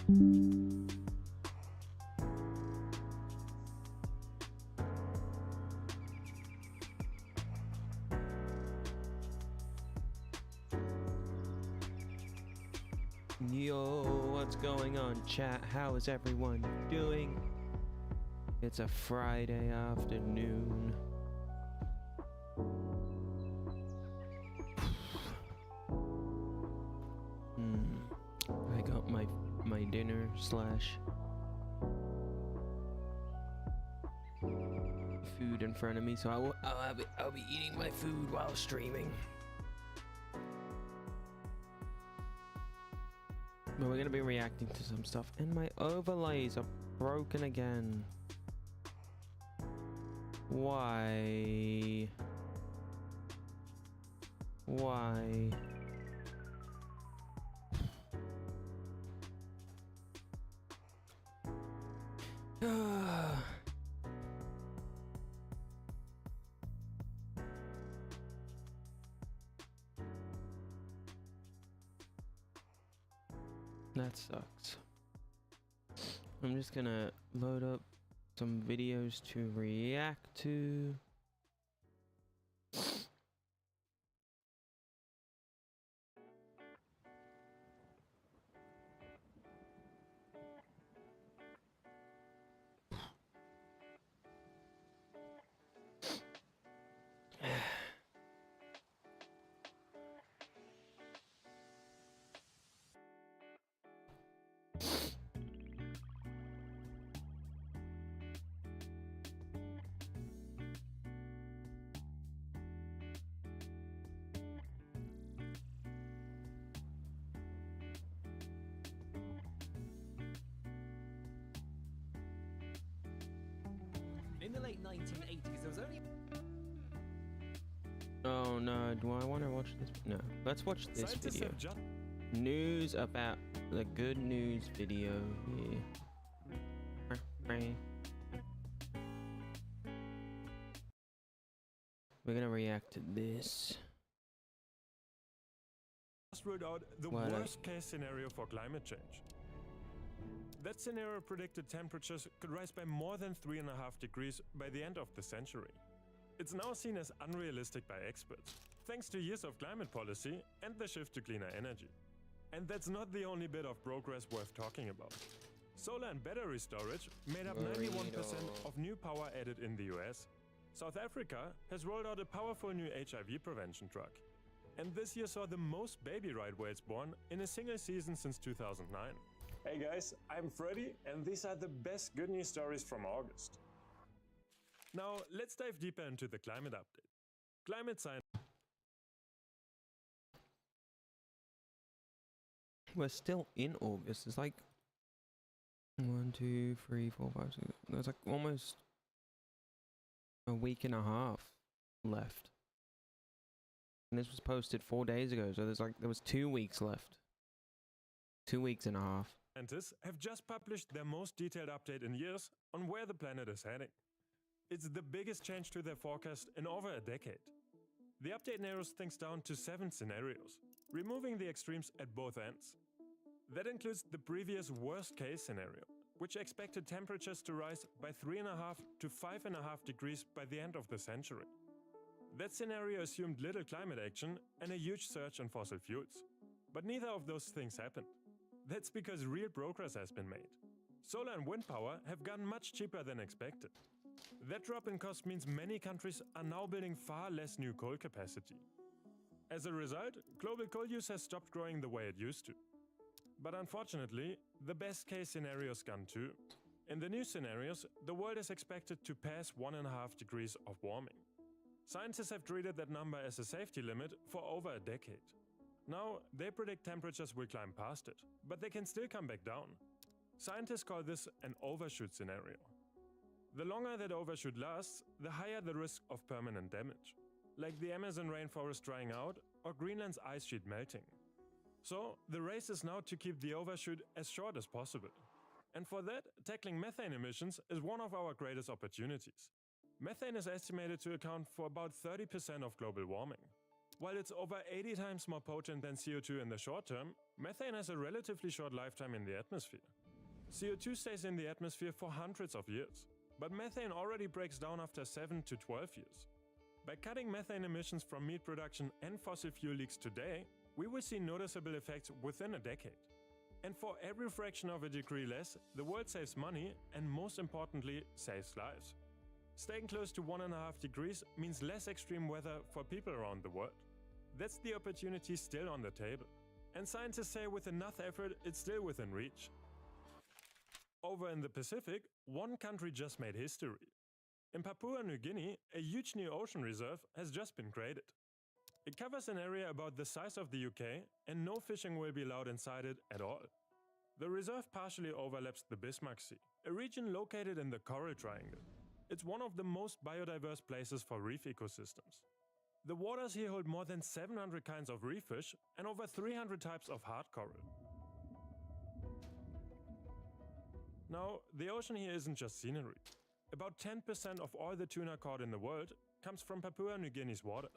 Yo, what's going on, chat? How is everyone doing? It's a Friday afternoon. I got my dinner slash food in front of me, so I'll be eating my food while streaming. But we're gonna be reacting to some stuff, and my overlays are broken again. Why? Why? That sucks. I'm just gonna load up some videos to react to. In the late 1980s, there was only... Oh no, do I want to watch this? No, let's watch this video. News about the good news video here. We're gonna react to this. Just wrote out the worst case scenario for climate change. That scenario predicted temperatures could rise by more than 3.5 degrees by the end of the century. It's now seen as unrealistic by experts, thanks to years of climate policy and the shift to cleaner energy. And that's not the only bit of progress worth talking about. Solar and battery storage made up 91% of new power added in the US. South Africa has rolled out a powerful new HIV prevention drug. And this year saw the most baby right whales born in a single season since 2009. Hey guys, I'm Freddy, and these are the best good news stories from August. Now, let's dive deeper into the climate update. Climate science. We're still in August. It's like 1, 2, 3, 4, 5, 6. There's like almost a week and a half left. And this was posted 4 days ago, so there was 2 weeks left. 2 weeks and a half. Scientists have just published their most detailed update in years on where the planet is heading. It's the biggest change to their forecast in over a decade. The update narrows things down to 7 scenarios, removing the extremes at both ends. That includes the previous worst-case scenario, which expected temperatures to rise by 3.5 to 5.5 degrees by the end of the century. That scenario assumed little climate action and a huge surge in fossil fuels. But neither of those things happened. That's because real progress has been made. Solar and wind power have gotten much cheaper than expected. That drop in cost means many countries are now building far less new coal capacity. As a result, global coal use has stopped growing the way it used to. But unfortunately, the best case scenario is gone too. In the new scenarios, the world is expected to pass 1.5 degrees of warming. Scientists have treated that number as a safety limit for over a decade. Now, they predict temperatures will climb past it, but they can still come back down. Scientists call this an overshoot scenario. The longer that overshoot lasts, the higher the risk of permanent damage, like the Amazon rainforest drying out or Greenland's ice sheet melting. So, the race is now to keep the overshoot as short as possible. And for that, tackling methane emissions is one of our greatest opportunities. Methane is estimated to account for about 30% of global warming. While it's over 80 times more potent than CO2 in the short term, methane has a relatively short lifetime in the atmosphere. CO2 stays in the atmosphere for hundreds of years, but methane already breaks down after 7 to 12 years. By cutting methane emissions from meat production and fossil fuel leaks today, we will see noticeable effects within a decade. And for every fraction of a degree less, the world saves money and, most importantly, saves lives. Staying close to 1.5 degrees means less extreme weather for people around the world. That's the opportunity still on the table. And scientists say with enough effort, it's still within reach. Over in the Pacific, one country just made history. In Papua New Guinea, a huge new ocean reserve has just been created. It covers an area about the size of the UK, and no fishing will be allowed inside it at all. The reserve partially overlaps the Bismarck Sea, a region located in the Coral Triangle. It's one of the most biodiverse places for reef ecosystems. The waters here hold more than 700 kinds of reef fish and over 300 types of hard coral. Now, the ocean here isn't just scenery. About 10% of all the tuna caught in the world comes from Papua New Guinea's waters.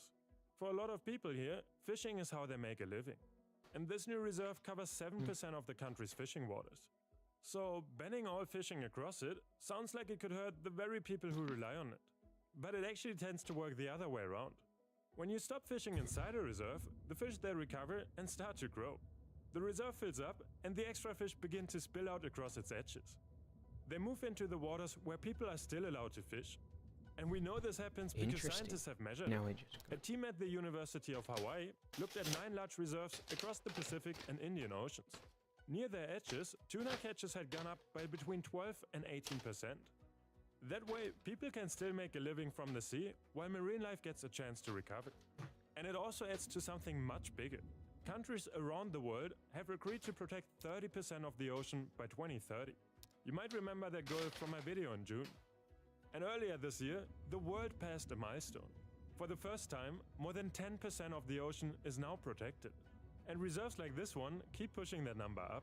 For a lot of people here, fishing is how they make a living. And this new reserve covers 7% of the country's fishing waters. So, banning all fishing across it sounds like it could hurt the very people who rely on it. But it actually tends to work the other way around. When you stop fishing inside a reserve, the fish there recover and start to grow. The reserve fills up and the extra fish begin to spill out across its edges. They move into the waters where people are still allowed to fish. And we know this happens because scientists have measured it. A team at the University of Hawaii looked at 9 large reserves across the Pacific and Indian Oceans. Near their edges, tuna catches had gone up by between 12 and 18%. That way, people can still make a living from the sea, while marine life gets a chance to recover. And it also adds to something much bigger. Countries around the world have agreed to protect 30% of the ocean by 2030. You might remember that goal from my video in June. And earlier this year, the world passed a milestone. For the first time, more than 10% of the ocean is now protected. And reserves like this one keep pushing that number up.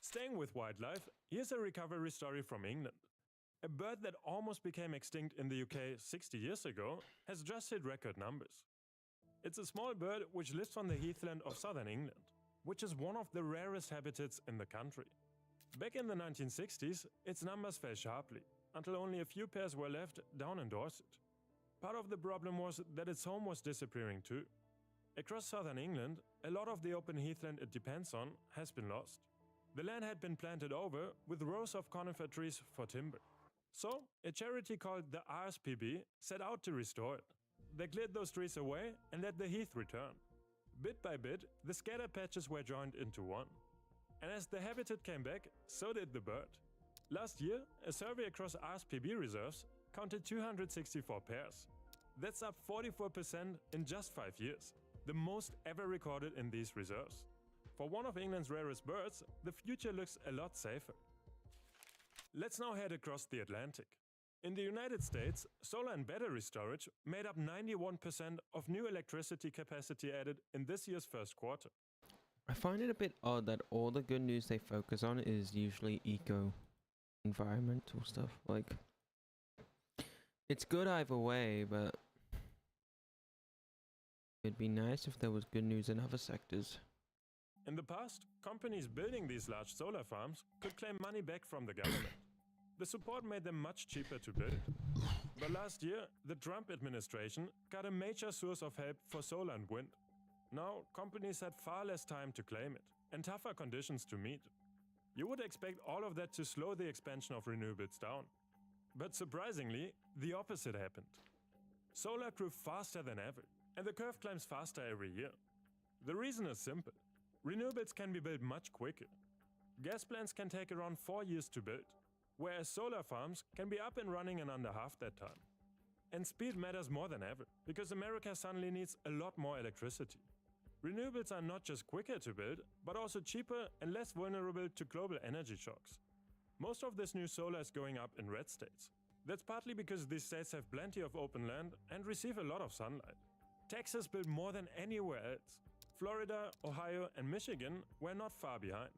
Staying with wildlife, here's a recovery story from England. A bird that almost became extinct in the UK 60 years ago has just hit record numbers. It's a small bird which lives on the heathland of southern England, which is one of the rarest habitats in the country. Back in the 1960s, its numbers fell sharply, until only a few pairs were left down in Dorset. Part of the problem was that its home was disappearing too. Across southern England, a lot of the open heathland it depends on has been lost. The land had been planted over with rows of conifer trees for timber. So, a charity called the RSPB set out to restore it. They cleared those trees away and let the heath return. Bit by bit, the scattered patches were joined into one. And as the habitat came back, so did the bird. Last year, a survey across RSPB reserves counted 264 pairs. That's up 44% in just 5 years, the most ever recorded in these reserves. For one of England's rarest birds, the future looks a lot safer. Let's now head across the Atlantic. In the United States, solar and battery storage made up 91% of new electricity capacity added in this year's first quarter. I find it a bit odd that all the good news they focus on is usually environmental stuff. Like, it's good either way, but it'd be nice if there was good news in other sectors. In the past, companies building these large solar farms could claim money back from the government. The support made them much cheaper to build. But last year, the Trump administration got a major source of help for solar and wind. Now, companies had far less time to claim it, and tougher conditions to meet. You would expect all of that to slow the expansion of renewables down. But surprisingly, the opposite happened. Solar grew faster than ever, and the curve climbs faster every year. The reason is simple. Renewables can be built much quicker. Gas plants can take around 4 years to build, whereas solar farms can be up and running in under half that time. And speed matters more than ever, because America suddenly needs a lot more electricity. Renewables are not just quicker to build, but also cheaper and less vulnerable to global energy shocks. Most of this new solar is going up in red states. That's partly because these states have plenty of open land and receive a lot of sunlight. Texas built more than anywhere else. Florida, Ohio, and Michigan were not far behind.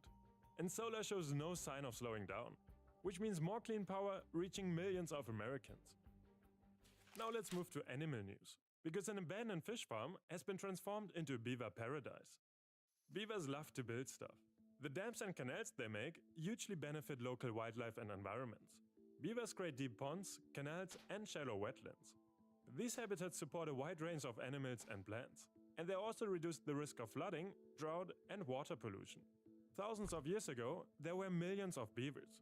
And solar shows no sign of slowing down, which means more clean power reaching millions of Americans. Now let's move to animal news, because an abandoned fish farm has been transformed into a beaver paradise. Beavers love to build stuff. The dams and canals they make hugely benefit local wildlife and environments. Beavers create deep ponds, canals, and shallow wetlands. These habitats support a wide range of animals and plants, and they also reduce the risk of flooding, drought, and water pollution. Thousands of years ago, there were millions of beavers.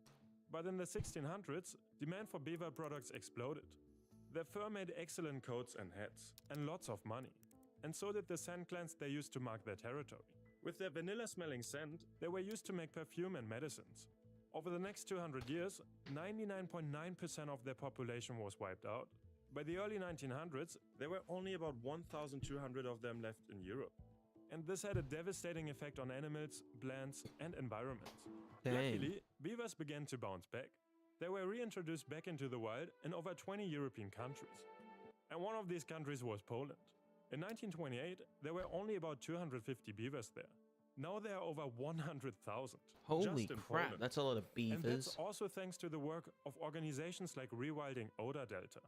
But in the 1600s, demand for beaver products exploded. Their fur made excellent coats and hats, and lots of money. And so did the scent glands they used to mark their territory. With their vanilla-smelling scent, they were used to make perfume and medicines. Over the next 200 years, 99.9% of their population was wiped out. By the early 1900s, there were only about 1,200 of them left in Europe. And this had a devastating effect on animals, plants, and environments. Dang. Luckily, beavers began to bounce back. They were reintroduced back into the wild in over 20 European countries. And one of these countries was Poland. In 1928, there were only about 250 beavers there. Now there are over 100,000. Holy just in crap, Poland. that's a lot of And that's beavers. also thanks to the work of organizations like Rewilding Oder Delta.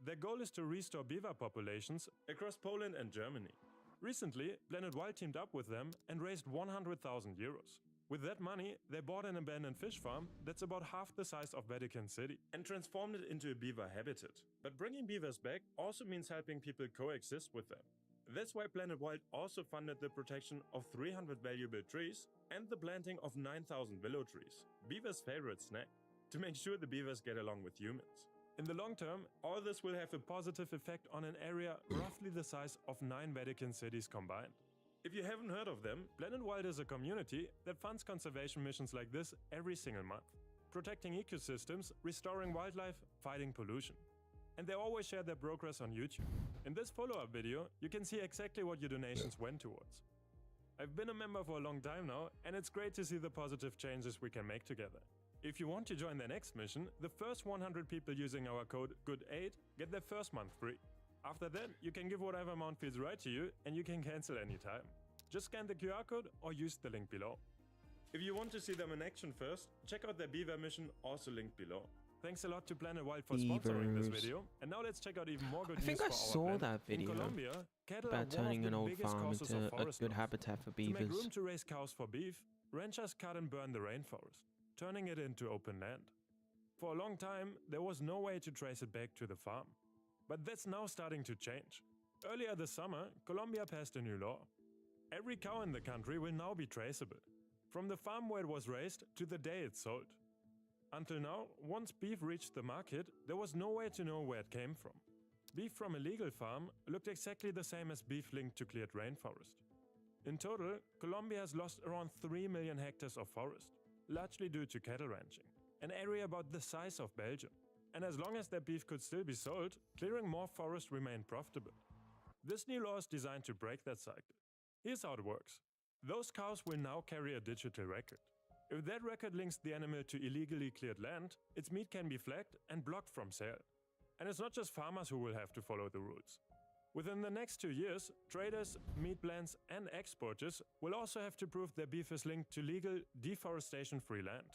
Their goal is to restore beaver populations across Poland and Germany. Recently, Planet Wild teamed up with them and raised 100,000 euros. With that money, they bought an abandoned fish farm that's about half the size of Vatican City and transformed it into a beaver habitat. But bringing beavers back also means helping people coexist with them. That's why Planet Wild also funded the protection of 300 valuable trees and the planting of 9,000 willow trees, beavers' favorite snack, to make sure the beavers get along with humans. In the long term, all this will have a positive effect on an area roughly the size of 9 Vatican cities combined. If you haven't heard of them, Planet Wild is a community that funds conservation missions like this every single month, protecting ecosystems, restoring wildlife, fighting pollution. And they always share their progress on YouTube. In this follow-up video, you can see exactly what your donations went towards. I've been a member for a long time now, and it's great to see the positive changes we can make together. If you want to join the next mission, the first 100 people using our code GOOD8 get their first month free. After that, you can give whatever amount feels right to you, and you can cancel anytime. Just scan the QR code or use the link below. If you want to see them in action first, check out their beaver mission, also linked below. Thanks a lot to Planet Wild for sponsoring this Beavers. video, and now let's check out even more good I news think for I our saw planet. that video In Colombia, cattle are about one turning of an the old biggest farm causes into of a forest good loss. habitat for To make beavers. room to raise cows for beef, ranchers cut and burn the rainforest, turning it into open land. For a long time, there was no way to trace it back to the farm. But that's now starting to change. Earlier this summer, Colombia passed a new law. Every cow in the country will now be traceable, from the farm where it was raised to the day it's sold. Until now, once beef reached the market, there was no way to know where it came from. Beef from a legal farm looked exactly the same as beef linked to cleared rainforest. In total, Colombia has lost around 3 million hectares of forest, largely due to cattle ranching, an area about the size of Belgium. And as long as their beef could still be sold, clearing more forest remained profitable. This new law is designed to break that cycle. Here's how it works. Those cows will now carry a digital record. If that record links the animal to illegally cleared land, its meat can be flagged and blocked from sale. And it's not just farmers who will have to follow the rules. Within the next 2 years, traders, meat plants, and exporters will also have to prove their beef is linked to legal, deforestation-free land.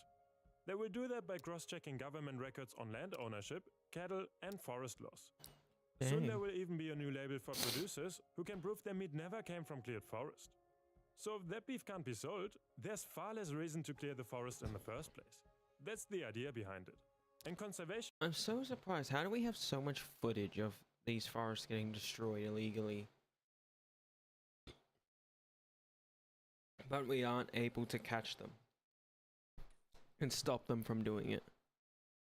They will do that by cross-checking government records on land ownership, cattle, and forest laws. Soon Dang. there will even be a new label for producers who can prove their meat never came from cleared forest. So if that beef can't be sold, there's far less reason to clear the forest in the first place. That's the idea behind it. And conservation I'm so surprised. How do we have so much footage of these forests getting destroyed illegally, but we aren't able to catch them and stop them from doing it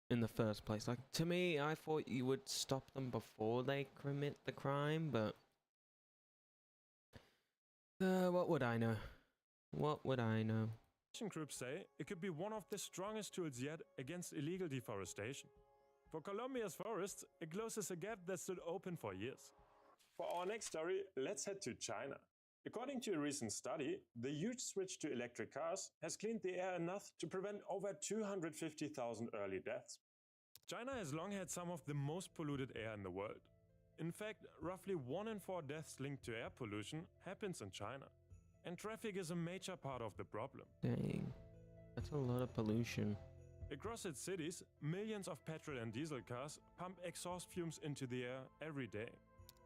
in the first place? Like, to me, I thought you would stop them before they commit the crime, but what would I know? What would I know? groups say it could be one of the strongest tools yet against illegal deforestation. For Colombia's forests, it closes a gap that stood open for years. For our next story, let's head to China. According to a recent study, the huge switch to electric cars has cleaned the air enough to prevent over 250,000 early deaths. China has long had some of the most polluted air in the world. In fact, roughly 1 in 4 deaths linked to air pollution happens in China. And traffic is a major part of the problem. Dang, that's a lot of pollution. Across its cities, millions of petrol and diesel cars pump exhaust fumes into the air every day.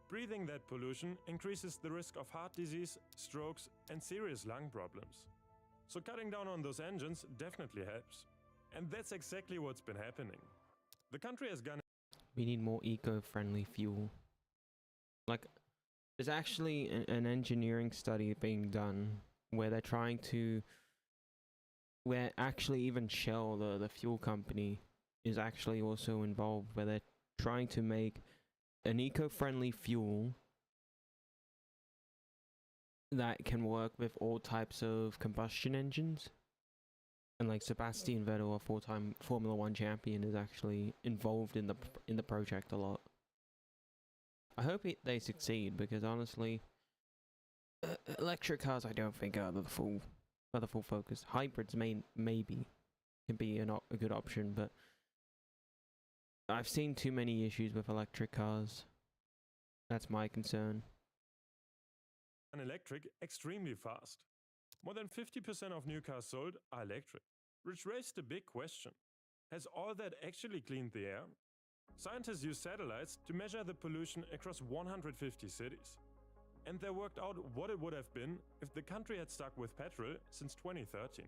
Breathing that pollution increases the risk of heart disease, strokes, and serious lung problems. So cutting down on those engines definitely helps. And that's exactly what's been happening. The country has gone. We need more eco-friendly fuel. Like, there's actually an engineering study being done where they're trying to, where actually even Shell, the fuel company, is actually also involved, where they're trying to make an eco-friendly fuel that can work with all types of combustion engines. And like Sebastian Vettel, a four-time Formula 1 champion, is actually involved in the project a lot. I hope they succeed, because honestly, electric cars I don't think are the full focus. Hybrids maybe can be a good option, but I've seen too many issues with electric cars. That's my concern. Electric extremely fast. More than 50% of new cars sold are electric, which raised the big question. Has all that actually cleaned the air? Scientists use satellites to measure the pollution across 150 cities. And they worked out what it would have been if the country had stuck with petrol since 2013.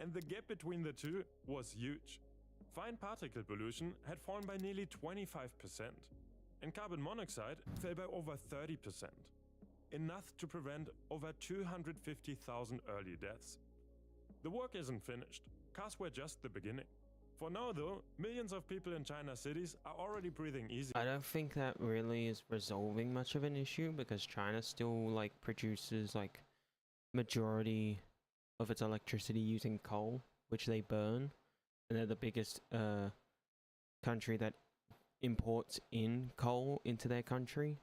And the gap between the two was huge. Fine particle pollution had fallen by nearly 25%, and carbon monoxide fell by over 30%. Enough to prevent over 250,000 early deaths. The work isn't finished. Cars were just the beginning. For now though, millions of people in China's cities are already breathing easy. I don't think that really is resolving much of an issue, because China still like produces like majority of its electricity using coal, which they burn, and they're the biggest country that imports in coal into their country.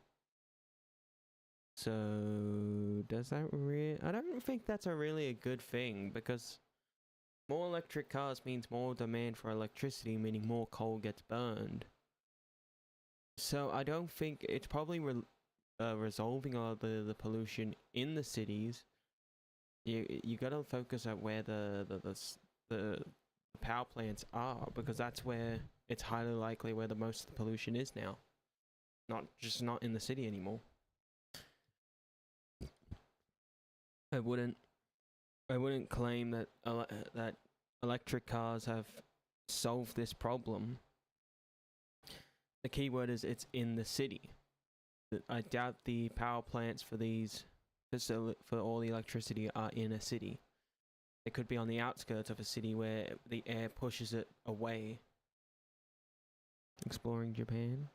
So does that I don't think that's really a good thing, because more electric cars means more demand for electricity, meaning more coal gets burned. So I don't think it's probably resolving all the pollution in the cities. You gotta focus at where the power plants are, because that's where it's highly likely where the most of the pollution is now. Not in the city anymore. I wouldn't claim that that electric cars have solved this problem. The key word is it's in the city. I doubt the power plants for for all the electricity are in a city. It could be on the outskirts of a city where the air pushes it away. Exploring Japan.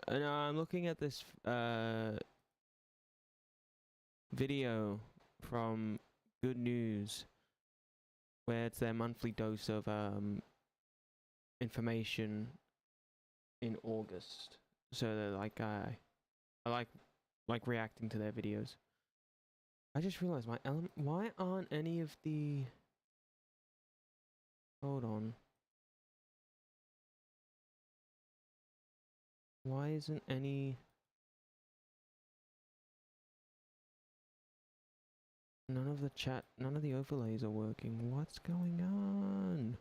And I'm looking at this video from Good News, where it's their monthly dose of information in August. So they're like, I like reacting to their videos. I just realized why aren't any of the... Hold on. Why isn't any... None of the overlays are working. What's going on?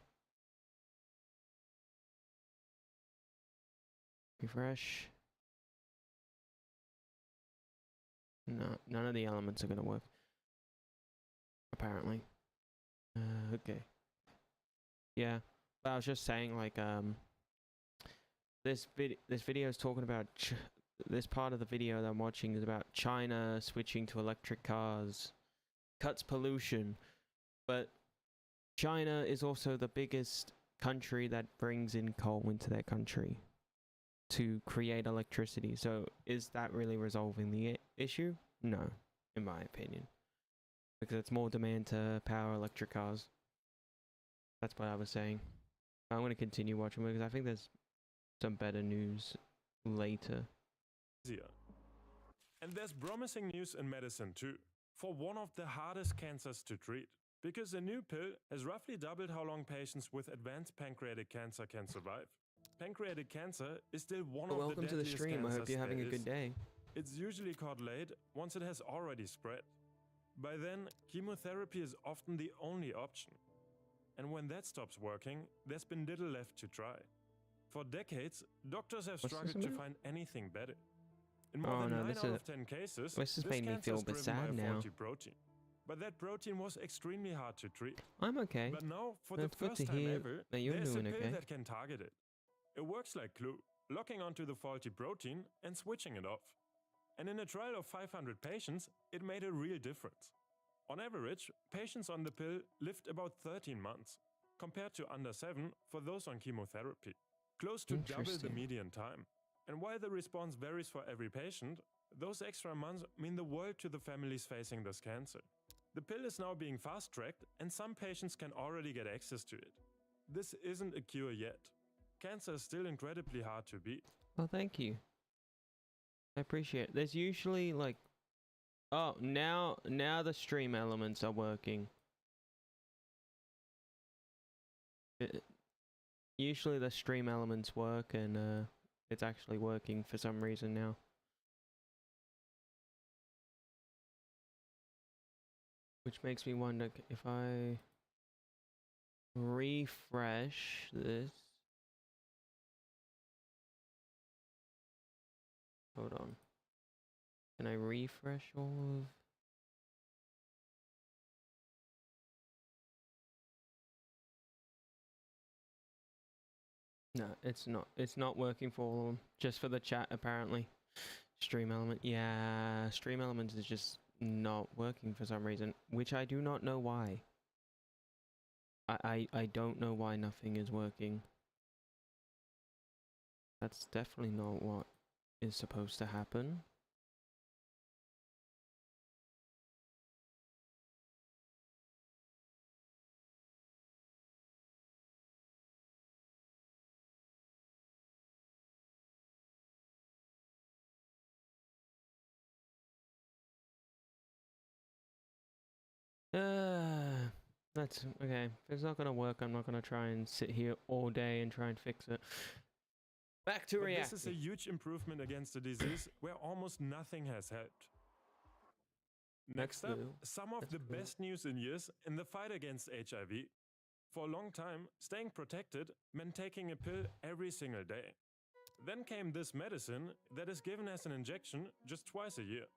Refresh. No, none of the elements are gonna work. Apparently. Okay. Yeah, but I was just saying, like, this video is talking about this part of the video that I'm watching is about China switching to electric cars. Cuts pollution, but China is also the biggest country that brings in coal into their country to create electricity. So is that really resolving the issue? No, in my opinion, because it's more demand to power electric cars. That's what I was saying. I'm going to continue watching because I think there's some better news later. And there's promising news in medicine too, for one of the hardest cancers to treat, because a new pill has roughly doubled how long patients with advanced pancreatic cancer can survive. Pancreatic cancer is still one of the Welcome to the deadliest stream. I hope cancers you're having a there good is. day. It's usually caught late once it has already spread. By then, chemotherapy is often the only option. And when that stops working, there's been little left to try. For decades, doctors have struggled to find anything better. In more than 9 out of 10 cases, this has made me feel a bit sad now. Protein. but that protein was extremely hard to treat. I'm okay. But now, for That's the good to first time hear ever, that you're there's a doing pill okay. that can target it. It works like glue, locking onto the faulty protein and switching it off. And in a trial of 500 patients, it made a real difference. On average, patients on the pill lived about 13 months, compared to under 7 for those on chemotherapy. Close to double the Interesting. median time. And while the response varies for every patient, those extra months mean the world to the families facing this cancer. The pill is now being fast-tracked, and some patients can already get access to it. This isn't a cure yet. Cancer is still incredibly hard to beat. Well, thank you. I appreciate it. There's usually like, oh, now the stream elements are working. Usually the stream elements work, and it's actually working for some reason now. Which makes me wonder if I refresh this. Hold on. Can I refresh all of... No, it's not. It's not working for all of them. Just for the chat, apparently. Stream element. Yeah, stream elements is just not working for some reason, which I do not know why. I don't know why nothing is working. That's definitely not what is supposed to happen. That's okay. If it's not gonna work, I'm not gonna try and sit here all day and try and fix it. Back to reality. This is a huge improvement against a disease where almost nothing has helped. Next up, some of the best news in years in the fight against HIV. For a long time, staying protected meant taking a pill every single day. Then came this medicine that is given as an injection just twice a year.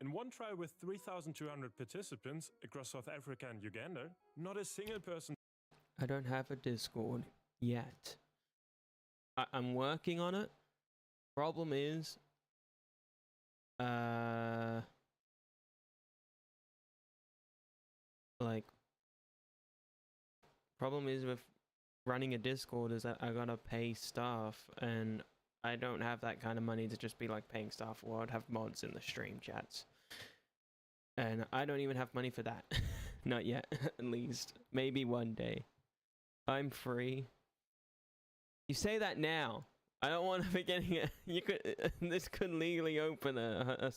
In one trial with 3,200 participants across South Africa and Uganda, not a single person... I don't have a Discord yet. I'm working on it. Problem is... Problem is with running a Discord is that I gotta pay staff, and I don't have that kind of money to just be like paying staff, or I'd have mods in the stream chats. And I don't even have money for that. Not yet, at least. Maybe one day. I'm free. You say that now. I don't want to be getting it. You could. This could legally open a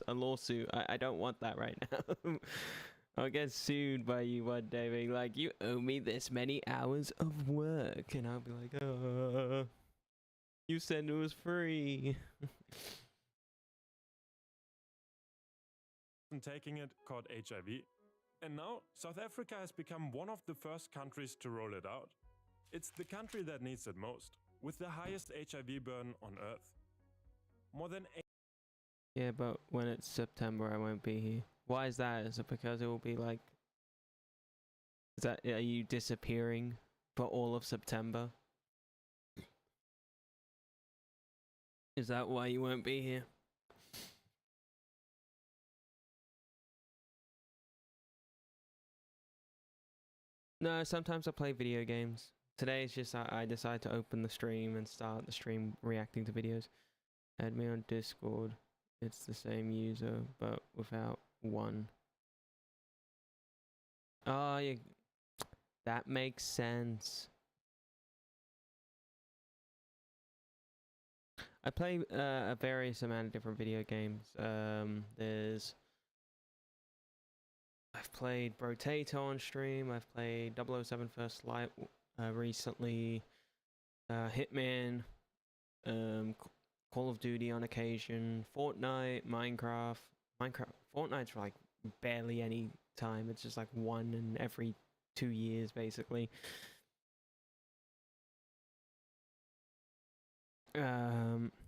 lawsuit. I don't want that right now. I'll get sued by you one day, being like, you owe me this many hours of work, and I'll be like, you said it was free. Taking it called HIV. And now, South Africa has become one of the first countries to roll it out. It's the country that needs it most, with the highest HIV burden on Earth. More than 8... Yeah, but when it's September, I won't be here. Why is that? Is it because it will be like... are you disappearing for all of September? Is that why you won't be here? No, sometimes I play video games. Today it's just I decide to open the stream and start the stream reacting to videos. Add me on Discord. It's the same user, but without one. Oh, yeah. That makes sense. I play a various amount of different video games. I've played Brotato on stream. I've played 007 First Light recently. Hitman. Call of Duty on occasion. Fortnite. Minecraft. Fortnite's like barely any time. It's just like one in every 2 years, basically.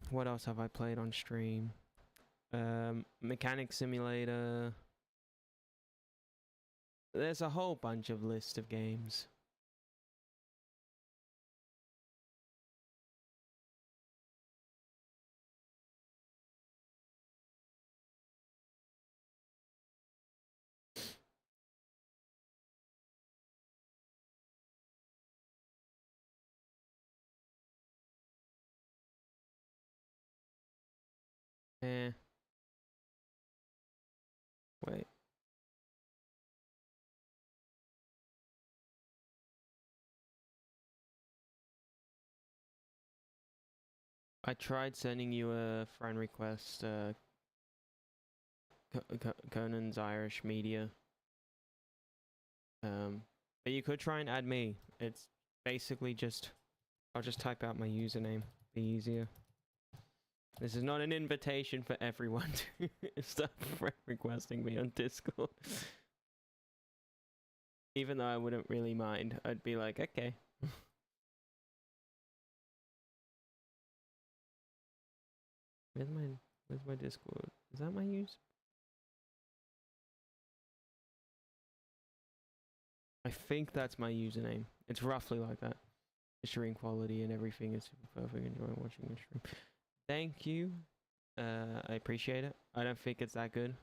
What else have I played on stream? Mechanic Simulator. there's a whole bunch of list of games. Eh. Wait. I tried sending you a friend request, Conan's Irish Media. But you could try and add me. It's basically just, I'll just type out my username. Be easier. This is not an invitation for everyone to start friend requesting me on Discord. Even though I wouldn't really mind, I'd be like, okay. Where's my Discord? Is that my use? I think that's my username. It's roughly like that. The stream quality and everything is super perfect. Enjoying watching your stream. Thank you. I appreciate it. I don't think it's that good.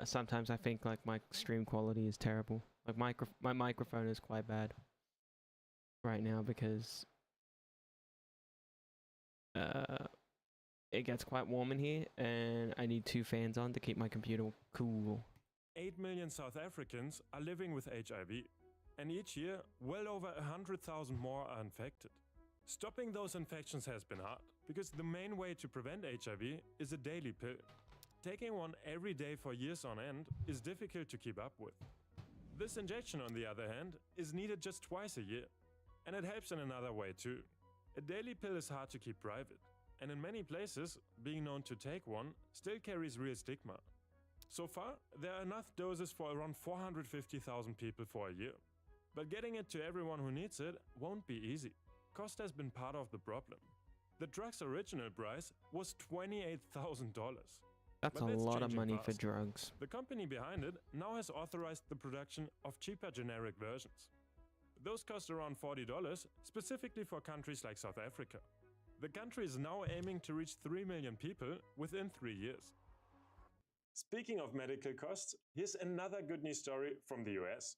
Sometimes I think like my stream quality is terrible. Like my microphone is quite bad right now because it gets quite warm in here and I need 2 fans on to keep my computer cool. 8 million South Africans are living with HIV, and each year, well over 100,000 more are infected. Stopping those infections has been hard, because the main way to prevent HIV is a daily pill. Taking one every day for years on end is difficult to keep up with. This injection, on the other hand, is needed just twice a year. And it helps in another way too. A daily pill is hard to keep private, and in many places, being known to take one still carries real stigma. So far, there are enough doses for around 450,000 people for a year. But getting it to everyone who needs it won't be easy. Cost has been part of the problem. The drug's original price was $28,000. That's a lot of money for drugs. The company behind it now has authorized the production of cheaper generic versions. Those cost around $40, specifically for countries like South Africa. The country is now aiming to reach 3 million people within 3 years. Speaking of medical costs, here's another good news story from the US.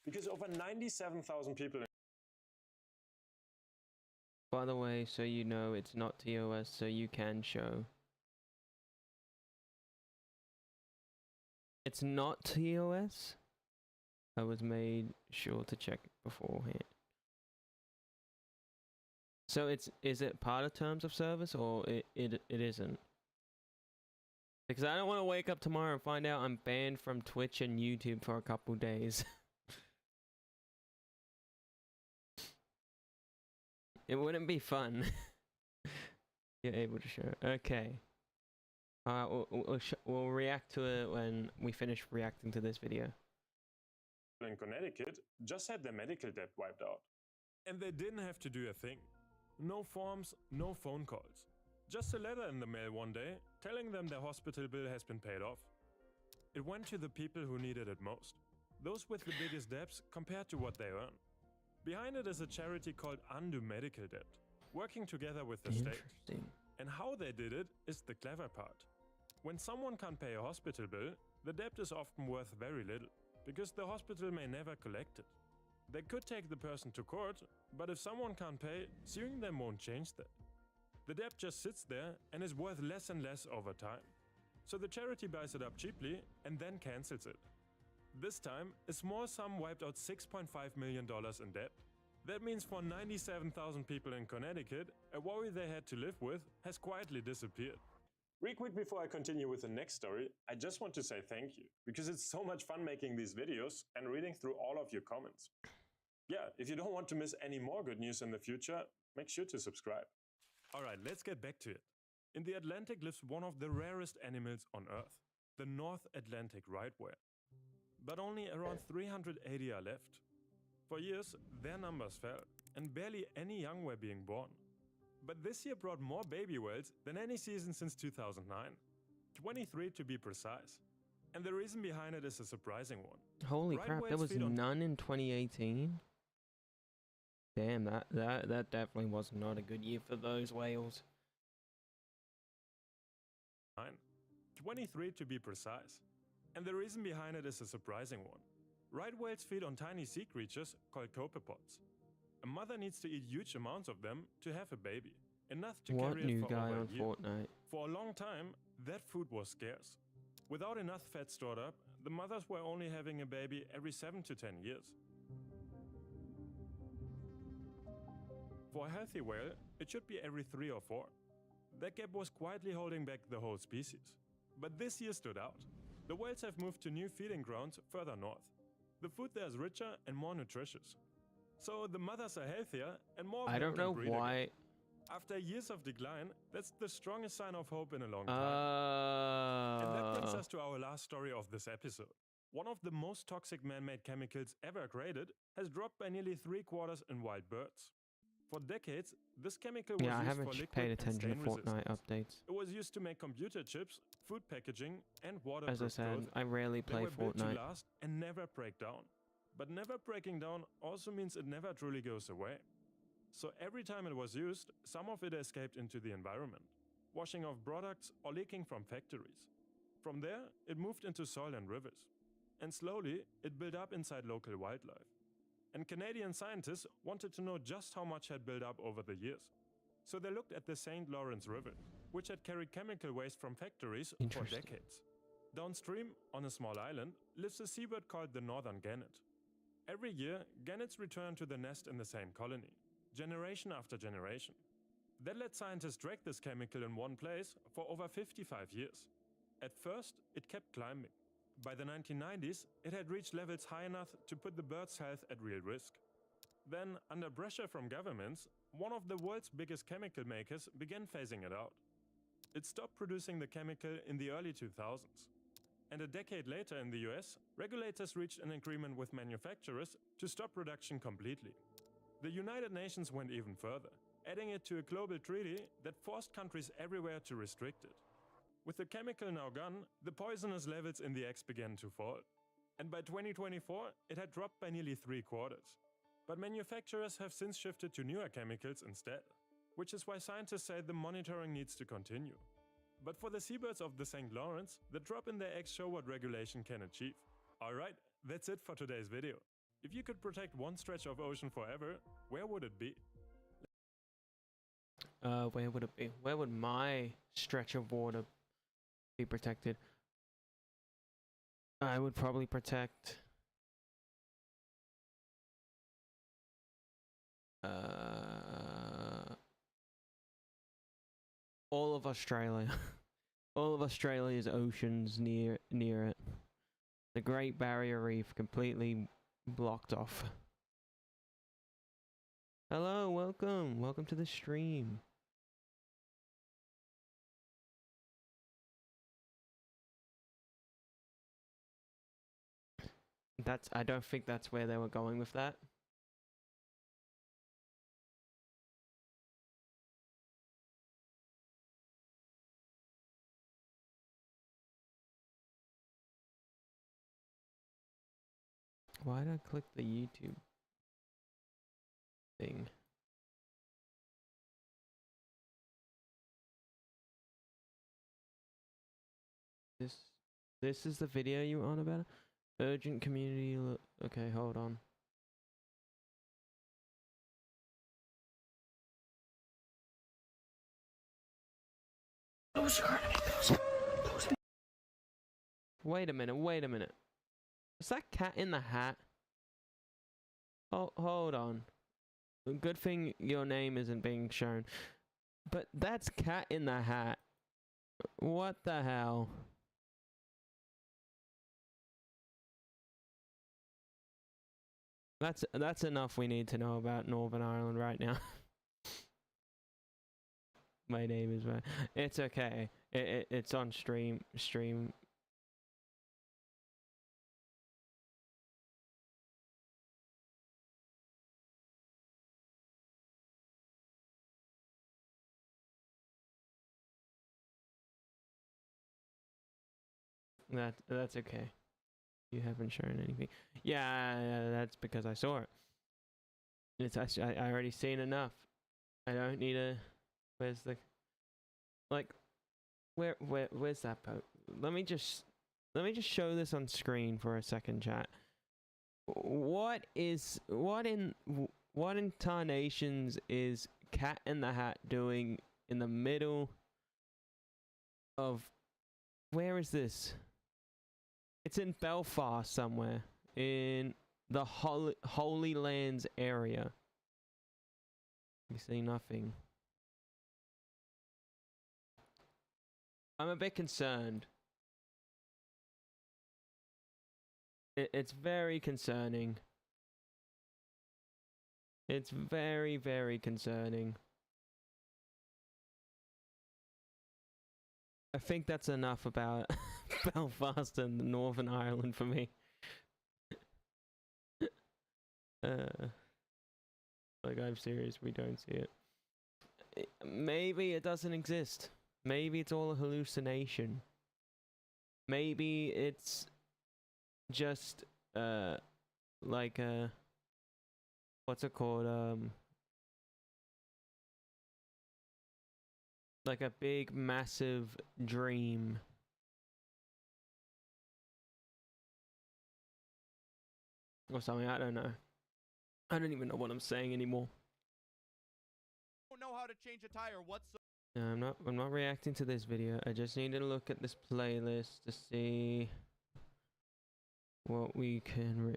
Because over 97,000 people... By the way, so you know it's not TOS, so you can show. It's not TOS? I was made sure to check it beforehand. So is it part of terms of service or it isn't? Because I don't want to wake up tomorrow and find out I'm banned from Twitch and YouTube for a couple days. It wouldn't be fun. You're able to show. Okay. We'll react to it when we finish reacting to this video. In Connecticut just had their medical debt wiped out. And they didn't have to do a thing. No forms, no phone calls. Just a letter in the mail one day telling them their hospital bill has been paid off. It went to the people who needed it most. Those with the biggest debts compared to what they earn. Behind it is a charity called Undo Medical Debt, working together with the state. And how they did it is the clever part. When someone can't pay a hospital bill, the debt is often worth very little, because the hospital may never collect it. They could take the person to court, but if someone can't pay, suing them won't change that. The debt just sits there and is worth less and less over time. So the charity buys it up cheaply and then cancels it. This time, a small sum wiped out $6.5 million in debt. That means for 97,000 people in Connecticut, a worry they had to live with has quietly disappeared. Real quick before I continue with the next story, I just want to say thank you, because it's so much fun making these videos and reading through all of your comments. Yeah, if you don't want to miss any more good news in the future, make sure to subscribe. Alright, let's get back to it. In the Atlantic lives one of the rarest animals on Earth, the North Atlantic right whale. But only around 380 are left. For years, their numbers fell, and barely any young were being born. But this year brought more baby whales than any season since 2009. 23 to be precise. And the reason behind it is a surprising one. Holy Right crap, there whales was feed on none in 2018. Damn, that definitely was not a good year for those whales. 23 to be precise. And the reason behind it is a surprising one. Right whales feed on tiny sea creatures called copepods. A mother needs to eat huge amounts of them to have a baby, enough to What carry it new for guy over on a year. Fortnite? For a long time, that food was scarce. Without enough fat stored up, the mothers were only having a baby every 7 to 10 years. For a healthy whale, it should be every 3 or 4. That gap was quietly holding back the whole species. But this year stood out. The whales have moved to new feeding grounds further north. The food there is richer and more nutritious. So the mothers are healthier and more of I them don't can know breed why. again. After years of decline, that's the strongest sign of hope in a long time. And that brings us to our last story of this episode. One of the most toxic man-made chemicals ever created has dropped by nearly 3/4 in wild birds. For decades, this chemical was Yeah, I used haven't for liquid paid and attention to stain Fortnite resistance. updates. It was used to make computer chips, food packaging, and As I waterproof said, clothing. I rarely They play were built to Fortnite. last and never break down. But never breaking down also means it never truly goes away. So every time it was used, some of it escaped into the environment, washing off products or leaking from factories. From there, it moved into soil and rivers. And slowly, it built up inside local wildlife. And Canadian scientists wanted to know just how much had built up over the years. So they looked at the St. Lawrence River, which had carried chemical waste from factories for Interesting. decades. Downstream, on a small island, lives a seabird called the northern gannet. Every year, gannets return to the nest in the same colony, generation after generation. That led scientists track this chemical in one place for over 55 years. At first, it kept climbing. By the 1990s, it had reached levels high enough to put the bird's health at real risk. Then, under pressure from governments, one of the world's biggest chemical makers began phasing it out. It stopped producing the chemical in the early 2000s. And a decade later in the US, regulators reached an agreement with manufacturers to stop production completely. The United Nations went even further, adding it to a global treaty that forced countries everywhere to restrict it. With the chemical now gone, the poisonous levels in the eggs began to fall. And by 2024, it had dropped by nearly 3/4. But manufacturers have since shifted to newer chemicals instead, which is why scientists say the monitoring needs to continue. But for the seabirds of the St. Lawrence, the drop in their eggs show what regulation can achieve. Alright, that's it for today's video. If you could protect one stretch of ocean forever, where would it be? Where would it be? Where would my stretch of water be protected? I would probably protect all of Australia. All of Australia's oceans near it. The Great Barrier Reef completely blocked off. Hello, welcome to the stream. I don't think that's where they were going with that. Why did I click the YouTube thing? This is the video you were on about? Urgent community. Okay, hold on. Wait a minute. Is that Cat in the Hat? Oh, hold on. Good thing your name isn't being shown. But that's Cat in the Hat. What the hell? That's enough we need to know about Northern Ireland right now. My name is it's okay. It's on stream. That's okay. You haven't shown anything. Yeah, that's because I saw it. It's actually I already seen enough. I don't need a. Where's the? Like, where's that boat? Let me just show this on screen for a second, chat. What in tarnations is Cat in the Hat doing in the middle of, where is this? It's in Belfast somewhere in the Holy Lands area. You see nothing. I'm a bit concerned. It's very concerning. It's very, very concerning. I think that's enough about Belfast and Northern Ireland for me. Like, I'm serious, we don't see it. Maybe it doesn't exist. Maybe it's all a hallucination. Maybe it's just like a, what's it called, like a big massive dream. Or something, I don't know. I don't even know what I'm saying anymore. Don't know how to change a tire whatsoever. No, I'm not reacting to this video. I just need to look at this playlist to see what we can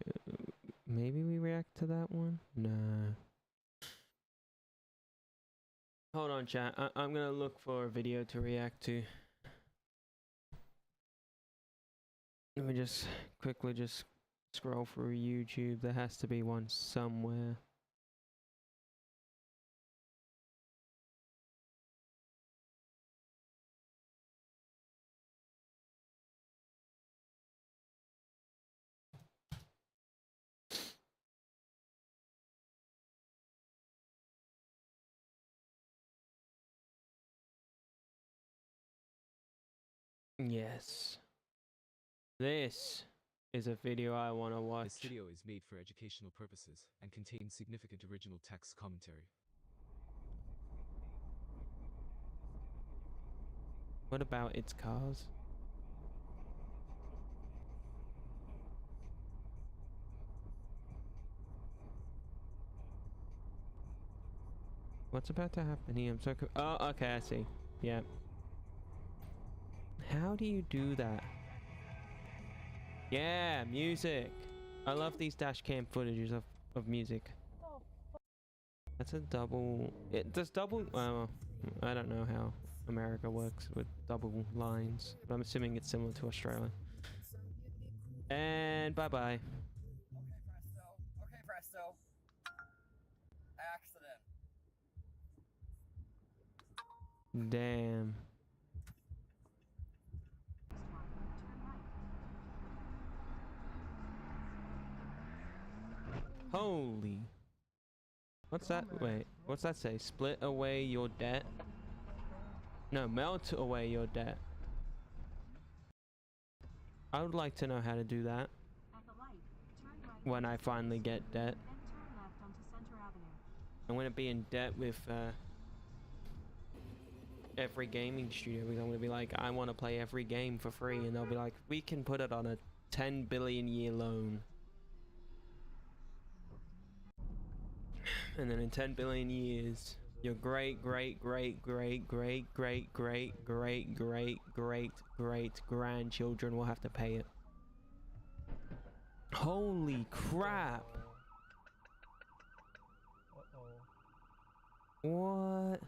maybe we react to that one? No. Hold on, chat. I'm gonna look for a video to react to. Let me just quickly scroll through YouTube. There has to be one somewhere. Yes. This is a video I want to watch. This video is made for educational purposes and contains significant original text commentary. What about its cars? What's about to happen here? I'm so oh, okay, I see. Yeah. How do you do that? Yeah, music. I love these dash cam footages of music. That's a double. It does double. Well, I don't know how America works with double lines, but I'm assuming it's similar to Australia. And bye bye. Okay, presto. Accident. Damn. Holy. What's that? Wait, what's that say? Split away your debt? No, melt away your debt. I would like to know how to do that when I finally get debt. I'm gonna be in debt with every gaming studio because I'm gonna be like, I want to play every game for free, and they'll be like, we can put it on a 10 billion year loan. And then in 10 billion years, your great grandchildren will have to pay it. Holy crap! What?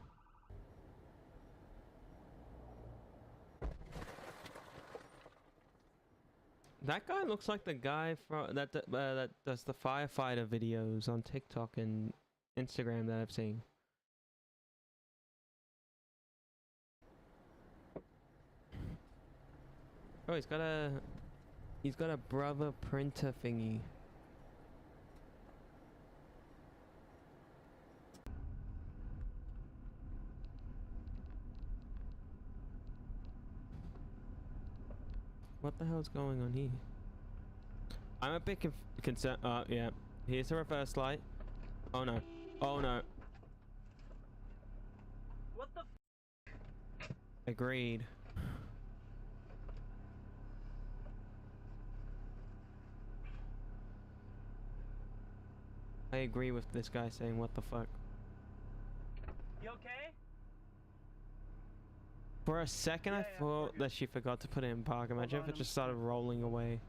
That guy looks like the guy from that does the firefighter videos on TikTok and Instagram that I've seen. Oh, he's got a brother printer thingy. What the hell's going on here? I'm a bit concerned. Yeah. Here's the reverse light. Oh no. Oh no. What the? Agreed. I agree with this guy saying what the fuck. You okay? For a second I thought that she forgot to put it in park. Imagine if it just started rolling away.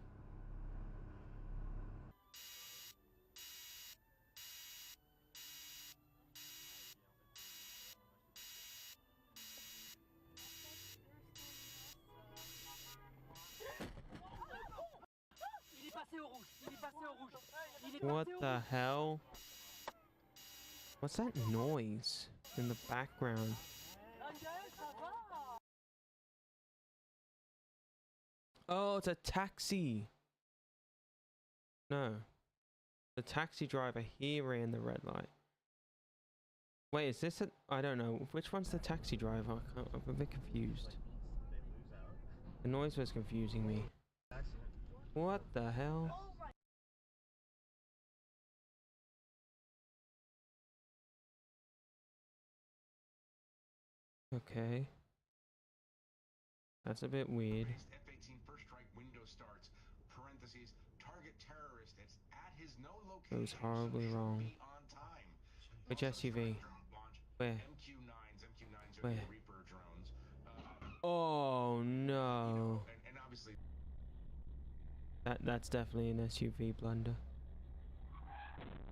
What the hell? What's that noise in the background? Oh, it's a taxi. No. The taxi driver here ran the red light. Wait, is this a... I don't know. Which one's the taxi driver? I'm a bit confused. The noise was confusing me. What the hell? Okay. That's a bit weird. F-18 first strike window starts. Parentheses. Target terrorist that's at his known It was location. horribly wrong. Be on time. Which SUV? Where? MQ-9s are Where? the Reaper drones. Oh no. And obviously That's definitely an SUV blunder.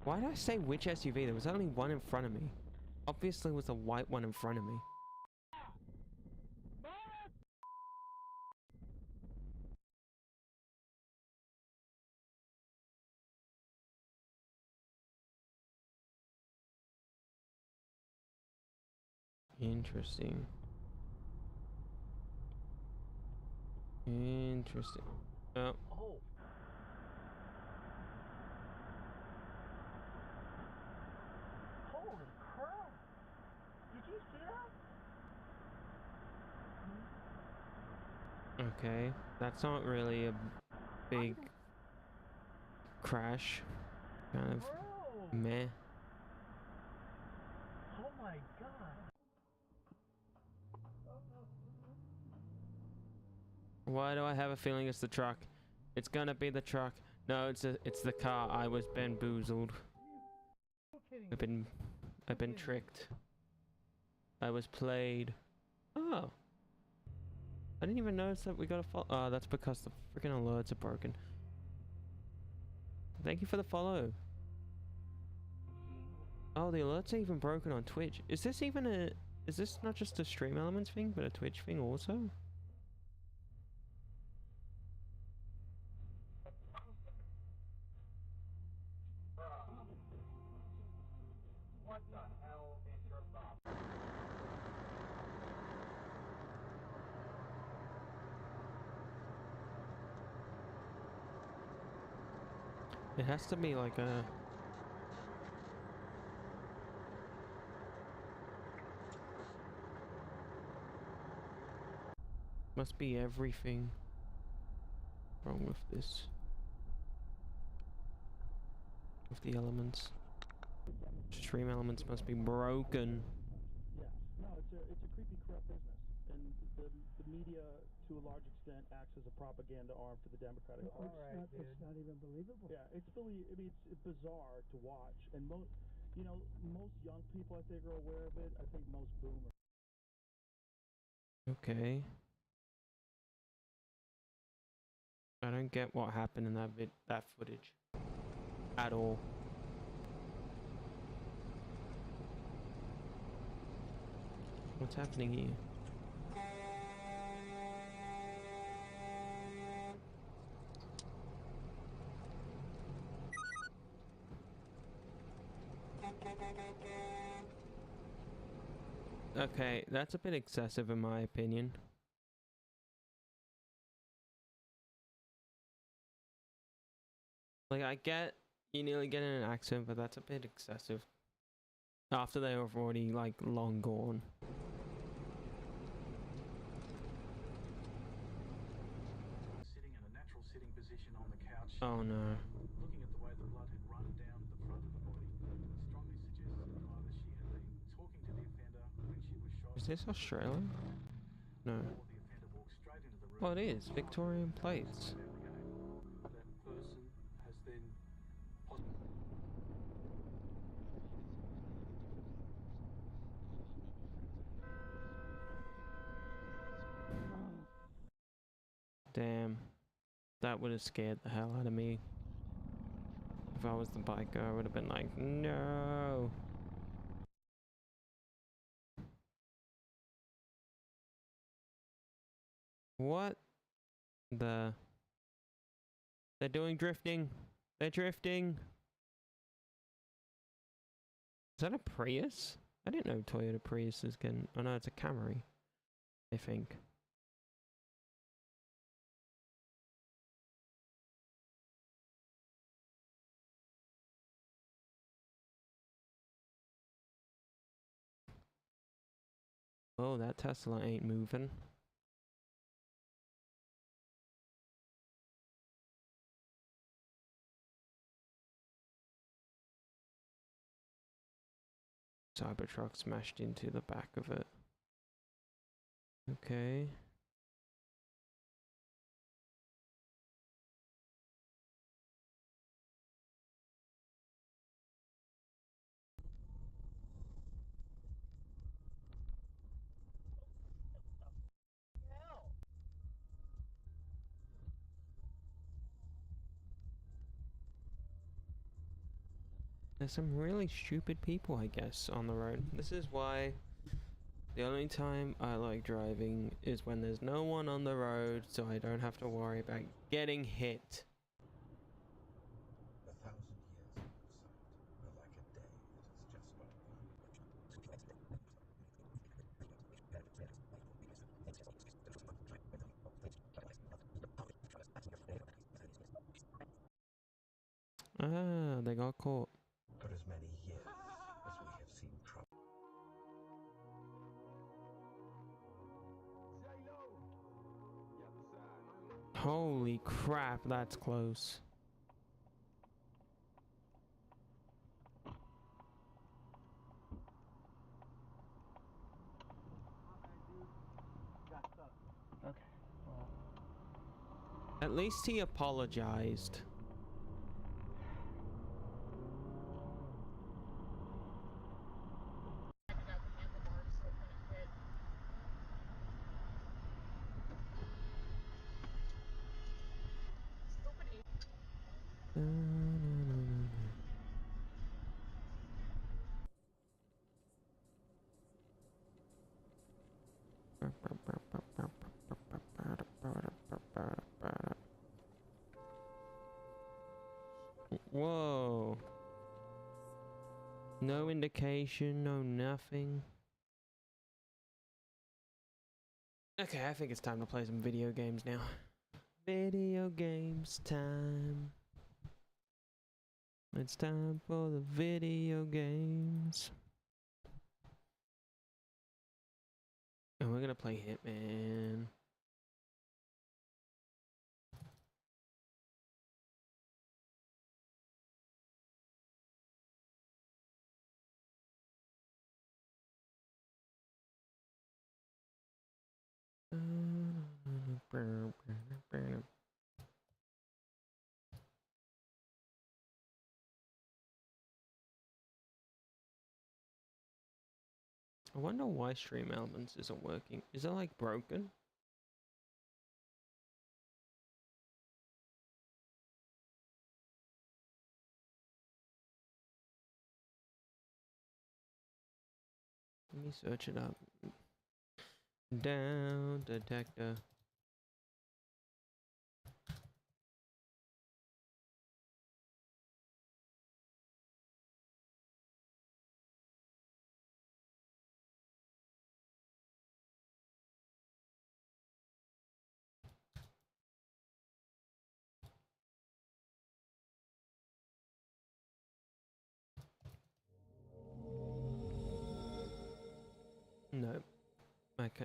Why did I say which SUV? There was only one in front of me. Obviously it was the white one in front of me. Interesting. Interesting. Oh. Oh. Holy crap! Did you see that? Okay. That's not really a big crash. Kind of Bro! meh. Oh my god! Why do I have a feeling it's the truck? It's gonna be the truck. No, it's the car. I was bamboozled. I've been tricked. I was played. Oh. I didn't even notice that we got a follow. Oh, that's because the freaking alerts are broken. Thank you for the follow. Oh, the alerts are even broken on Twitch. Is this even a... Is this not just a Stream Elements thing, but a Twitch thing also? What the hell is your problem? It has to be like a... Must be everything wrong with this. With the elements. Stream Elements must be broken. Yeah, no, it's a creepy, corrupt business, and the media, to a large extent, acts as a propaganda arm for the Democratic Party. It's not even believable. Yeah, it's really, I mean, it's bizarre to watch, and most young people, I think, are aware of it. I think most boomers. Okay. I don't get what happened in that footage at all. What's happening here? Okay, that's a bit excessive in my opinion. Like, I get you nearly get in an accident, but that's a bit excessive. After they were already, like, long gone. Oh no. Looking at the way the blood had run down the front of the body, strongly suggested that either she had been talking to the offender when she was shot. Is this Australia? No. Or the offender walked straight into the room. Oh, it is. Victorian plates. That person has then Damn. That would have scared the hell out of me. If I was the biker, I would have been like, no. What the? They're doing drifting. They're drifting. Is that a Prius? I didn't know Toyota Priuses can. Oh no, it's a Camry, I think. Oh, that Tesla ain't moving. Cybertruck smashed into the back of it. Okay. There's some really stupid people, I guess, on the road. This is why the only time I like driving is when there's no one on the road, so I don't have to worry about getting hit. 1,000 years of sight are like a day that has just gone by. Ah, they got caught. For as many years as we have seen trouble. Holy crap, that's close. Okay. Well, At least he apologized. Whoa. No indication, no nothing. Okay, I think it's time to play some video games now. Video games time. It's time for the video games. And we're gonna play Hitman. I wonder why Stream Elements isn't working. Is it like broken? Let me search it up. Down detector. No,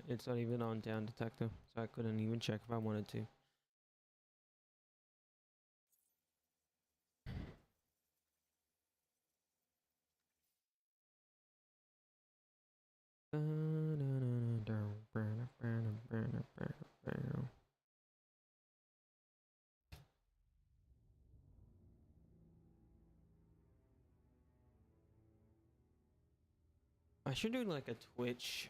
it's not even on down detector, so I couldn't even check if I wanted to. I should do like a Twitch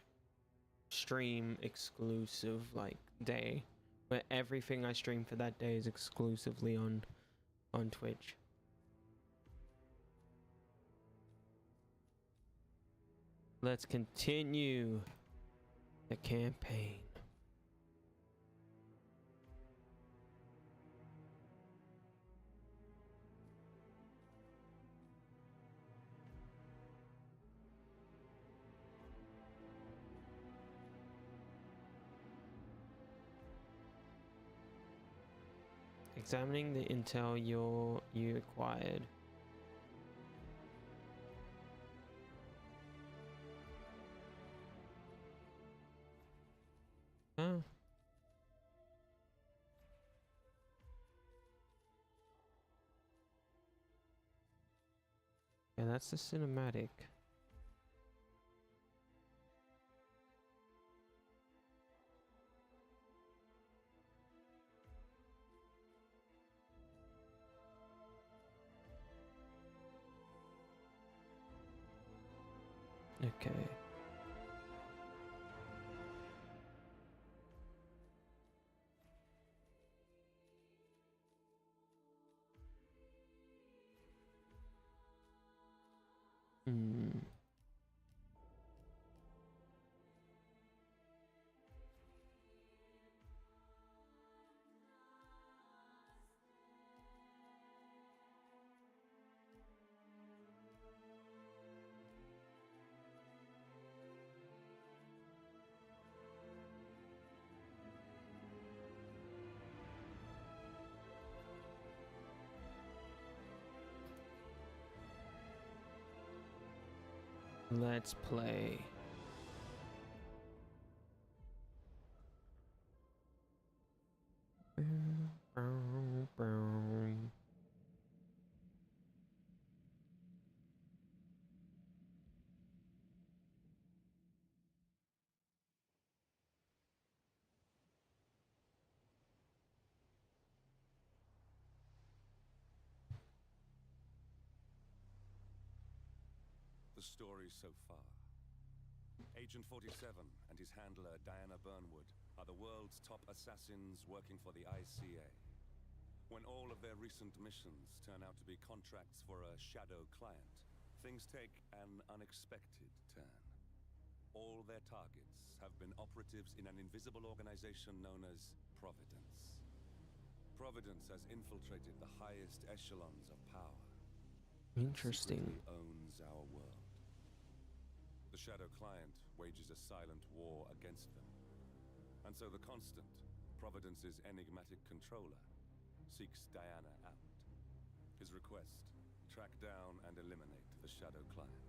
stream exclusive like day where everything I stream for that day is exclusively on Twitch. Let's continue the campaign. Examining the intel you acquired. Huh? Yeah, that's the cinematic. Okay. Hmm. Let's play. The story so far. Agent 47 and his handler Diana Burnwood are the world's top assassins working for the ICA. When all of their recent missions turn out to be contracts for a shadow client, things take an unexpected turn. All their targets have been operatives in an invisible organization known as Providence. Providence has infiltrated the highest echelons of power. Interesting. Secretly owns our world. The shadow client wages a silent war against them. And so the Constant, Providence's enigmatic controller, seeks Diana out. His request, track down and eliminate the shadow client.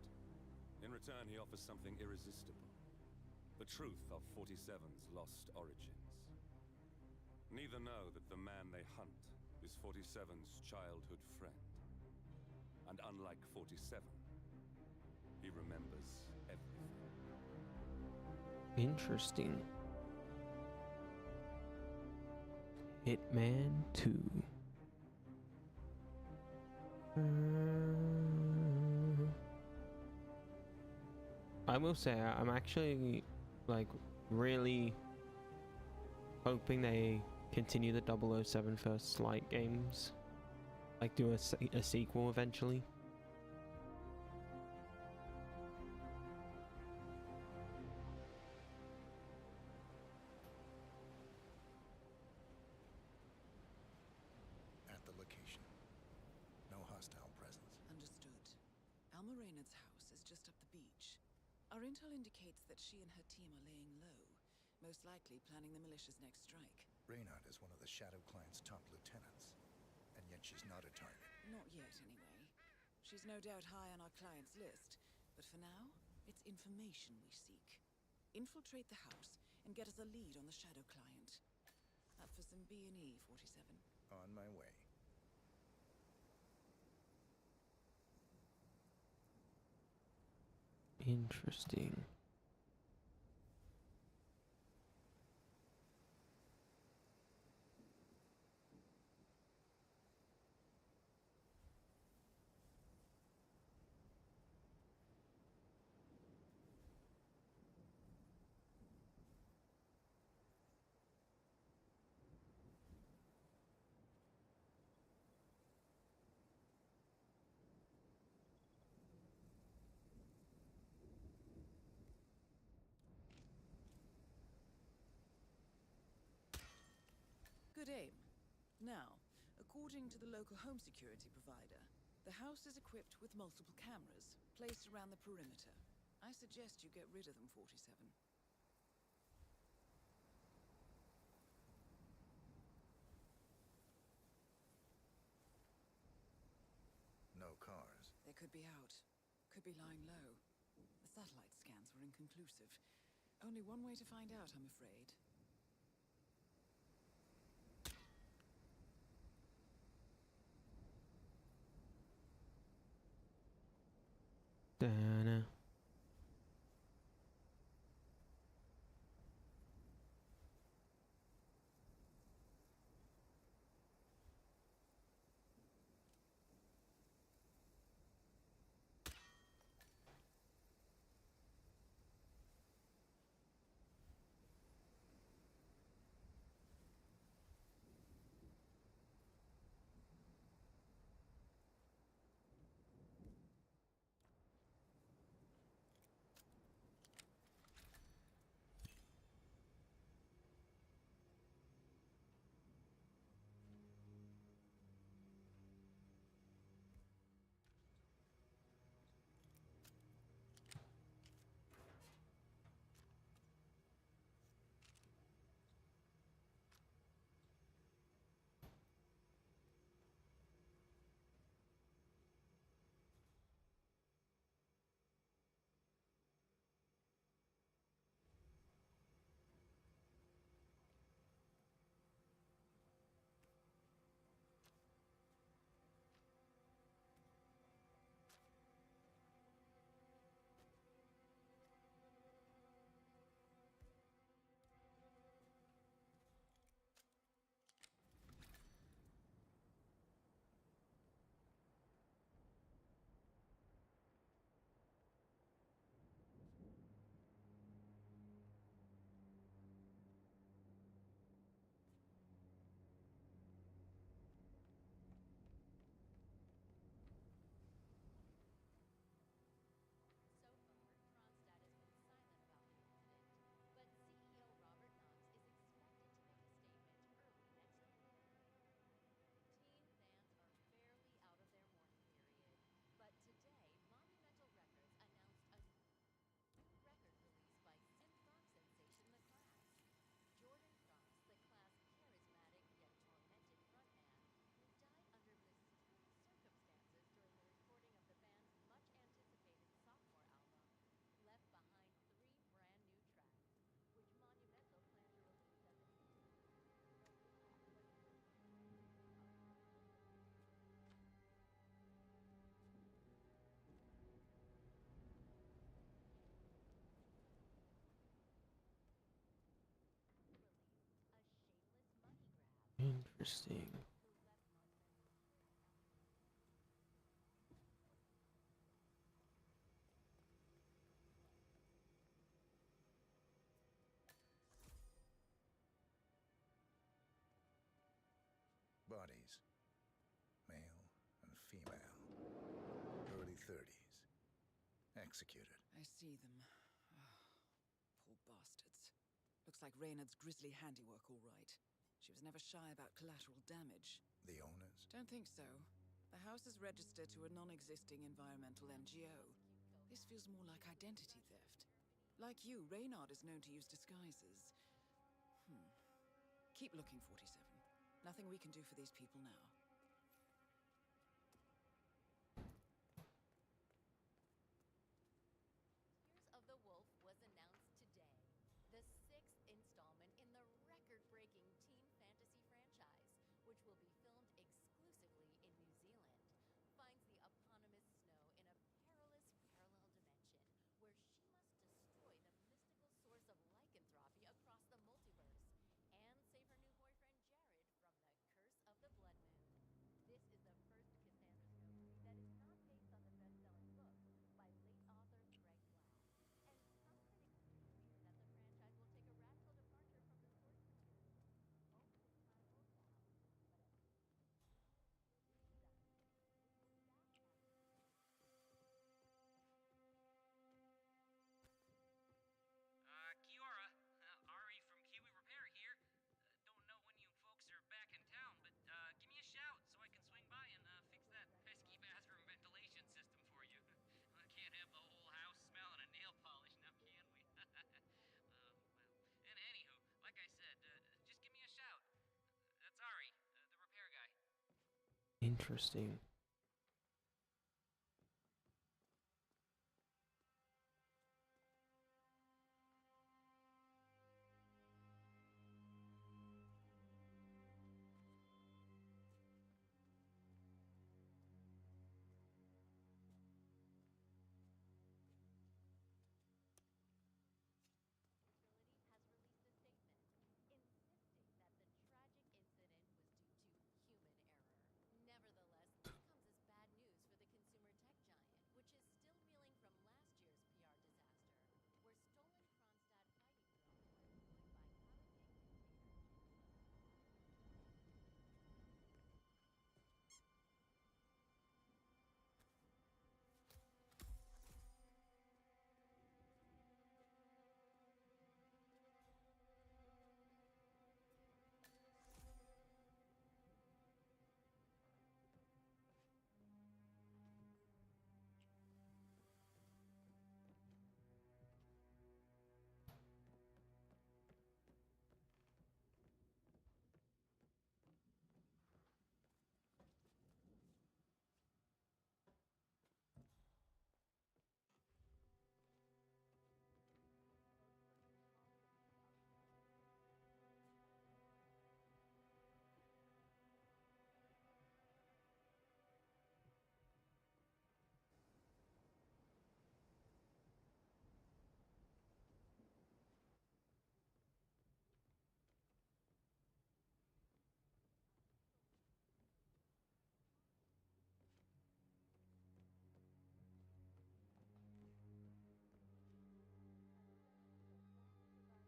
In return, he offers something irresistible. The truth of 47's lost origins. Neither know that the man they hunt is 47's childhood friend. And unlike 47, he remembers everything. Interesting. Hitman 2. I will say I'm actually like really hoping they continue the 007 First Light games, like do a sequel eventually. At the location. No hostile presence. Understood. Alma Reynard's house is just up the beach. Our intel indicates that she and her team are laying low, most likely planning the militia's next strike. Reynard is one of the Shadow Client's top lieutenants, and yet she's not a target. Not yet, anyway. She's no doubt high on our client's list, but for now, it's information we seek. Infiltrate the house and get us a lead on the Shadow Client. Up for some B&E, 47. On my way. Interesting. Good aim. Now, according to the local home security provider, the house is equipped with multiple cameras placed around the perimeter. I suggest you get rid of them, 47. No cars. They could be out. Could be lying low. The satellite scans were inconclusive. Only one way to find out, I'm afraid. Dana. Interesting. Bodies. Male and female. Early 30s. Executed. I see them. Ah, poor bastards. Looks like Reynard's grisly handiwork, all right. She was never shy about collateral damage. The owners? Don't think so. The house is registered to a non-existing environmental NGO. This feels more like identity theft. Like you, Reynard is known to use disguises. Keep looking, 47. Nothing we can do for these people now. Years of the Wolf was announced today. The 6th installment in the record-breaking Team Fantasy franchise, which will be filmed exclusively in New Zealand, finds the eponymous Snow in a perilous parallel dimension where she must destroy the mystical source of lycanthropy across the multiverse and save her new boyfriend Jared from the curse of the Blood Moon. Interesting. Nevertheless, this comes as bad news for the consumer tech giant,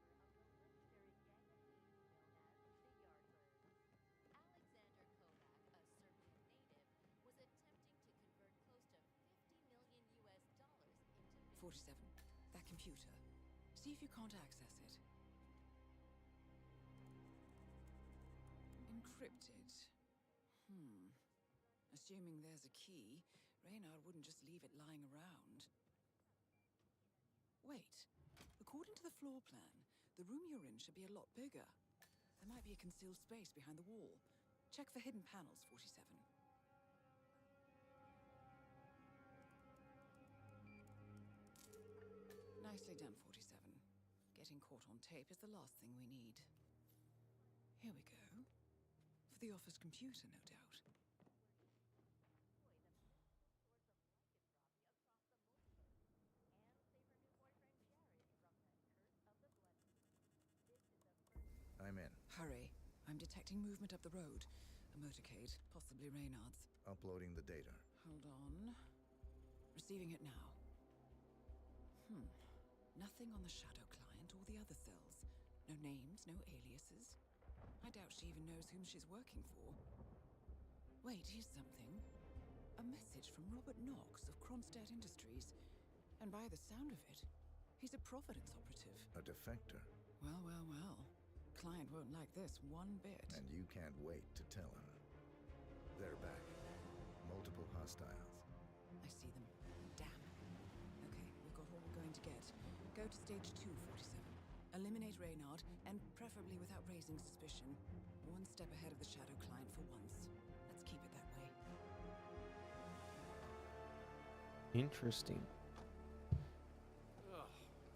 which is still reeling from last year's PR disaster, where stolen Kronstadt fighting drones were employed by Alec dictator Alexander Kovac, a Serbian native, was attempting to convert close to 50 million US dollars into 47. That computer. See if you can't access it. Encrypted. Assuming there's a key, Reynard wouldn't just leave it lying around. Wait. According to the floor plan, the room you're in should be a lot bigger. There might be a concealed space behind the wall. Check for hidden panels, 47. Nicely done, 47. Getting caught on tape is the last thing we need. Here we go. For the office computer, no doubt. I'm in. Hurry. I'm detecting movement up the road. A motorcade, possibly Reynard's. Uploading the data. Hold on. Receiving it now. Nothing on the Shadow client or the other cells. No names, no aliases. I doubt she even knows whom she's working for. Wait, here's something. A message from Robert Knox of Kronstadt Industries. And by the sound of it, he's a Providence operative. A defector. Well, well, well. Client won't like this one bit. And you can't wait to tell him. They're back. Multiple hostiles. I see them. Damn. Okay, we've got all we're going to get. Go to stage 2, 47. Eliminate Reynard, and preferably without raising suspicion. One step ahead of the Shadow client for once. Let's keep it that way. Interesting. Ugh,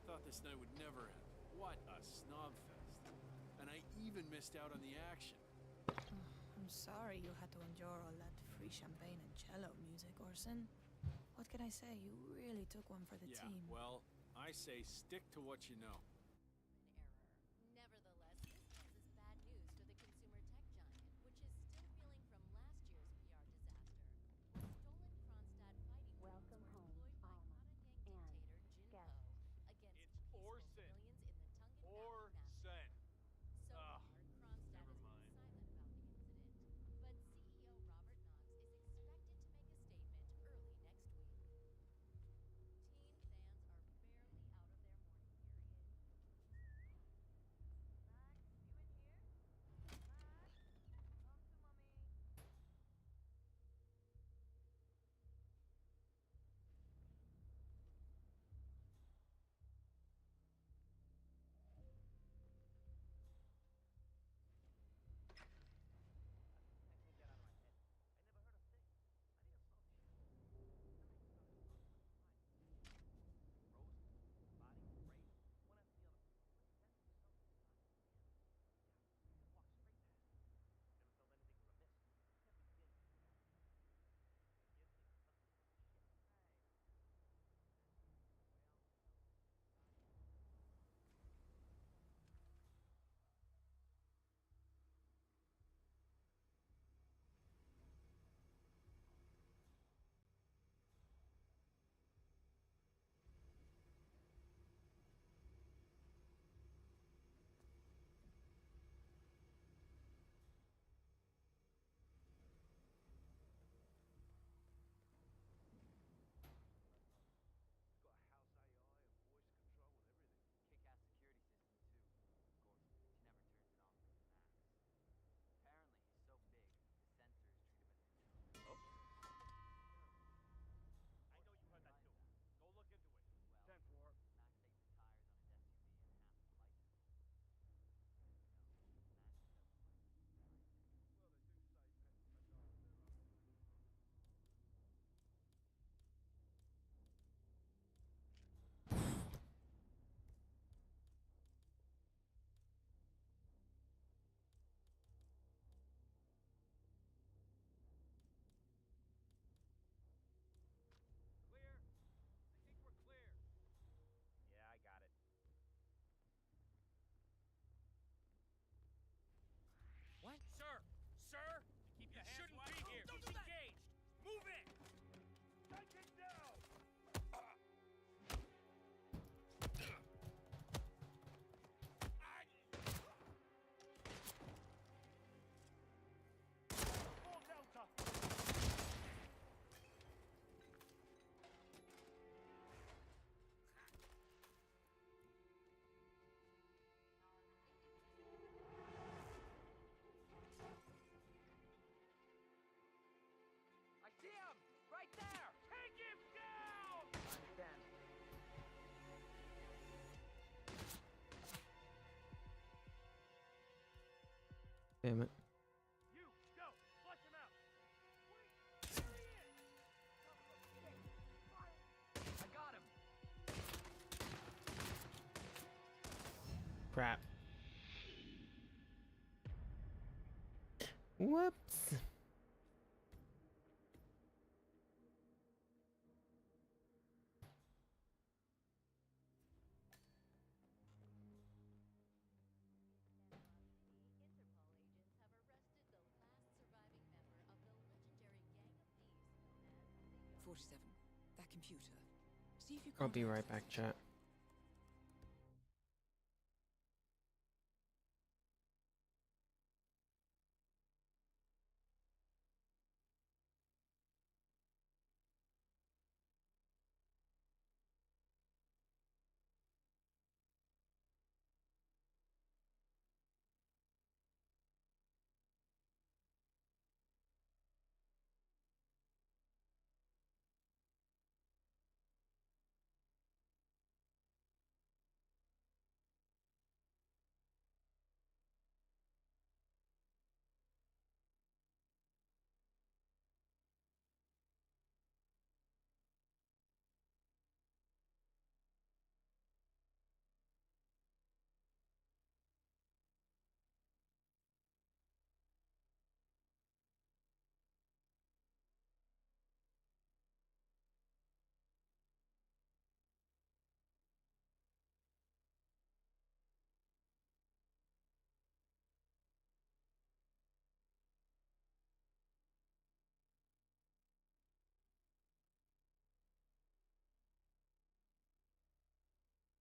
thought this night would never end. What a snob fest. And I even missed out on the action. I'm sorry you had to endure all that free champagne and cello music, Orson. What can I say? You really took one for the team. Well, I say stick to what you know. Nevertheless, this comes as bad news for the consumer tech giant, which is still reeling from last year's PR disaster, where stolen Kronstadt fighting drones were employed by Karate dictator Jinpo against peaceful civilians in the Tungan Valley massacre. So far, Kronstadt has been silent about the incident, but CEO Robert Knox is expected to make a statement early next week. Teen fans are barely out of their mourning period, Damn it. Crap. Whoops. That computer. See if you I'll can't be right access back, it. chat.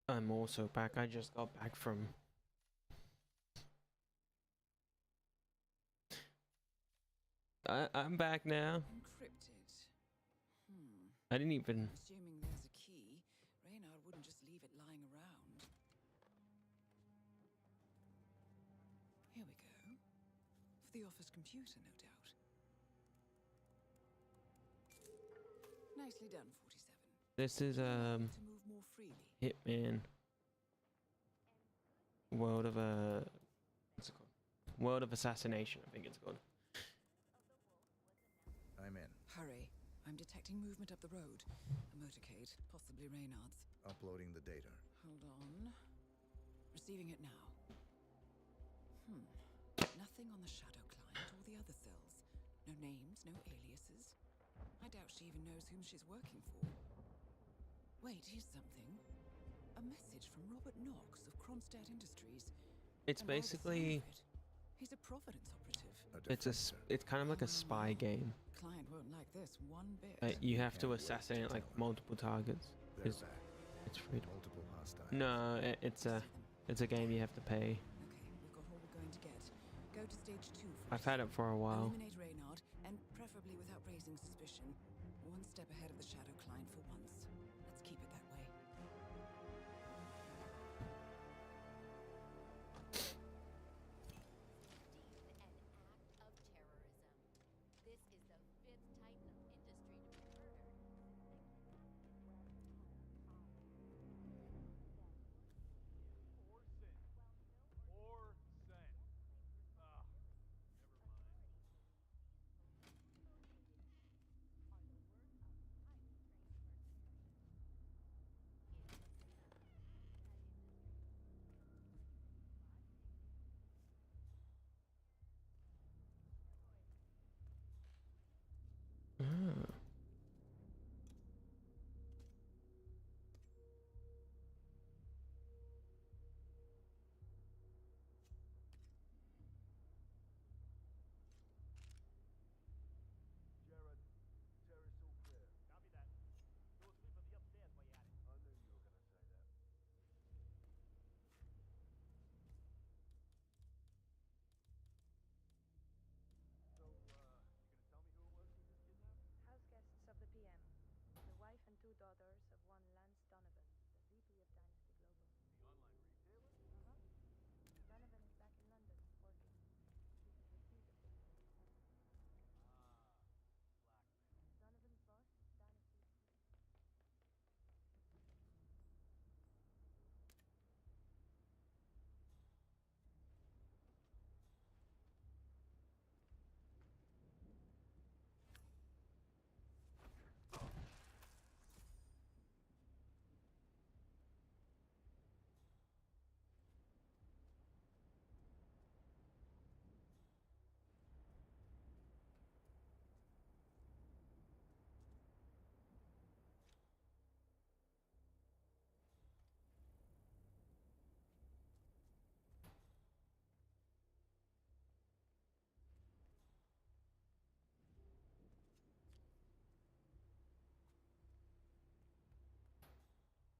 I'm also back. I just got back from... I'm back now. Encrypted. I didn't even... Assuming there's a key, Reynard wouldn't just leave it lying around. Here we go. For the office computer, no doubt. Nicely done, 47. This is, To move more freely. Hitman. World of, what's it called? World of Assassination, I think it's called. I'm in. Hurry. I'm detecting movement up the road. A motorcade, possibly Reynard's. Uploading the data. Hold on. Receiving it now. Nothing on the shadow client or the other cells. No names, no aliases. I doubt she even knows whom she's working for. Wait, here's something. A message from Robert Knox of Kronstadt Industries. It's And by the basically... sound of it, he's a Providence operative. It's kind of like a spy game. Client won't like this one bit. You have to assassinate like multiple targets. They're back. It's free. Multiple hostiles. No, it's a game you have to pay. Okay, we've got all we're going to get. Go to stage 2. I've had it for a while. Eliminate Reynard, and preferably without raising suspicion. One step ahead of the shadow client for once. Let's keep it that way. This is the 5th titan of industry to be murdered. Ah. House guests of the PM. The wife and 2 daughters of one Lance Donovan, the VP of Dynasty Global. The online retailer? Donovan is back in London, working. This is receipt of this money's money. Donovan's boss, Dynasty.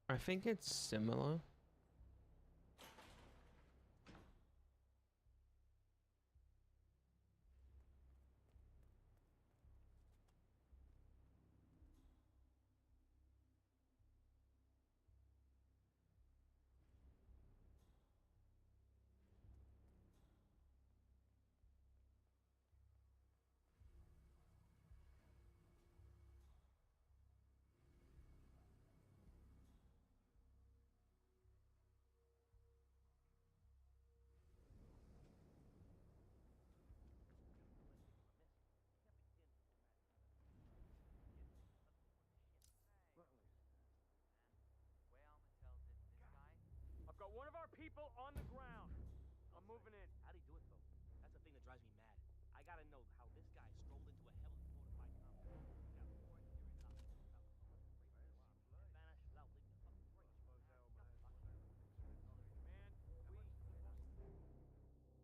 I think it's similar. I've got one of our people on the ground. I'm moving in. How'd he do it, though? That's the thing that drives me mad. I gotta know how this guy strolled into a heavily fortified compound. He's got 4 exterior documents about the public and vanished without leaving a fucking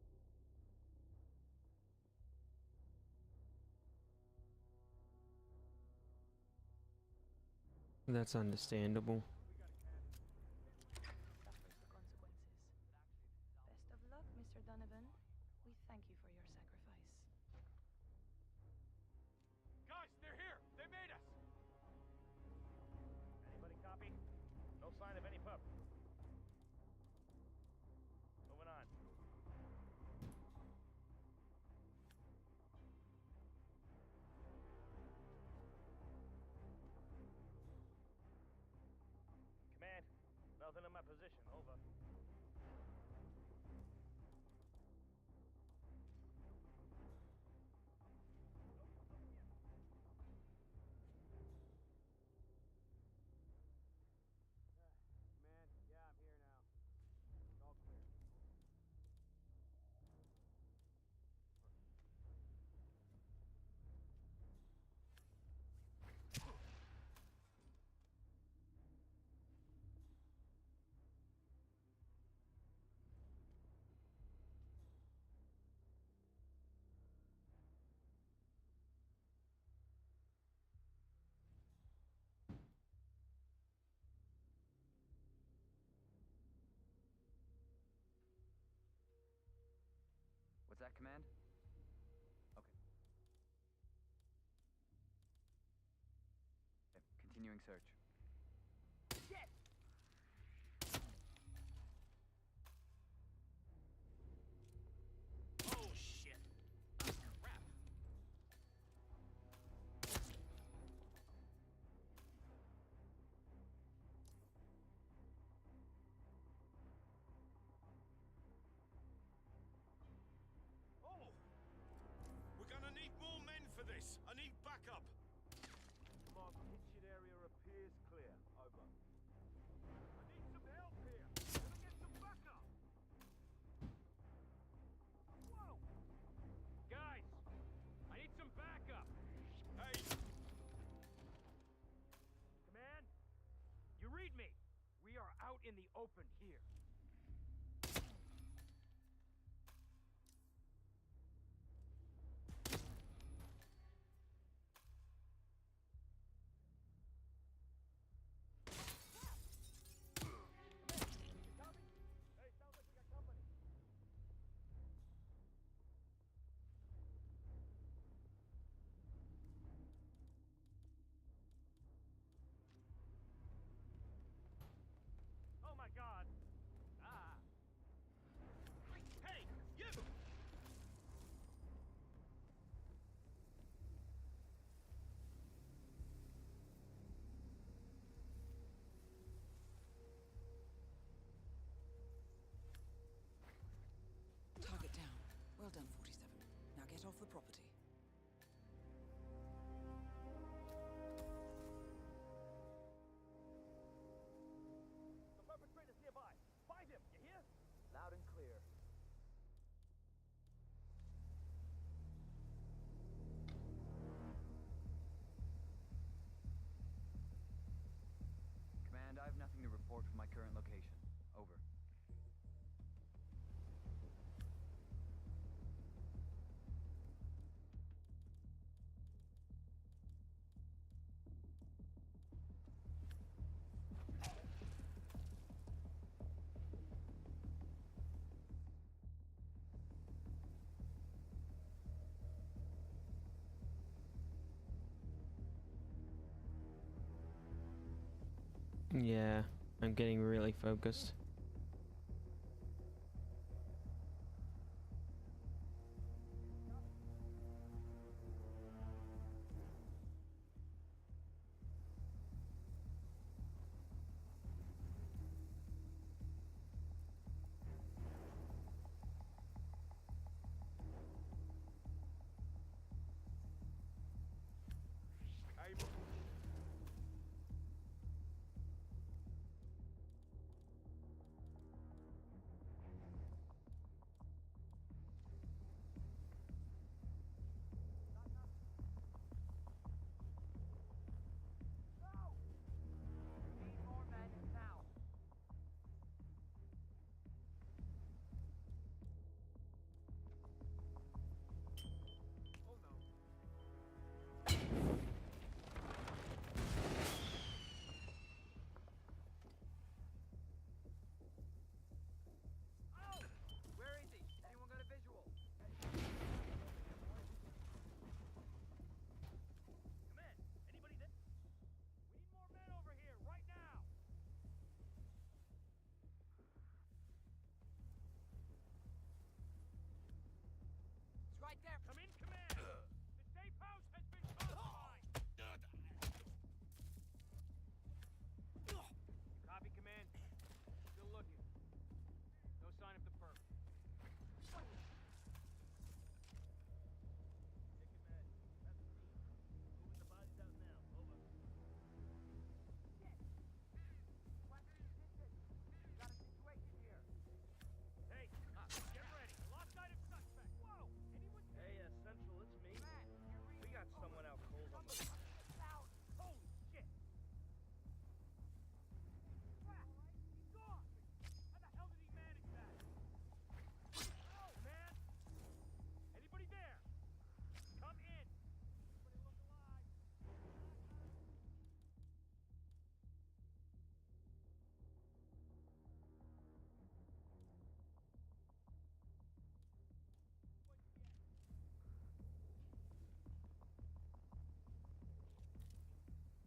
trace. That's understandable. Suffers the consequences. Best of luck, Mr. Donovan. We thank you for your sacrifice. Guys, they're here. They made us. Anybody copy? No sign of any pup. Moving on. Command, nothing in my position. Over. Command, yeah, I'm here now. It's all clear. What's that, Command? Okay. Continuing search. Shit! Oh, shit! Oh, crap! Oh! We're gonna need more men for this. I need backup. Mark, kitchen area appears clear. Over. I need some help here. Can I get some backup? Whoa! Guys, I need some backup. Hey! Command, you read me. We are out in the open here. Hey, sounds like we got company. Oh my God! Ah! Hey, you! Target down. Well done, 47. Now get off the property. The perpetrator's nearby. Find him, you hear? Loud and clear. Command, I have nothing to report from my current location. Over. Yeah, I'm getting really focused. Right there. Come in, command. The safe house has been compromised. Copy, command. Still looking. No sign of the perp. Hey, get ready. Lost sight of suspect. Whoa! Anyone? Hey, Central, it's me. We got someone out cold on the... Holy shit! Crap! He's gone! How the hell did he manage that? Oh, man! Anybody there? Come in! Anybody look alive?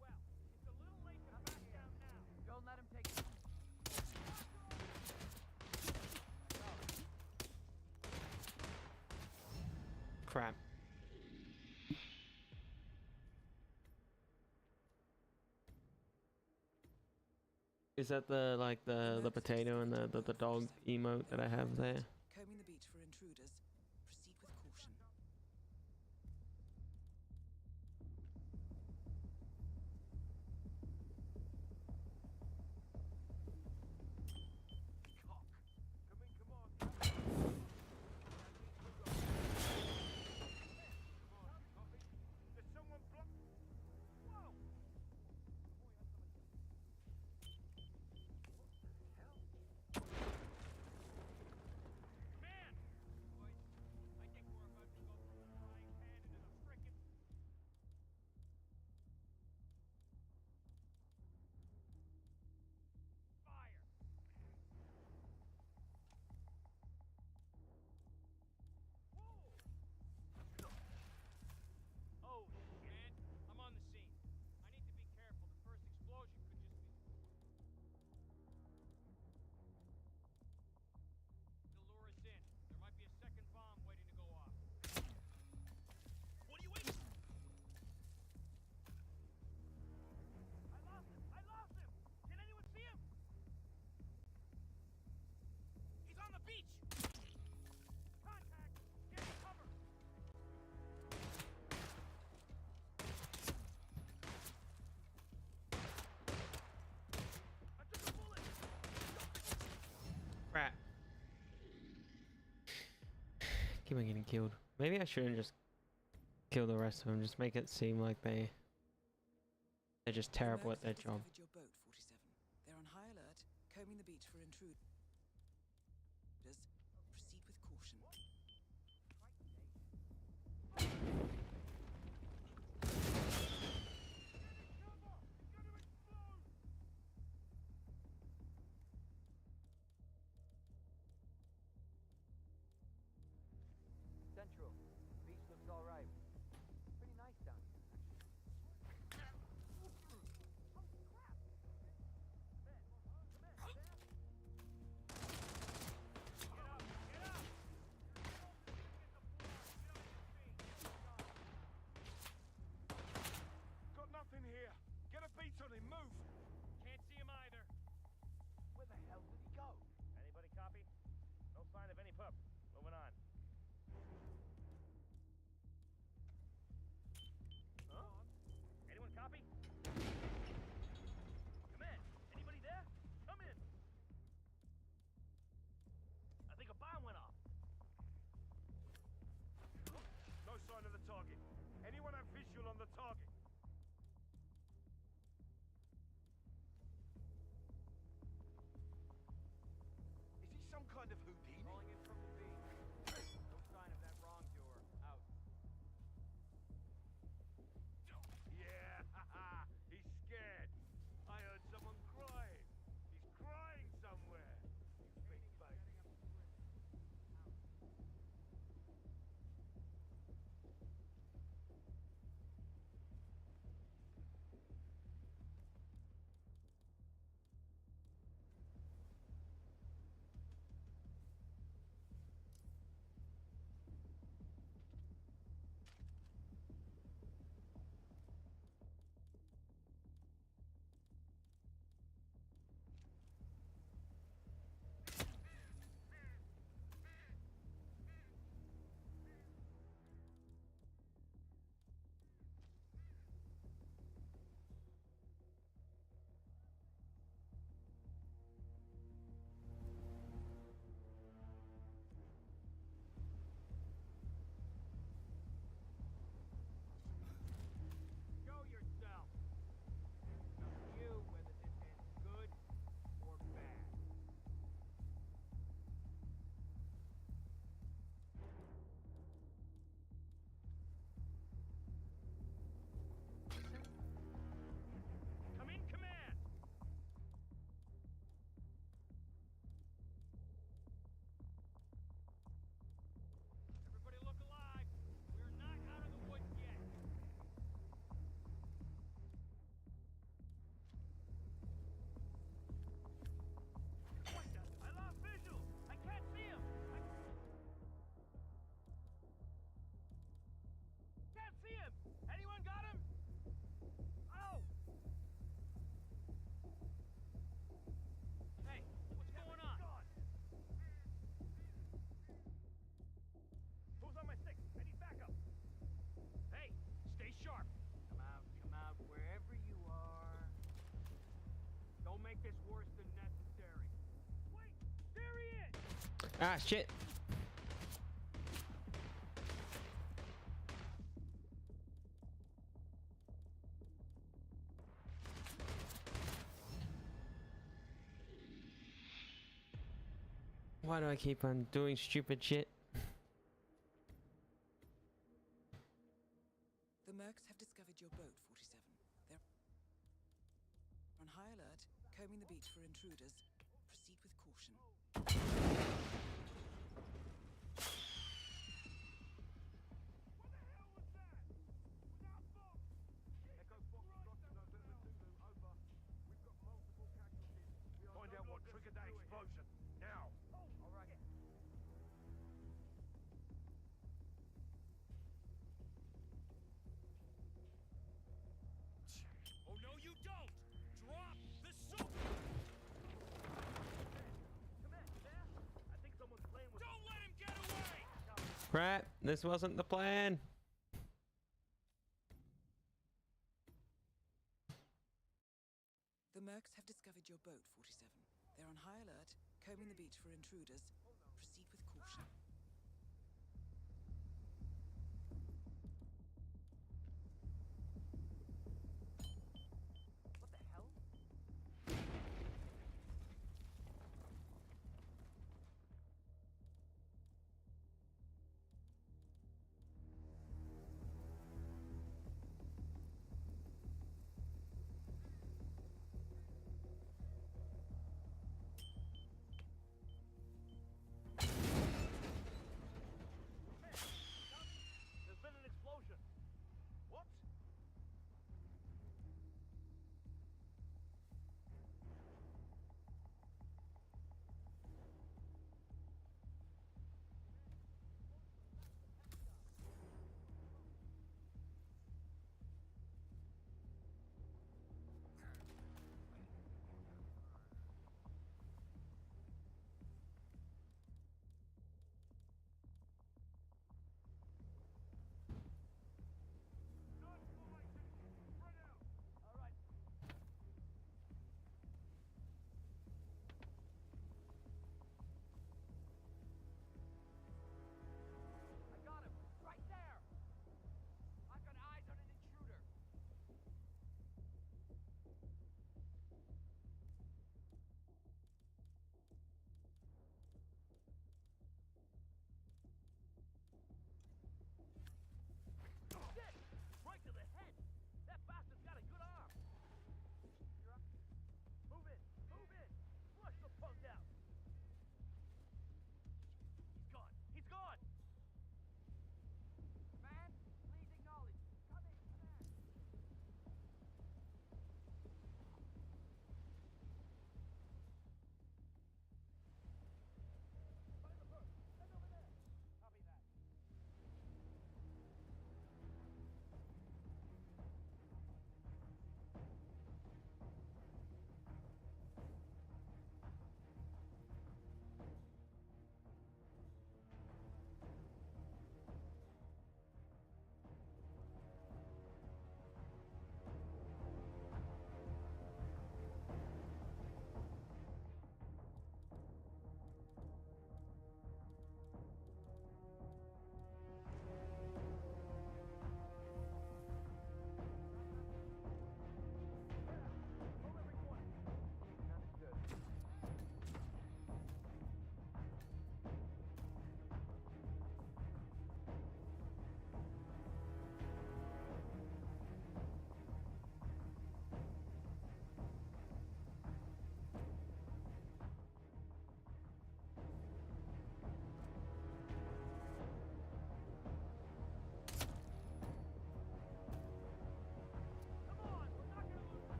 Well, it's a little late to back down now. Don't let him take it. Crap. Is that the like the potato and the dog emote that I have there? Combing the beach for intruders. Proceed with caution. Come in, come on. Come on, copy. There's someone block... Whoa! Man! Boys, I think we're about to go from a frying pan into the frickin'... Fire! Oh, shit. I'm on the scene. I need to be careful. The first explosion could just be... To lure us in. There might be a second bomb waiting to go off. What are you waiting? I lost him! I lost him! Can anyone see him? He's on the beach! Contact! Get cover! I took a bullet! Crap. Keep on getting killed. Maybe I shouldn't just kill the rest of them. Just make it seem like they're just terrible at their job. Your boat, 47. They're on high alert, combing the beach for intruders. Proceed with caution. Central. Beach looks all right. Pretty nice down here, actually. hell did he go? Anybody copy? No sign of any pup. Moving on. Huh? Anyone copy? Command, anybody there? Come in. I think a bomb went off. No sign of the target. Anyone have visual on the target? Is he some kind of Houdini? Calling in from the beach. No sign of that wrongdoer. Out. Yeah, haha, he's scared. I heard someone crying. He's crying somewhere. You big bait. Show yourself. It's up to you whether this ends good or bad. Come in, command. Everybody look alive. We're not out of the woods yet. What the? I lost visual. I can't see him. Can't see him. Anyone got him? Oh. Hey, what's going on? Who's on my stick? I need backup. Hey, stay sharp. Come out, wherever you are. Don't make this worse than necessary. Wait, there he is! Ah, shit. Why do I keep on doing stupid shit? The Mercs have discovered your boat, 47. They're on high alert, combing the beach for intruders. Proceed with caution. Find out what triggered that explosion. Now. All right. Oh, no, you don't! Drop the soap! Command, you there? I think someone's playing with. Don't let him get away! Crap, this wasn't the plan. The Mercs have discovered your boat, 47. They're on high alert, combing the beach for intruders. Proceed with caution. What the hell?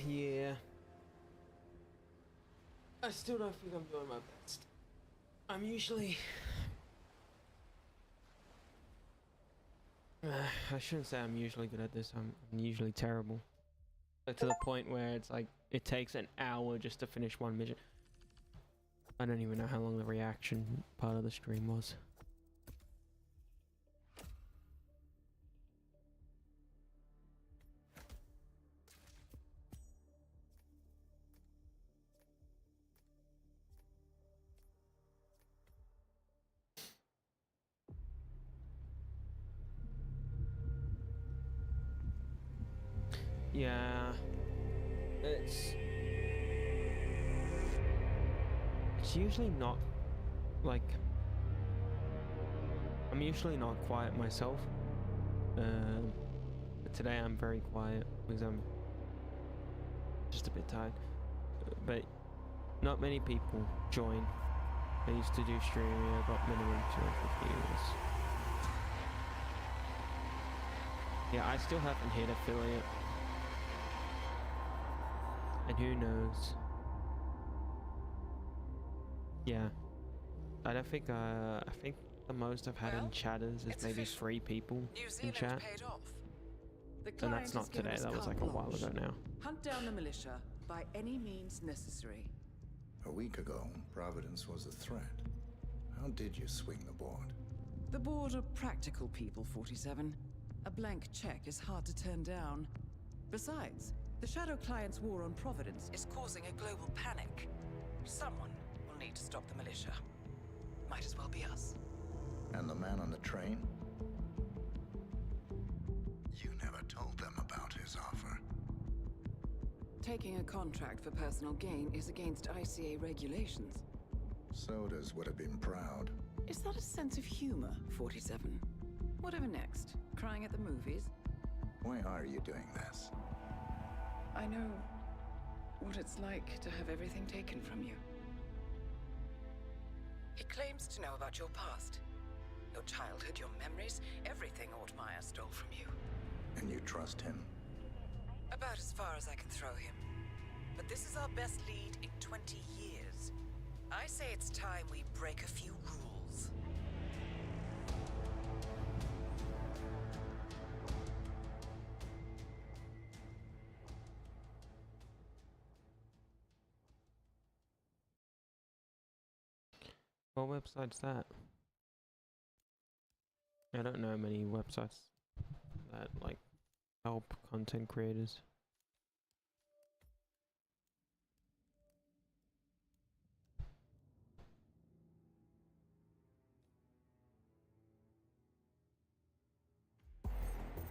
Yeah. I still don't think I'm doing my best. I'm usually... I shouldn't say I'm usually good at this. I'm usually terrible. But to the point where it's like, it takes an hour just to finish one mission. I don't even know how long the reaction part of the stream was. Yeah, it's usually not like, I'm usually not quiet myself, but today I'm very quiet because I'm just a bit tired. But not many people join. I used to do streaming, I got minimum 200 viewers. Yeah, I still haven't hit affiliate. And who knows? Yeah, I don't think. I think the most I've had in chatters is maybe 3 people in chat, and that's not today. That was like a while ago now. Hunt down the militia by any means necessary. A week ago, Providence was a threat. How did you swing the board? The board are practical people, 47. A blank check is hard to turn down. Besides, the Shadow Client's war on Providence is causing a global panic. Someone will need to stop the militia. Might as well be us. And the man on the train? You never told them about his offer. Taking a contract for personal gain is against ICA regulations. Sodas would have been proud. Is that a sense of humor, 47? Whatever next? Crying at the movies? Why are you doing this? I know what it's like to have everything taken from you. He claims to know about your past. Your childhood, your memories, everything Altmaier stole from you. And you trust him? About as far as I can throw him. But this is our best lead in 20 years. I say it's time we break a few rules. What website's that? I don't know many websites that like help content creators.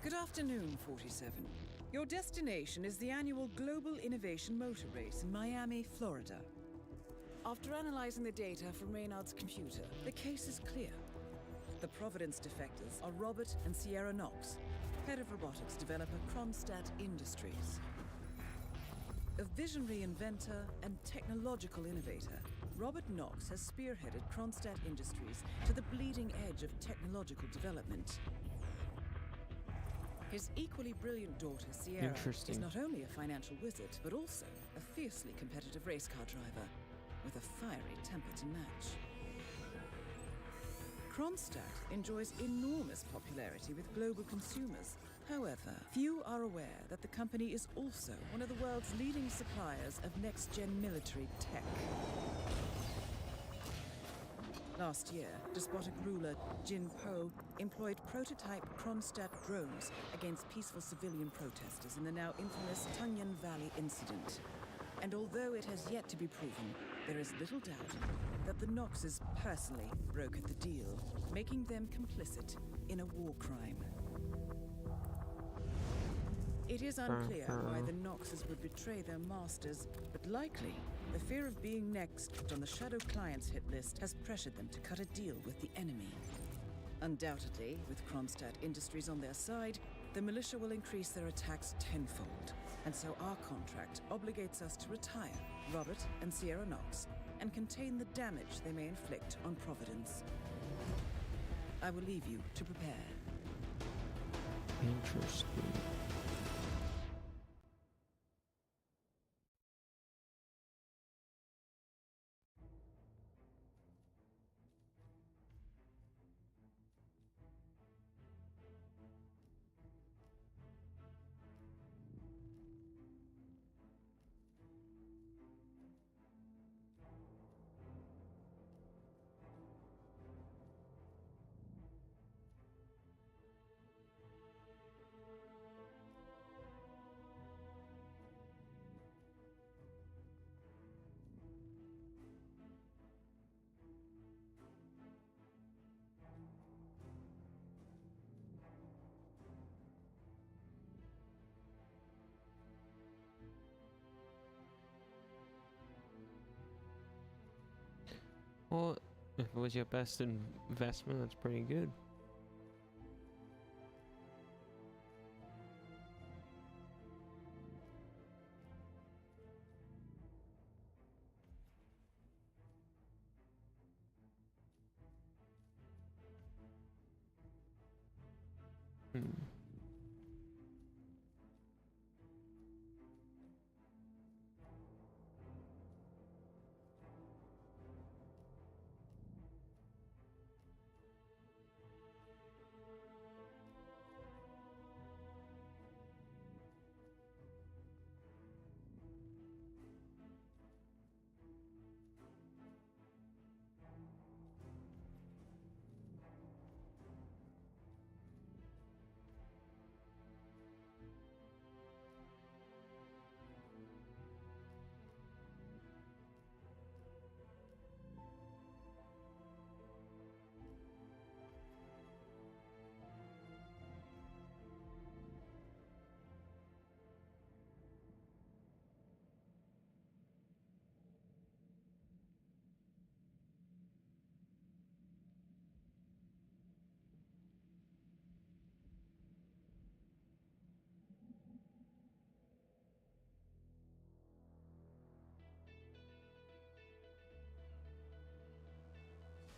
Good afternoon, 47. Your destination is the annual Global Innovation Motor Race in Miami, Florida. After analyzing the data from Reynard's computer, the case is clear. The Providence defectors are Robert and Sierra Knox, head of robotics developer Kronstadt Industries. A visionary inventor and technological innovator, Robert Knox has spearheaded Kronstadt Industries to the bleeding edge of technological development. His equally brilliant daughter, Sierra, is not only a financial wizard, but also a fiercely competitive race car driver, with a fiery temper to match. Kronstadt enjoys enormous popularity with global consumers. However, few are aware that the company is also one of the world's leading suppliers of next-gen military tech. Last year, despotic ruler Jin Po employed prototype Kronstadt drones against peaceful civilian protesters in the now infamous Tunyan Valley incident. And although it has yet to be proven, there is little doubt that the Knoxes personally brokered the deal, making them complicit in a war crime. It is unclear why the Knoxes would betray their masters, but likely the fear of being next on the Shadow Client's hit list has pressured them to cut a deal with the enemy. Undoubtedly, with Kronstadt Industries on their side, the militia will increase their attacks tenfold. And so our contract obligates us to retire Robert and Sierra Knox and contain the damage they may inflict on Providence. I will leave you to prepare. Interesting. Well, if it was your best investment, that's pretty good. Hmm.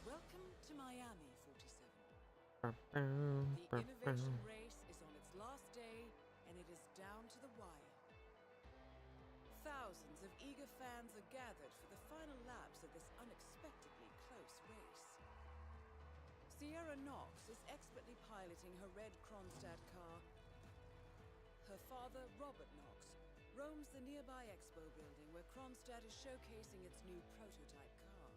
Welcome to Miami, 47. The innovation race is on its last day, and it is down to the wire. Thousands of eager fans are gathered for the final laps of this unexpectedly close race. Sierra Knox is expertly piloting her red Kronstadt car. Her father, Robert Knox, roams the nearby expo building where Kronstadt is showcasing its new prototype car.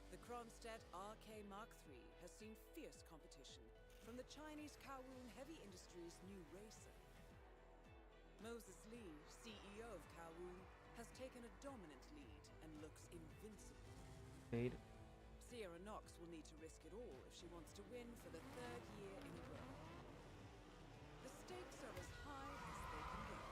The Kronstadt RK Mark III has seen fierce competition from the Chinese Kowloon Heavy Industries' new racer. Moses Lee, CEO of Kowloon, has taken a dominant lead and looks invincible. Sierra Knox will need to risk it all if she wants to win for the third year in a row. The stakes are as high as they can get.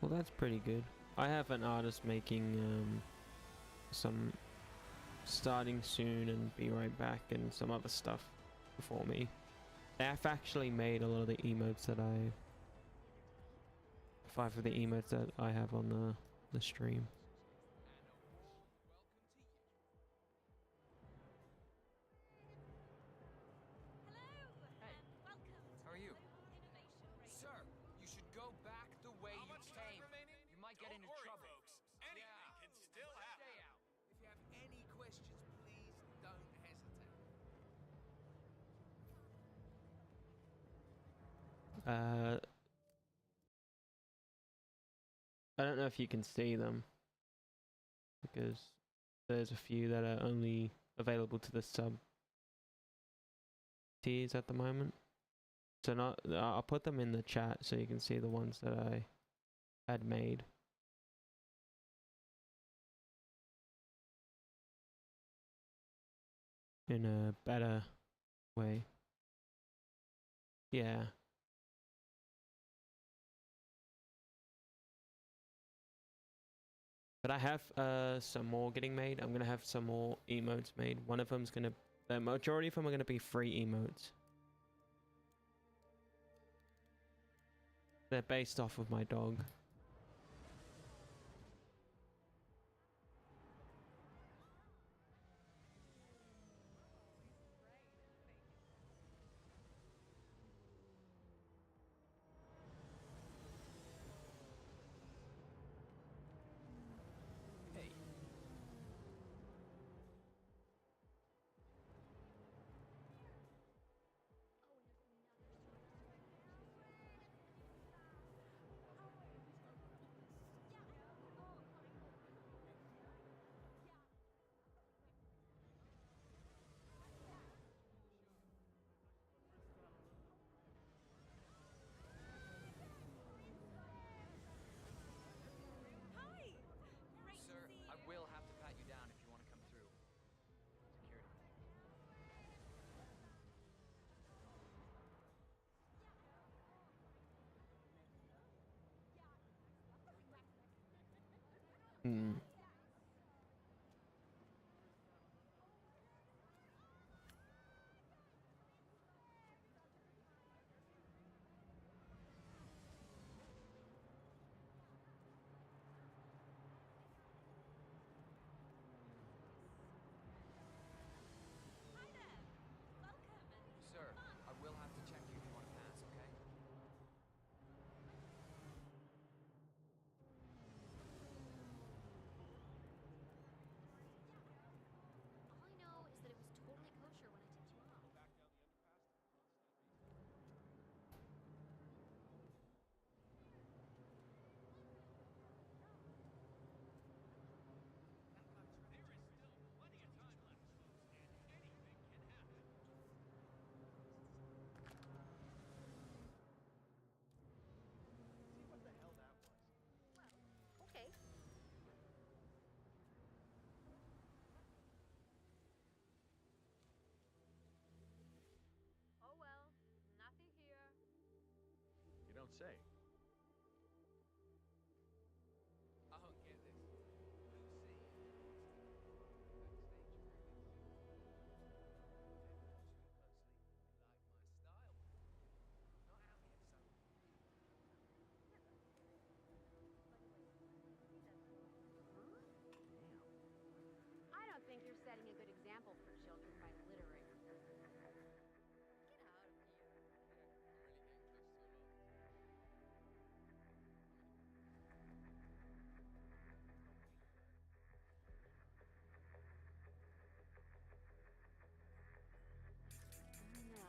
Well, that's pretty good. I have an artist making some starting soon and be right back and some other stuff before me. I've actually made a lot of the emotes that 5 of the emotes that I have on the stream. How are you? Sir, you should go back the way you came. You might get into trouble. Anything can still happen. Stay out. If you have any questions, please don't hesitate. I don't know if you can see them because there's a few that are only available to the sub tiers at the moment. So I'll put them in the chat so you can see the ones that I had made. In a better way. Yeah. But I have some more getting made. I'm gonna have some more emotes made. One of them's gonna, the majority of them are gonna be free emotes. They're based off of my dog. Hey. Hmm. Sir, I will have to check you if you want to pass, okay? All I know is that it was totally kosher when I tipped you off. See what the hell that was. Okay. Oh well, nothing here. You don't say. I don't get this. Lucy wants to backstage movie. Like my style. I don't think you're setting a good example for children by littering. Get out of here. No.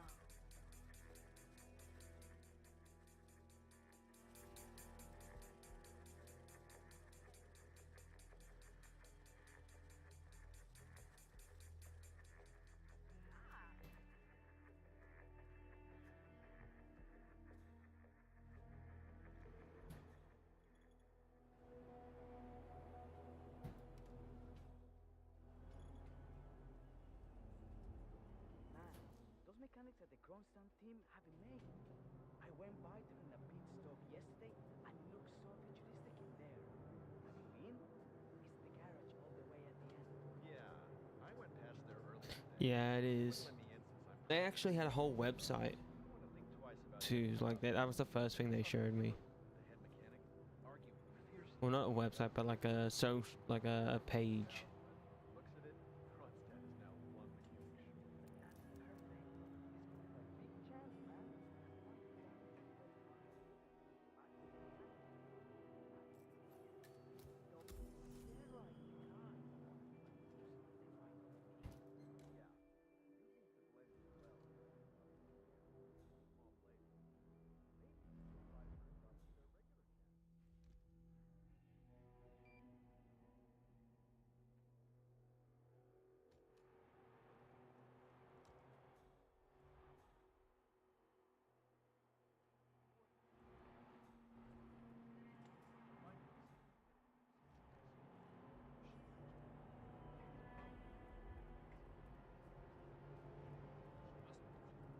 Man, those mechanics at the Kronstadt team have it made. I went by during a pit stop yesterday and it looks so futuristic in there. Have you been? It's the garage all the way at the end. Yeah, I went past there earlier today. Yeah, it They is. wouldn't let me in since I'm They actually had a whole website I wouldn't think twice about to like that. That was the first thing they showed me. the head mechanic arguing fiercely. Well, not a website, but like a like a page. Looks at it, Kronstadt is now one huge. That's perfect. This could be a big chance, man.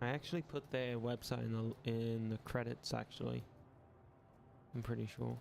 I actually put their website in the credits. Actually, I'm pretty sure.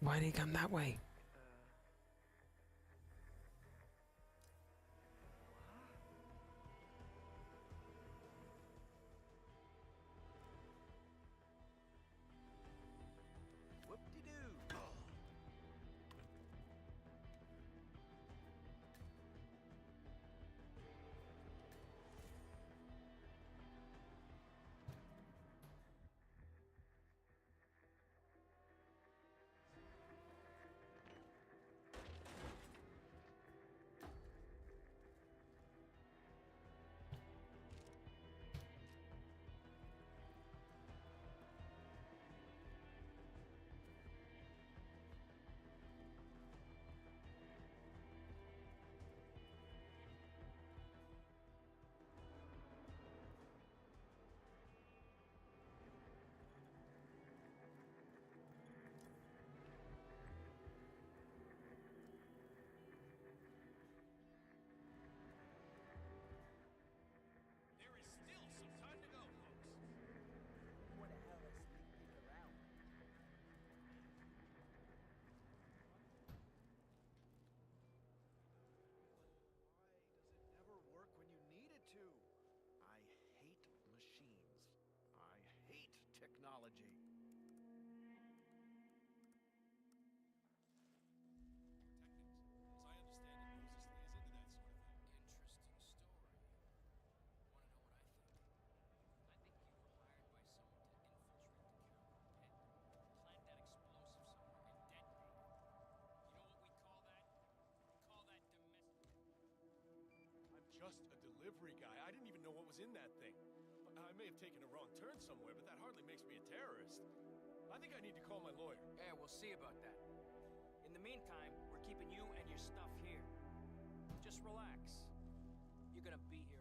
Why did he come that way? Whoop-de-doo. just a delivery guy. I didn't even know what was in that thing. I may have taken a wrong turn somewhere, but that hardly makes me a terrorist. I think I need to call my lawyer. Yeah, we'll see about that. In the meantime, we're keeping you and your stuff here. Just relax. You're gonna be here.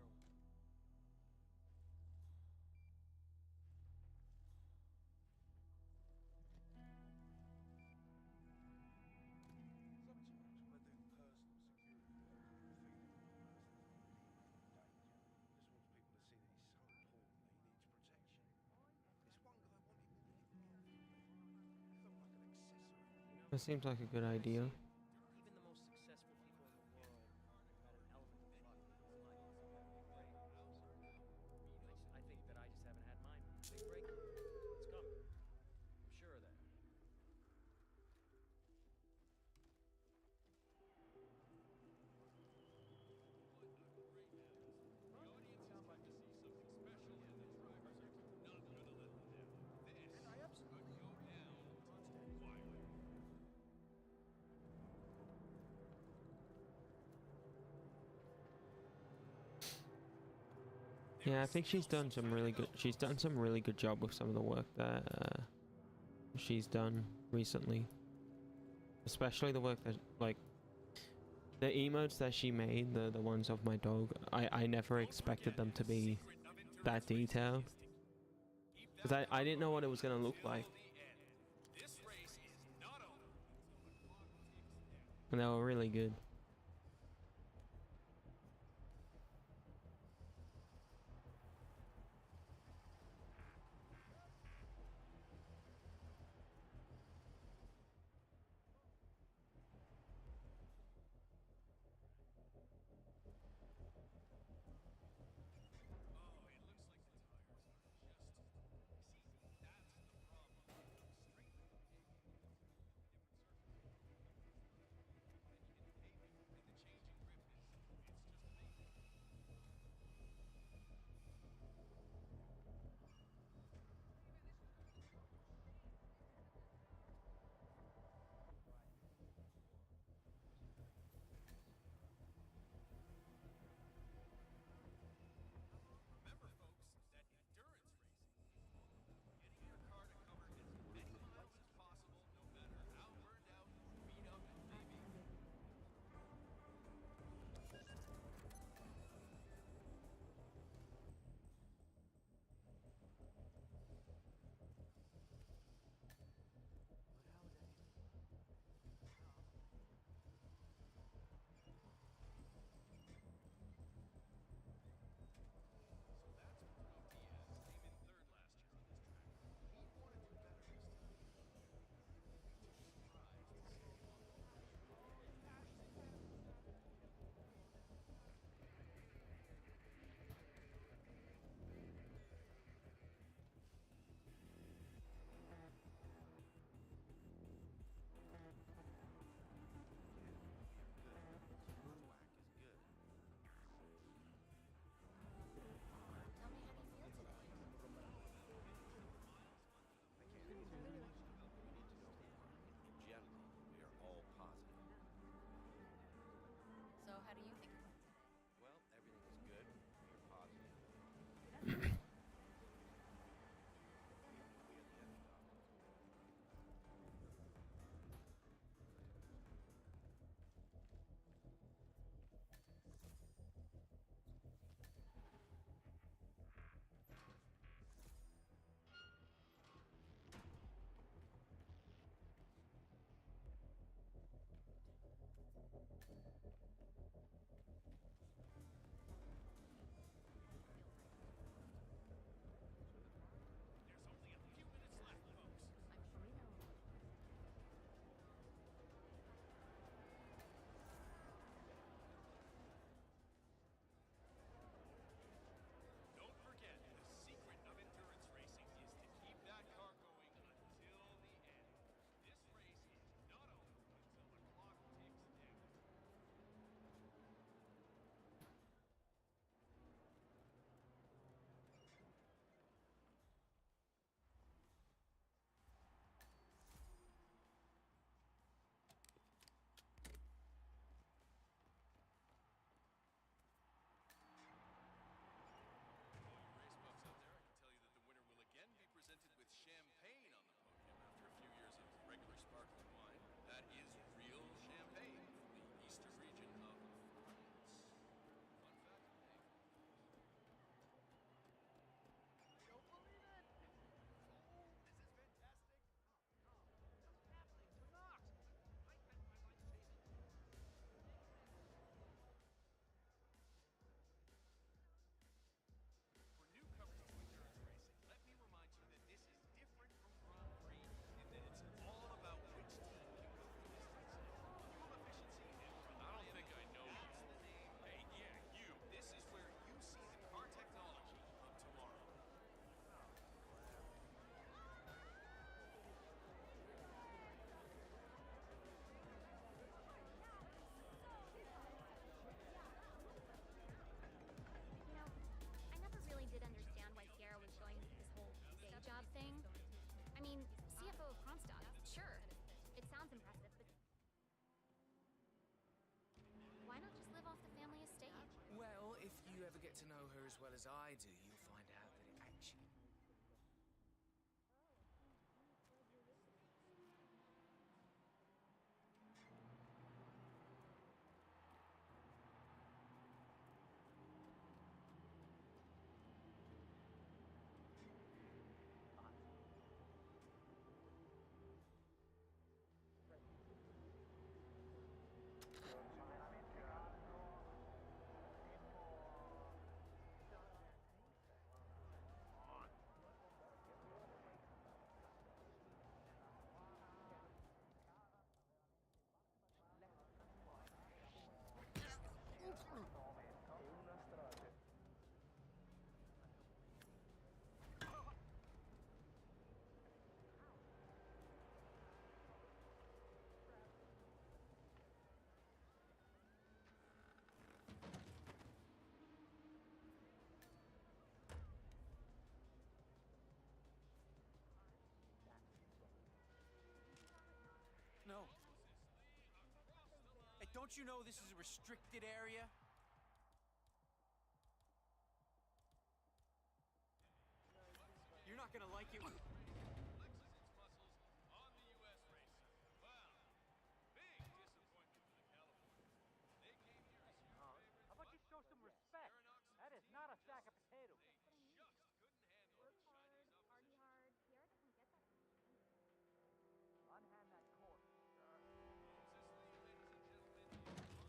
That seems like a good idea. Even the most successful people in the world had an element of luck in their life. I think that I just haven't had mine. Big break. It's coming. I'm sure of that. Yeah, I think she's done some really good. She's done some really good job with some of the work that she's done recently, especially the work that like the emotes that she made, the ones of my dog. I never expected them to be that detailed, because I didn't know what it was gonna look like, and they were really good. get to know her as well as I do, you'll find out that it actually... No. Hey, don't you know this is a restricted area? You're not gonna like it. How about you show some respect? That is not a sack of potatoes. Work hard, party hard. Sierra doesn't get that. Unhand that cord.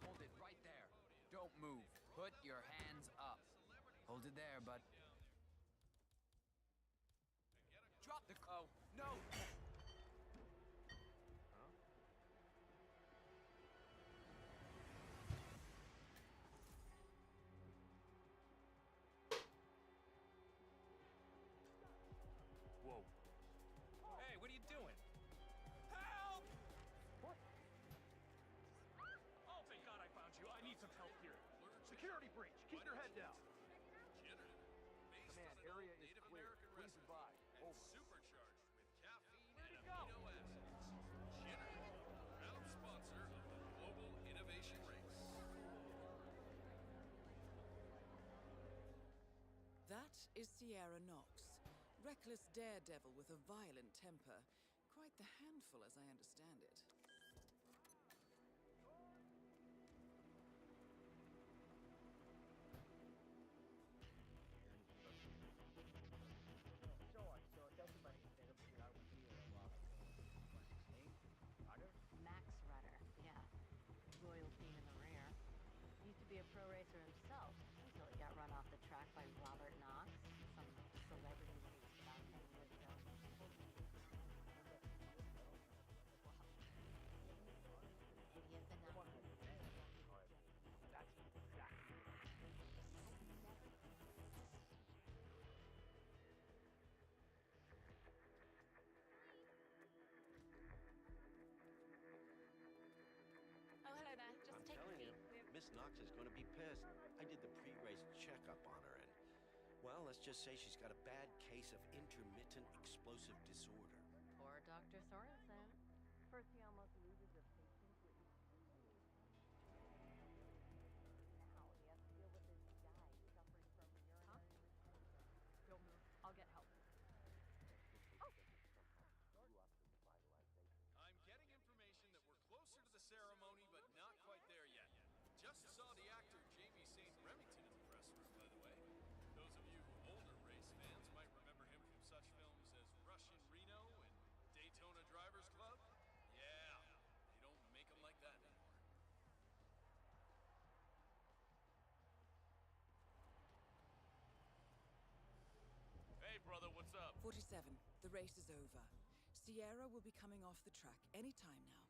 Hold it right there. Don't move. Put your hands up. Hold it there, bud. Drop the... Oh, no! Whoa. Hey, what are you doing? Help! What? Oh, thank God I found you. I need some help here. Security breach. Keep your head down. Command, area is clear. Please advise. Over. Supercharged with caffeine and amino acids. Jenner, proud sponsor of the Global Innovation Race. That is Sierra Knox. Reckless daredevil with a violent temper. Quite the handful, as I understand it. Max Rudder, yeah. Royal theme in the rear. Used to be a pro racer himself until he got run off the track by Robert Knox, some celebrity race about 10 years ago. Idiot, but not. That's exactly Oh, hello there. Just I'm take a telling seat. you, Miss Knox is going to be pissed. I did the pre-race checkup on her, and, well, let's just say she's got a bad case of intermittent explosive disorder. Poor Dr. Sorensen. First, he almost loses a patient with his now he has to deal with this guy suffering from urinary retention. Don't move. I'll get help. I'm getting information that we're closer to the ceremony, but not quite there yet. Just saw the actor Jamie St. Remington in the press room, by the way. Those of you older race fans might remember him from such films as Rush in Reno and Daytona Drivers Club. Yeah, they don't make them like that anymore. Hey, brother, what's up? 47. The race is over. Sierra will be coming off the track any time now.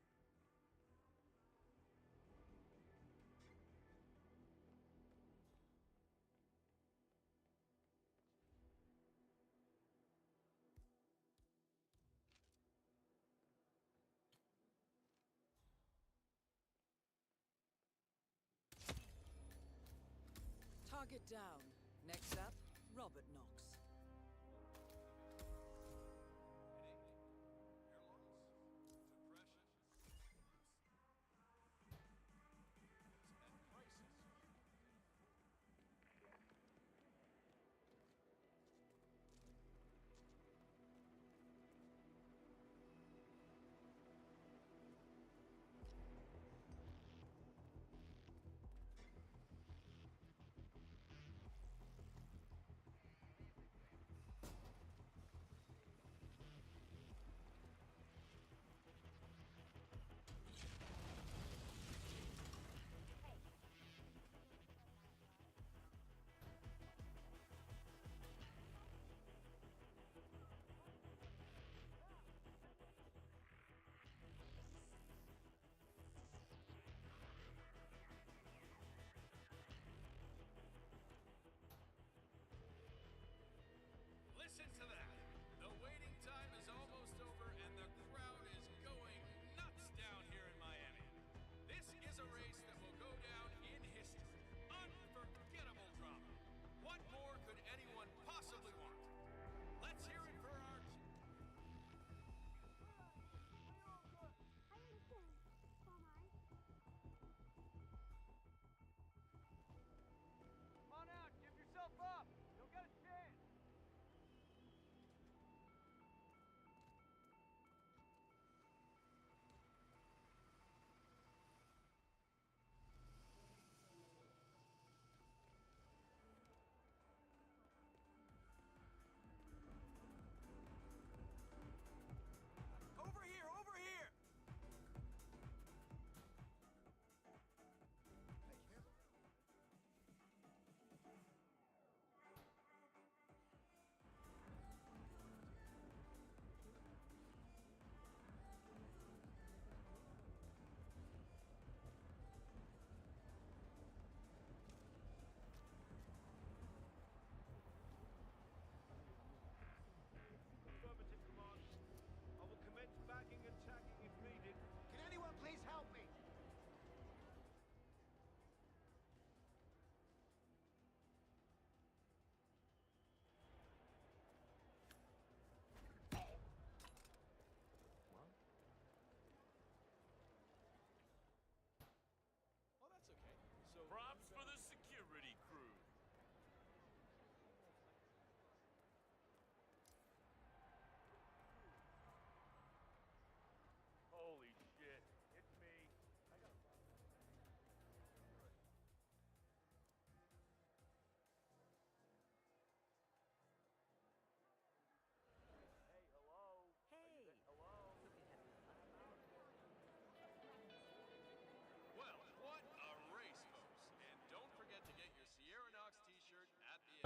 Target down. Next up, Robert Knox.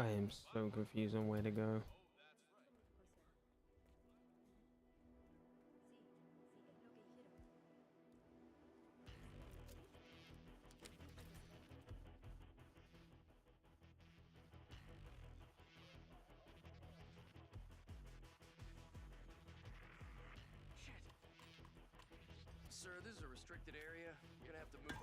I am so confused on where to go. Sir, this is a restricted area. You're gonna have to move.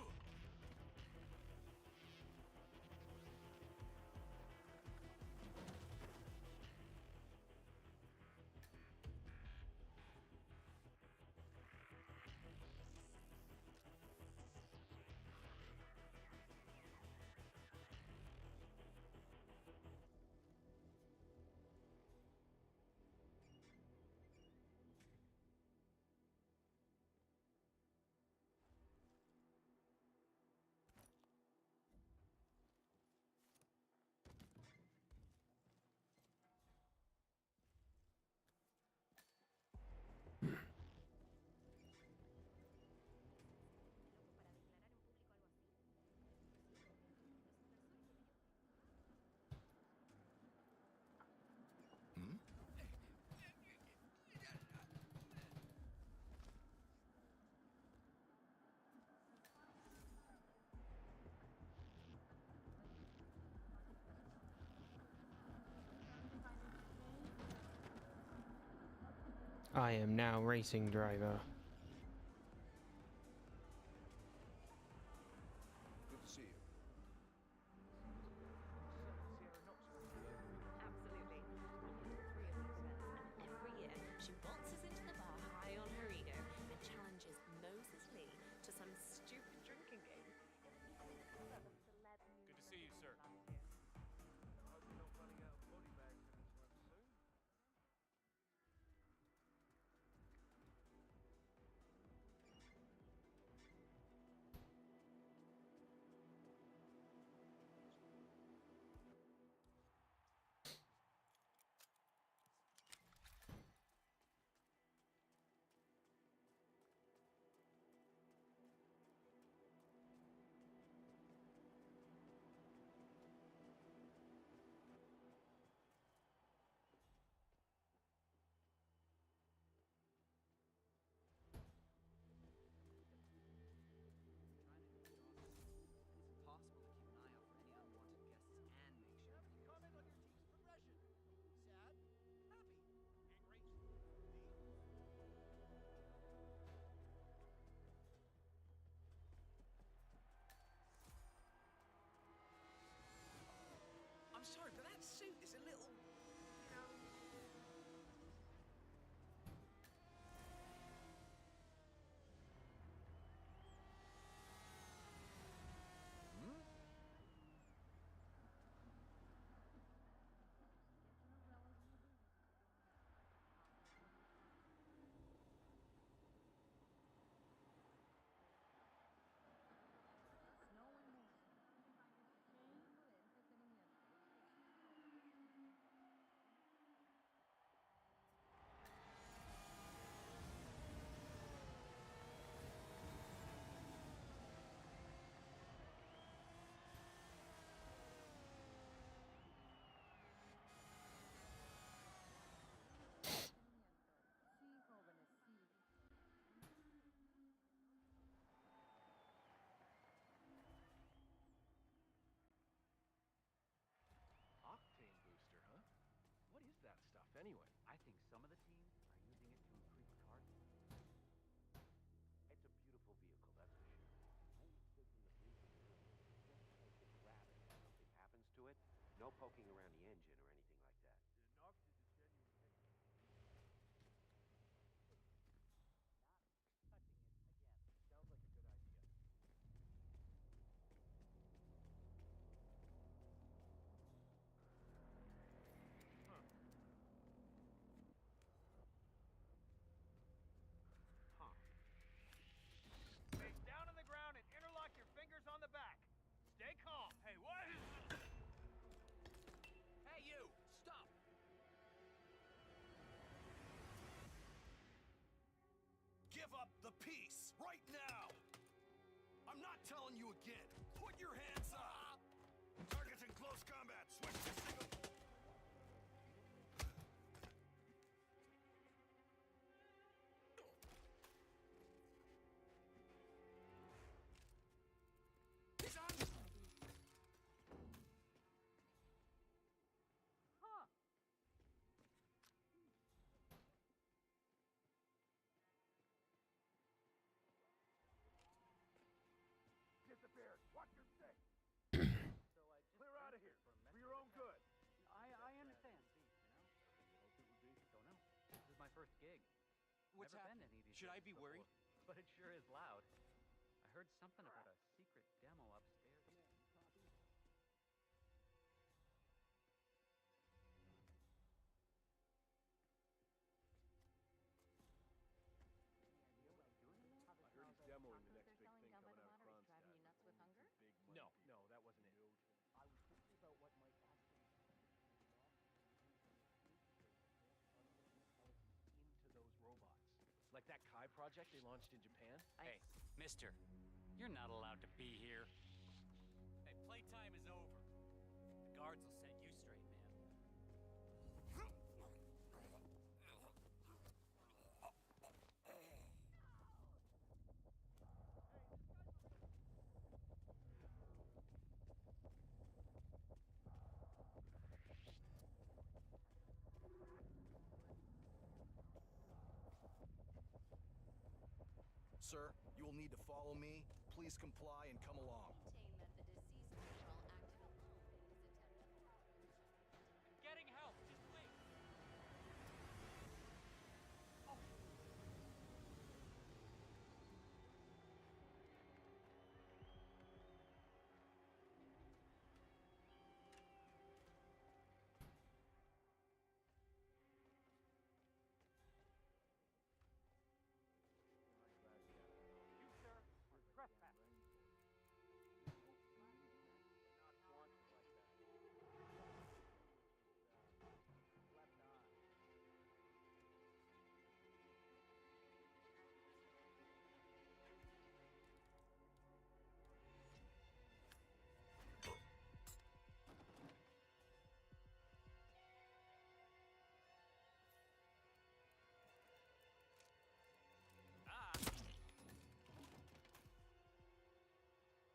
I am now racing driver. Good to see you. Absolutely. Three of those events, and every year she waltzes into the bar high on her ego and challenges Moses Lee to some stupid drinking game. Good to see you, sir. I hope you're not running out of body bags anytime soon. I'm sorry, but that suit is a little, you know. Octane booster, huh? What is that stuff anyway? I think some of the teams are using it to increase car speed. It's a beautiful vehicle, that's for sure. I understood from the briefing earlier, just because you grab it and something happens to it, no poking around the engine or anything like that. The Nox is a genuine hit. Not touching it again. Sounds like a good idea. Face down on the ground and interlock your fingers on the back. Stay calm. Hey, what is... Hey, you! Stop! Give up the peace right now! I'm not telling you again. Put your hands up! Targets in close combat. Switch to single first gig. What's Never happening? been to any of these Should I gigs be before, worried? but it sure is loud. I heard something about a secret demo upstairs. I heard he's demoing the next big thing coming out of Kronstadt. No, that wasn't it. I was thinking about what might actually into those robots. Like that Kai project they launched in Japan. Hey, mister, you're not allowed to be here. Hey, playtime is over. The guards will set you straight, man. Sir, you will need to follow me. Please comply and come along. Maintain that the deceased criminal acted alone in his attempt. I'm getting help. Just wait. You, sir, are trespassing. Not wanted like that. Left eye.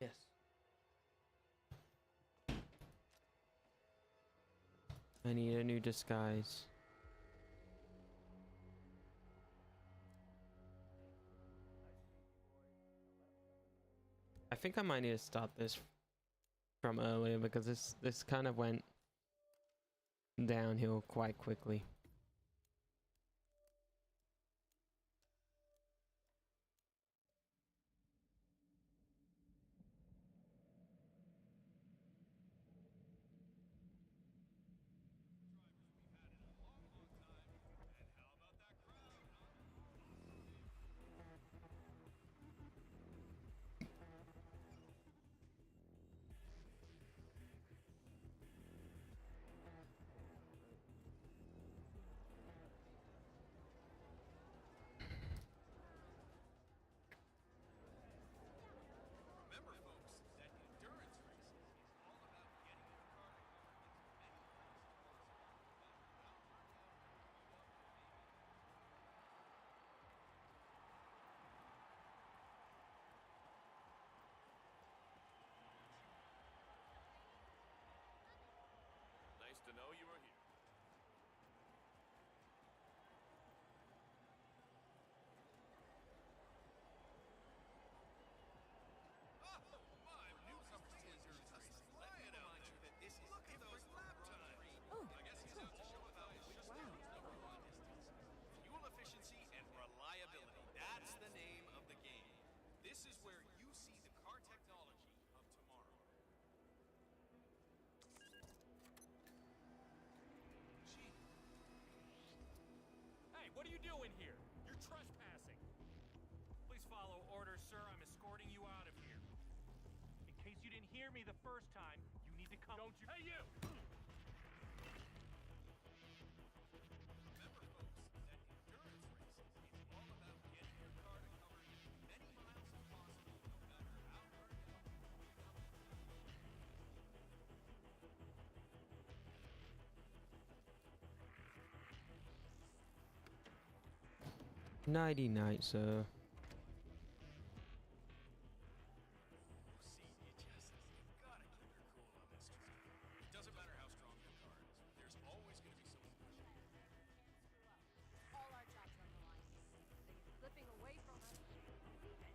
Yes. I need a new disguise. I think I might need to start this from earlier because this kind of went downhill quite quickly. Remember, folks, that endurance racing is all about getting your car to cover as many miles as Nice to know you were here. My newcomers to endurance racing. Let me remind you that this is different from lap time. I guess he's out to show it off. It's just different number one distance. Fuel efficiency and reliability. That's the name of the game. This is where you see the car technology of tomorrow. Hey, what are you doing here? You're trespassing. Please follow orders, sir. I'm escorting you out of here. In case you didn't hear me the first time, you need to come. Don't you? Hey, you! Remember, folks, that endurance racing is all about getting your car to cover as many miles as possible, no matter how hard it is. 99, sir. See, you gotta keep your cool on this track. It doesn't matter how strong your car is. There's always gonna be someone pushing you. All our jobs are on the line. If he's slipping away from us, leave it.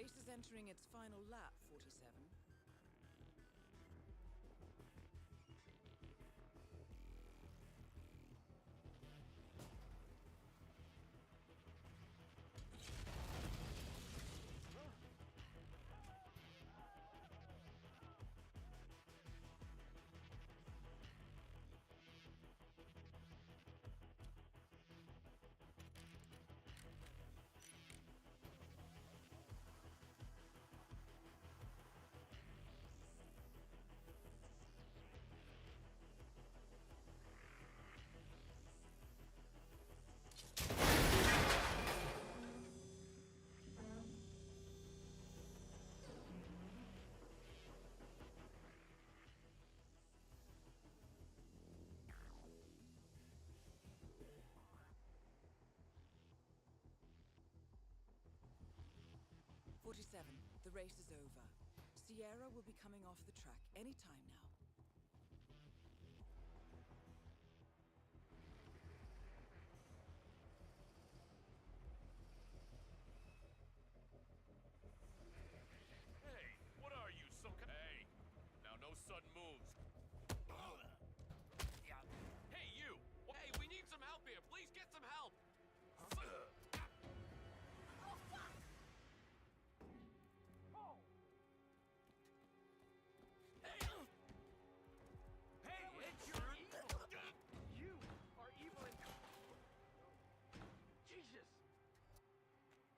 race is entering its final lap, 47. The race is over. Sierra will be coming off the track any time now. Hey, what are you, some Hey, now no sudden moves. Yeah. Hey, you! Hey, we need some help here. Please get some help!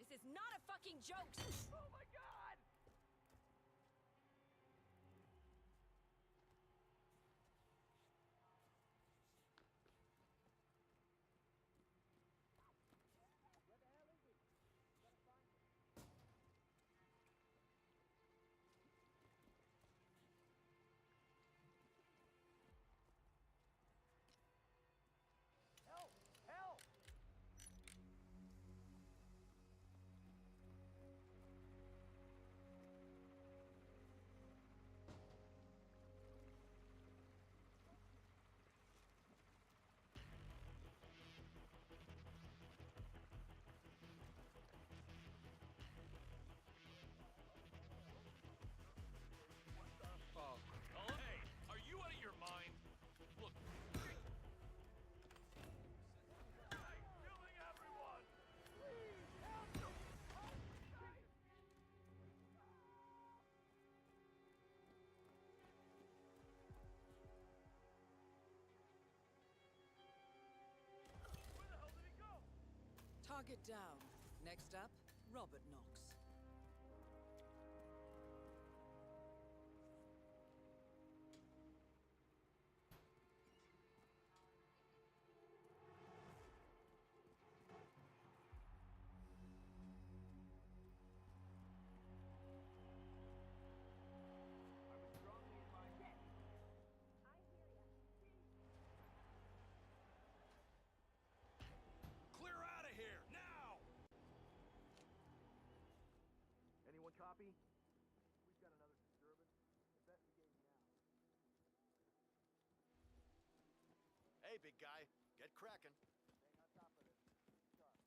This is not a fucking joke! Oh my god! Where the hell is he? Gotta find him. Help! Help! Hey, are you out of your mind? Look. Killing everyone! Please help me! Oh, shit! Where the hell did he go? Target down. Next up, Robert Knox. Clear out of here, now! Anyone copy? We've got another disturbance. Investigating now. Hey, big guy, get cracking. Staying on top of this. Sharp.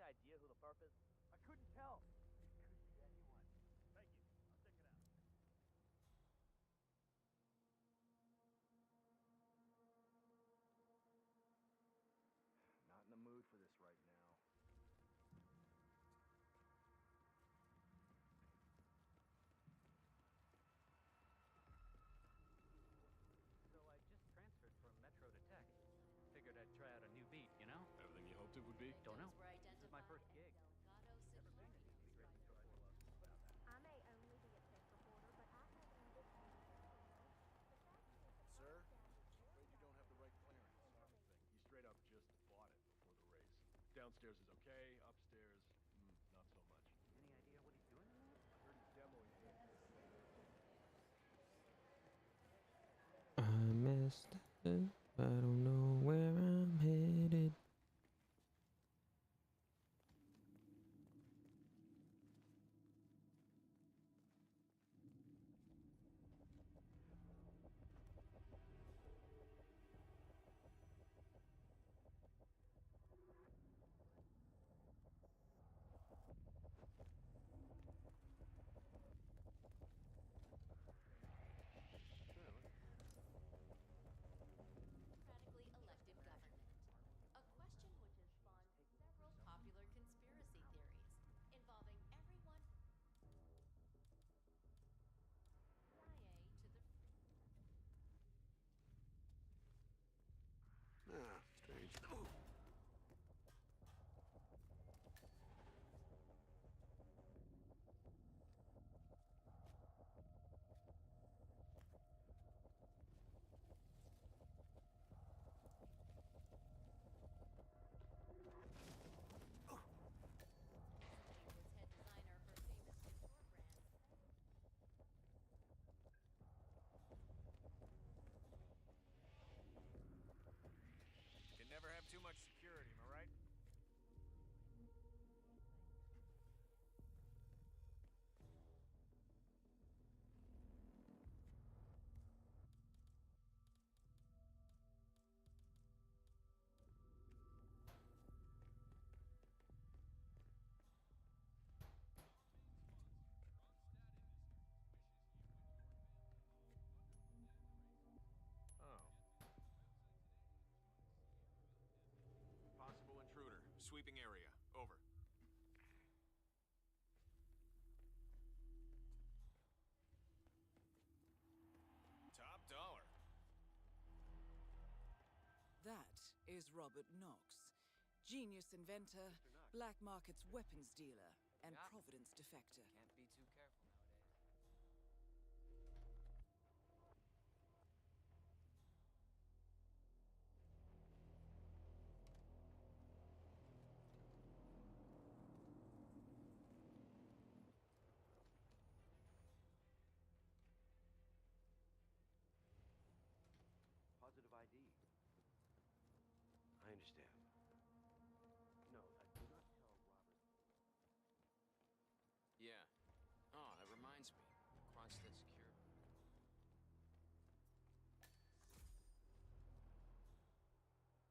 idea who the perp is? I couldn't tell. It could be anyone. Thank you. I'll check it out. Not in the mood for this right now. So I just transferred from Metro to Tech. Figured I'd try out a new beat, you know? Everything you hoped it would be? Don't know. Were This is my first gig. Never been to I may only be a tech reporter, but I have ambitions. Sir, afraid you don't have the right clearance. He straight up just bought it before the race. Downstairs is okay, upstairs, not so much. Any idea what he's doing in there? I heard he's demoing it. I messed up. I don't know where I'm headed. Democratically elected government. A question which has spawned several popular conspiracy theories involving everyone from CIA to the Ah, strange. was head designer for famous couture brands. Can never have too much security, am I right? Oh. Possible intruder. Sweeping area. Over. Top dollar. That is Robert Knox, genius inventor, black markets weapons dealer, and Yeah. Providence defector. Can't be too careful nowadays. Positive ID. I understand. No, do not tell Robert. Yeah. Oh, that reminds me. Kronstadt Secure.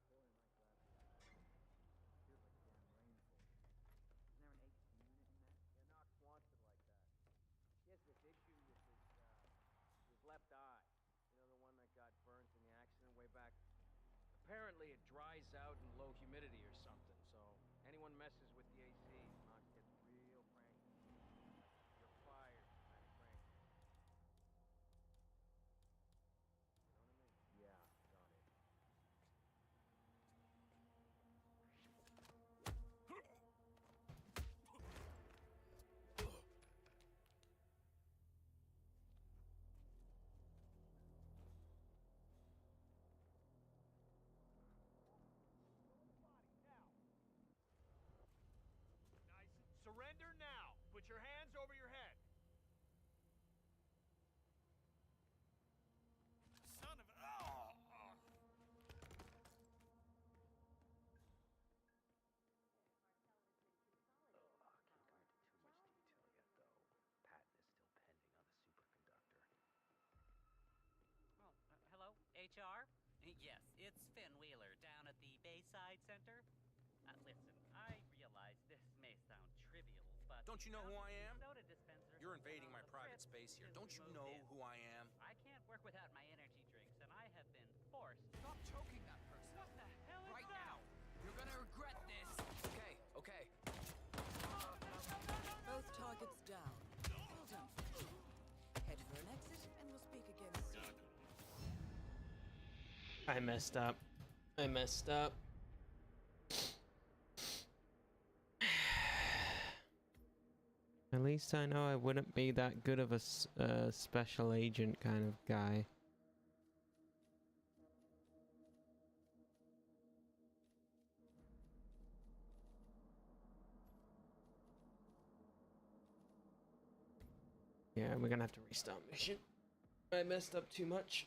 Boy, am I glad we got out of here. Feels like a damn rainforest. Isn't there an AC unit in there? Yeah, Knox wants it like that. He has this issue with his left eye. You know, the one that got burnt in the accident way back. Apparently it dries out in low humidity or something, so anyone messes with the AC, Knox gets real cranky. You're fired kind of cranky. You know what I mean? Yeah, got it. Nice. Surrender now. Put your hands over your head. Son of a... Oh! Can't go into too much detail yet, though. Patent is still pending on the superconductor. Oh, hello, HR? Yes, it's Finn Wheeler down at the Bayside Center. Listen, I realize this Don't you know who I am? Soda dispenser. You're invading my on the private trip space here. since Don't we you moved know in. who I am? I can't work without my energy drinks, and I have been forced. Stop choking that person. What the hell is Right that? now. You're gonna regret this. Okay, okay. Both targets down. Well done, Fletcher. Head for an exit, and we'll speak again soon. I messed up. I messed up. At least I know I wouldn't be that good of a special agent kind of guy. Yeah, we're gonna have to restart mission. I messed up too much.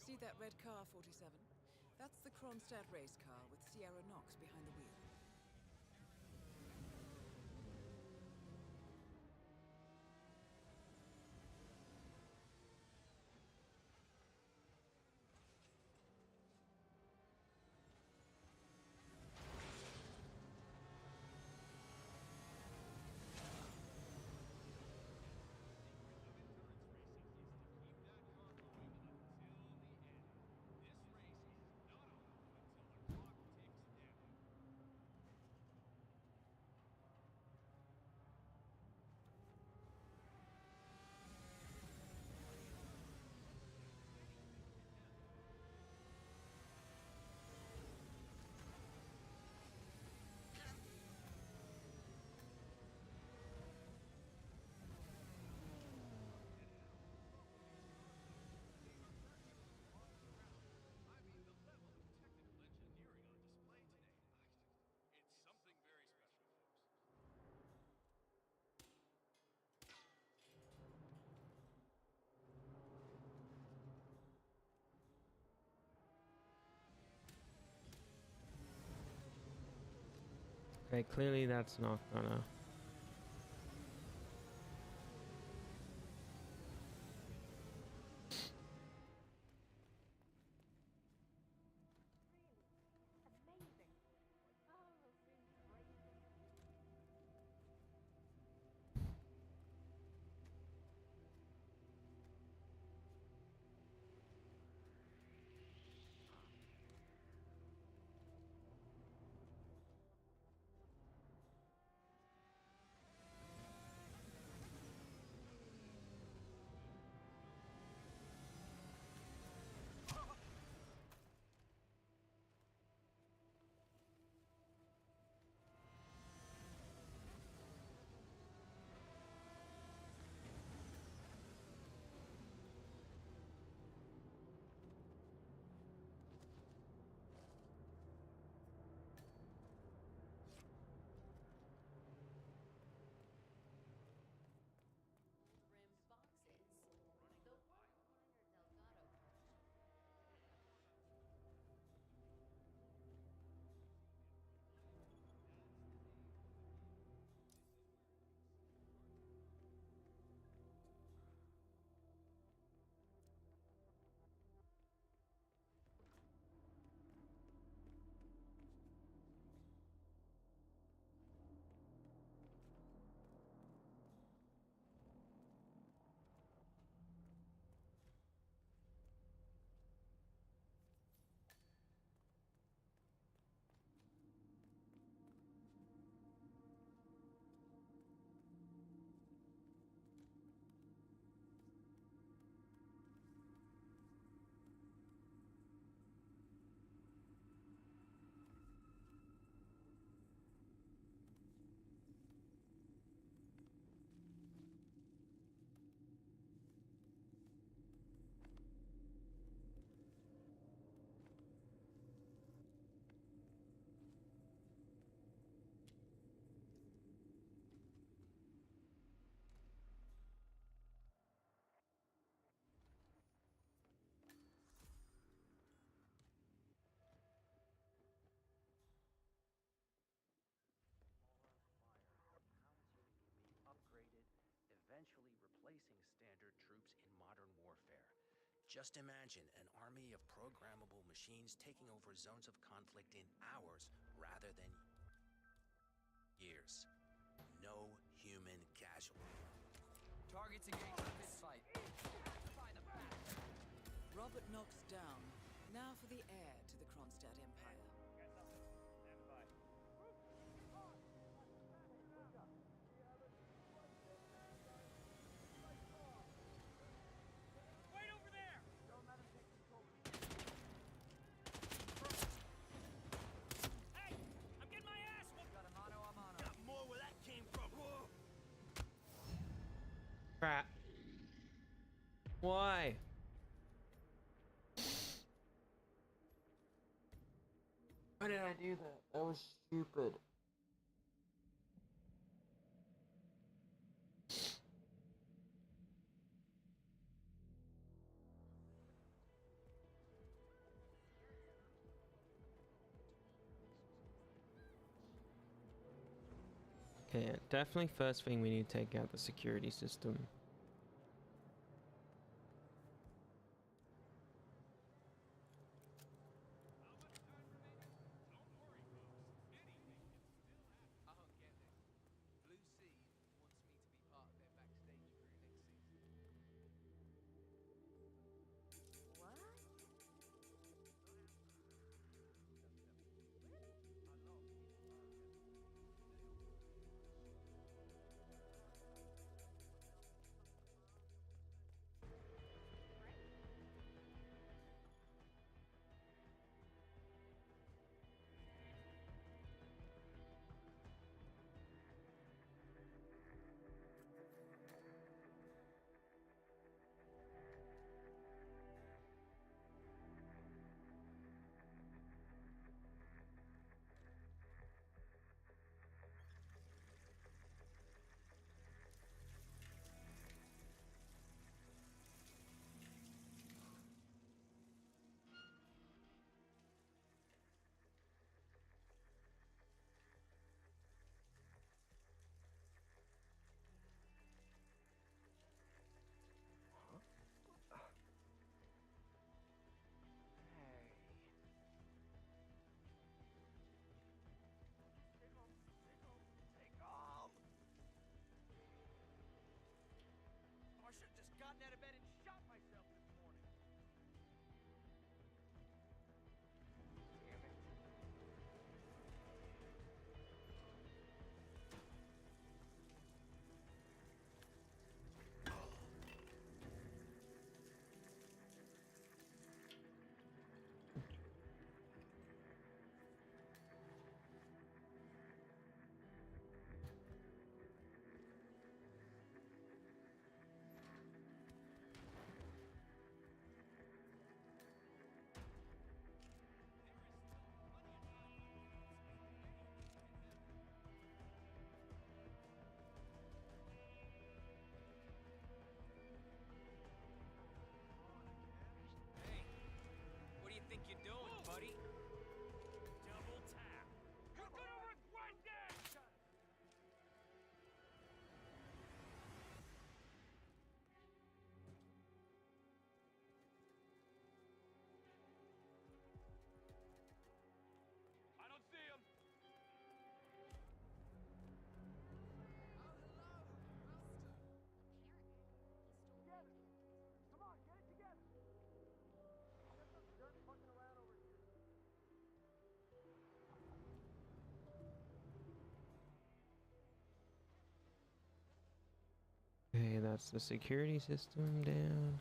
See that red car, 47? That's the Kronstadt race car with Sierra Knox behind the wheel. It's something very special, folks. Okay, clearly that's not gonna. Amazing. Oh, it's been crazy. Just imagine an army of programmable machines taking over zones of conflict in hours rather than years. No human casualty. Targets engaged in this fight. By the back. Robert knocks down. Now for the heir to the Kronstadt Empire. Stand by. Wait over there! Don't let him take control. Hey! I'm getting my ass whooped! Got a mano a mano. Got more where that came from. Whoa. Crap. Why? Why did I do that? That was stupid. Okay, yeah, definitely first thing we need to take out the security system. I don't get it. Blue Sea wants me to be part of their backstage crew next season. What? I should have just gotten out of bed and shot myself this morning. Damn it. Hey, what do you think you're doing, buddy? Double tap. You're gonna regret this! I don't see him. Together. Come on, get it together. There's some jerk fucking around over here. Okay, that's the security system down.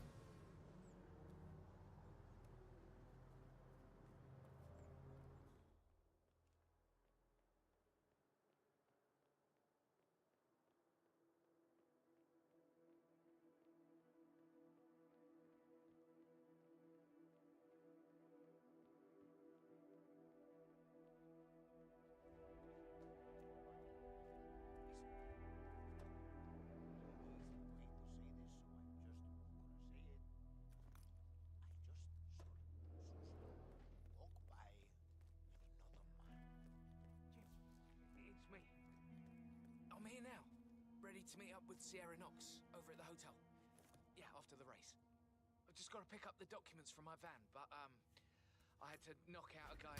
It's me. I'm here now, ready to meet up with Sierra Knox over at the hotel. Yeah, after the race. just got to pick up the documents from my van, but I had to knock out a guy.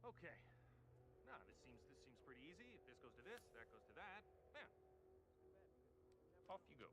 Okay. No, this seems pretty easy. If this goes to this, that goes to that. Yeah. Off you go.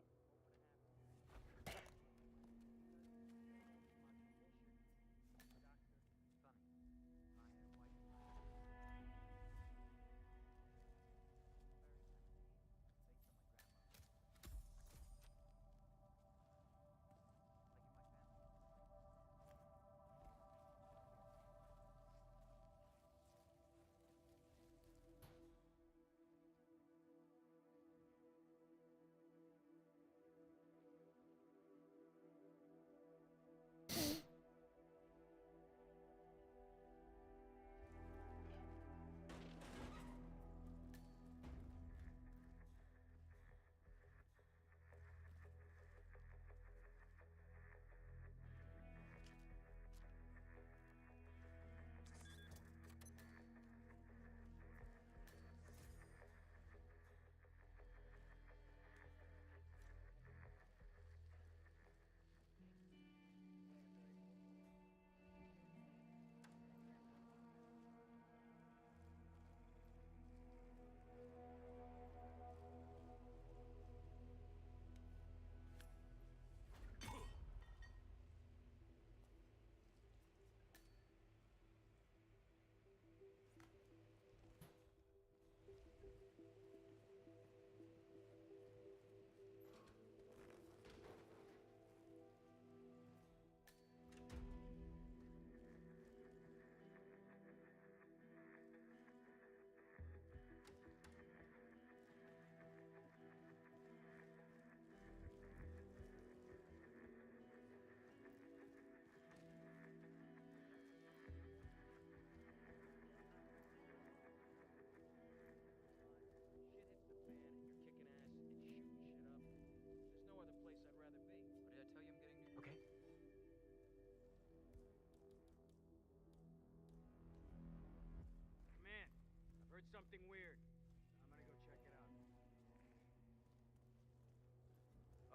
Something weird. I'm gonna go check it out.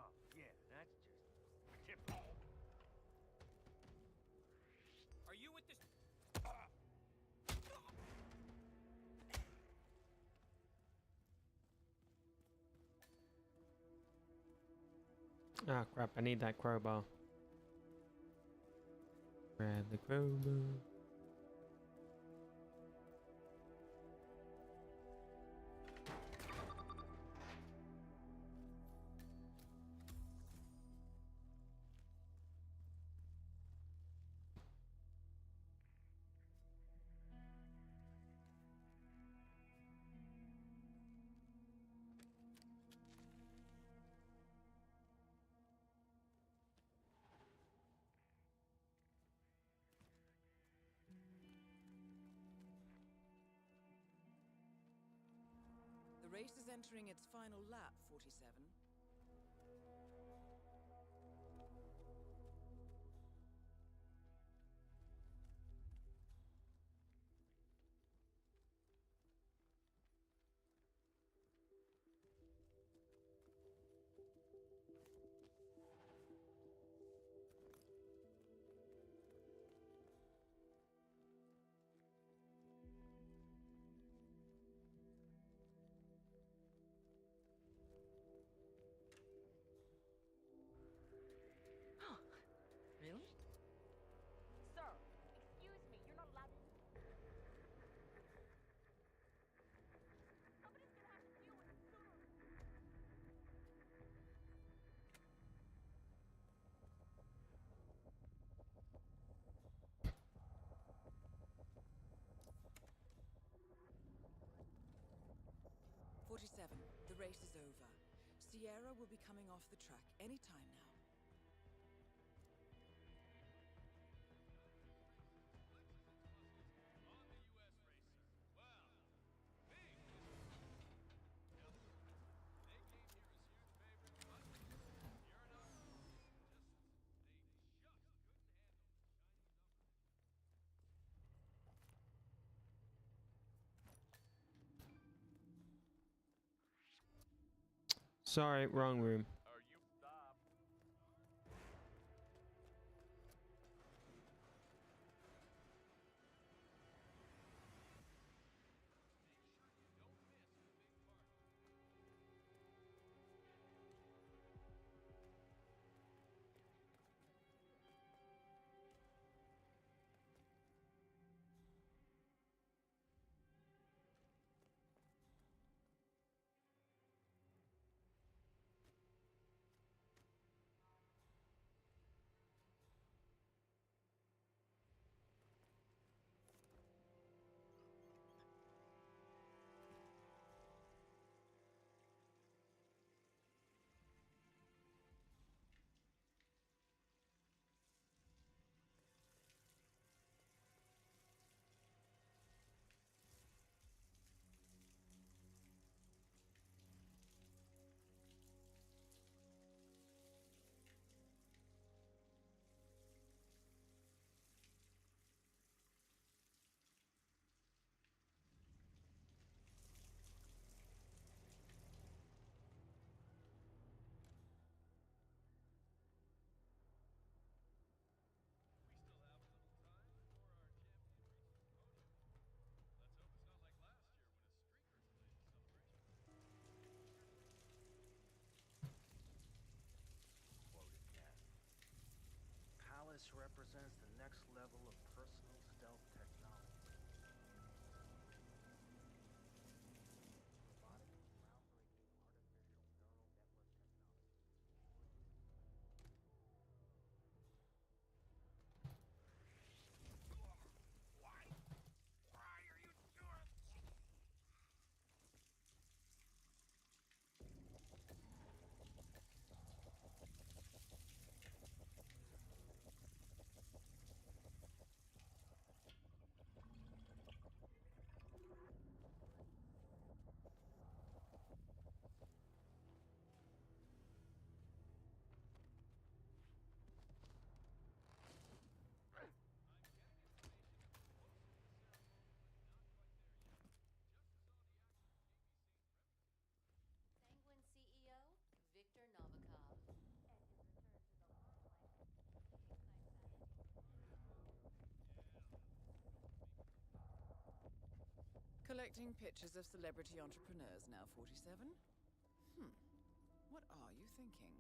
Oh, yeah, that's just typical. Are you with this? Ah, crap, I need that crowbar. Grab the crowbar. The race is entering its final lap, 47. 47, the race is over. Sierra will be coming off the track any time now. Sorry, wrong room. Palace represents the next level of personal stealth technology. Robotic and groundbreaking artificial neural network technology. Why? Why are you doing? Sanguine CEO, Victor Novikov. And his return to the limelight. Collecting pictures of celebrity entrepreneurs now, 47? What are you thinking?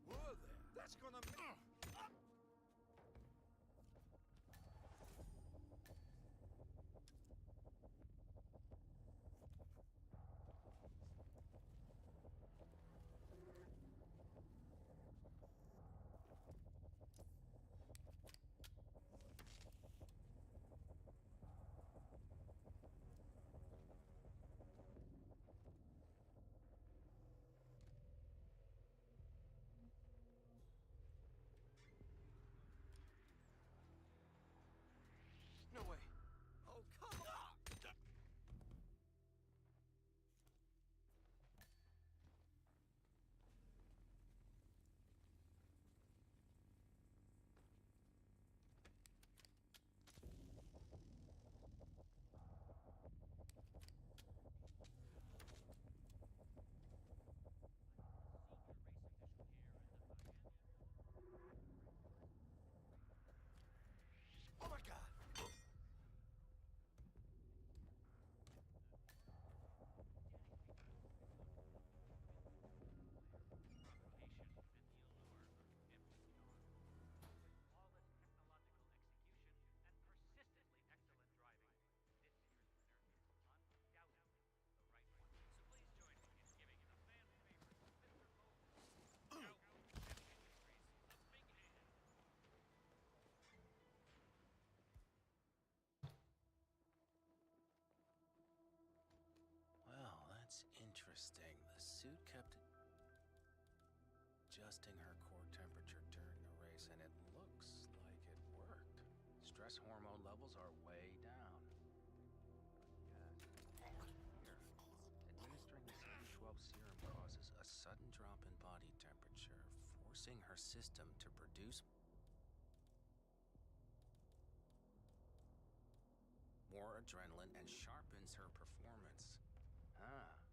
Whoa there! That's gonna... suit kept adjusting her core temperature during the race, and it looks like it worked. Stress hormone levels are way down. Here, administering the 712 serum causes a sudden drop in body temperature, forcing her system to produce more adrenaline and sharpens her performance. Ah.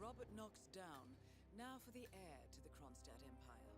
Robert knocks down. Now for the heir to the Kronstadt Empire.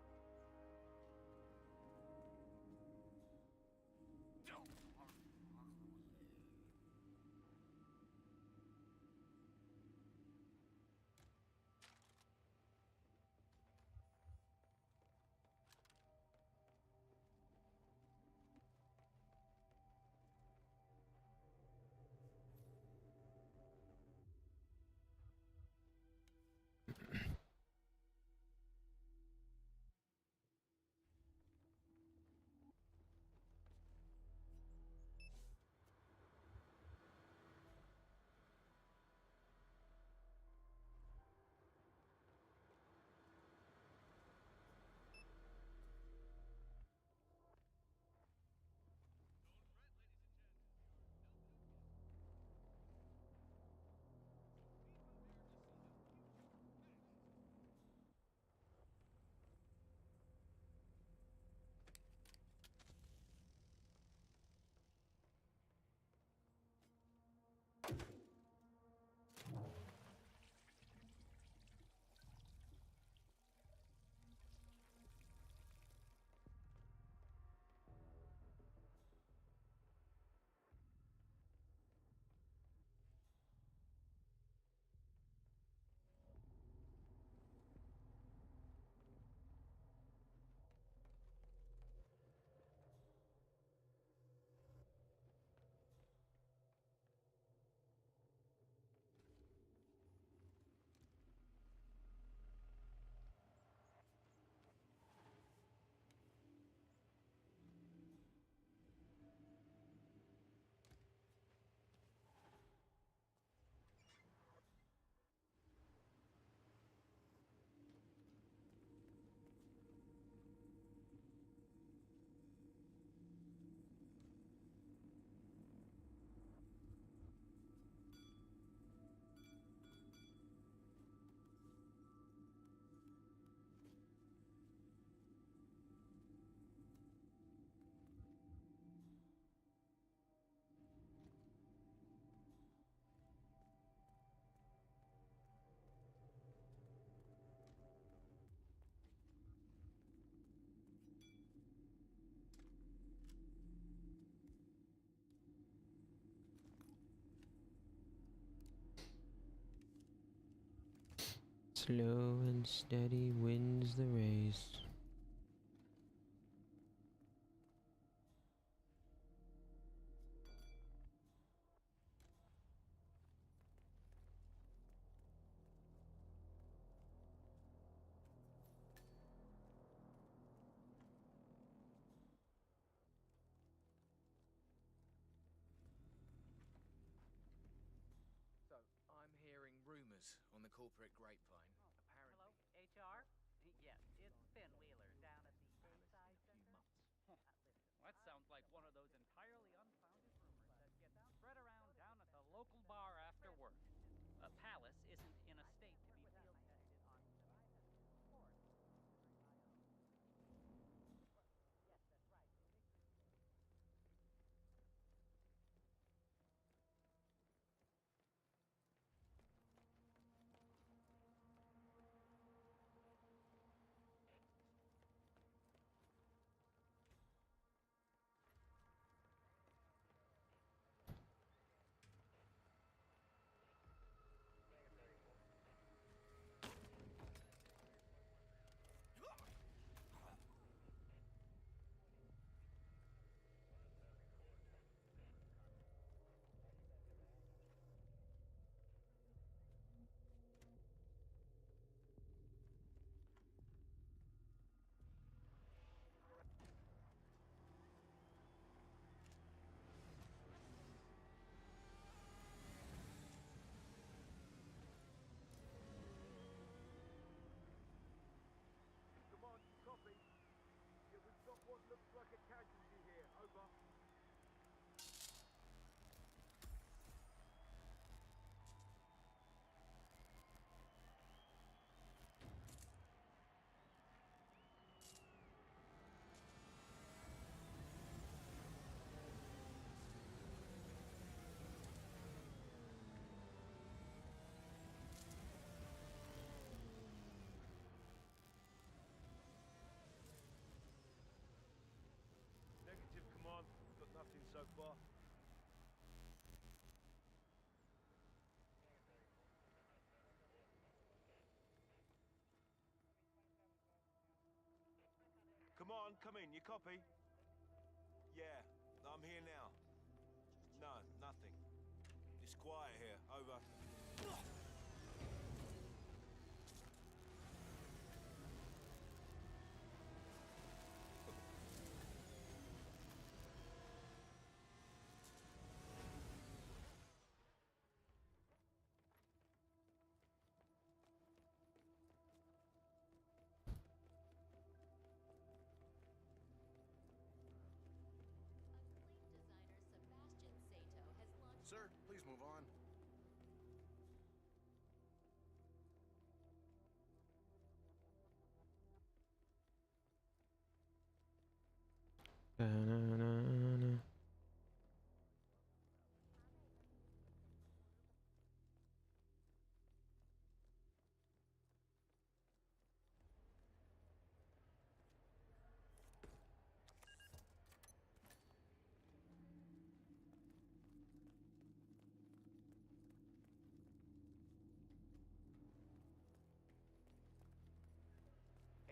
Slow and steady wins the race. So, I'm hearing rumors on the corporate grapevine. Hello, HR? Yes, it's Ben Wheeler down at the Bayside Center. Listen, that sounds like one of those entirely unfounded rumors that get spread around down at the local bar after work. Palace isn't in a state to be field tested on come in. You copy? Yeah, I'm here now. No, nothing. It's quiet here. Over. Sir, please move on. Da-na-na-na.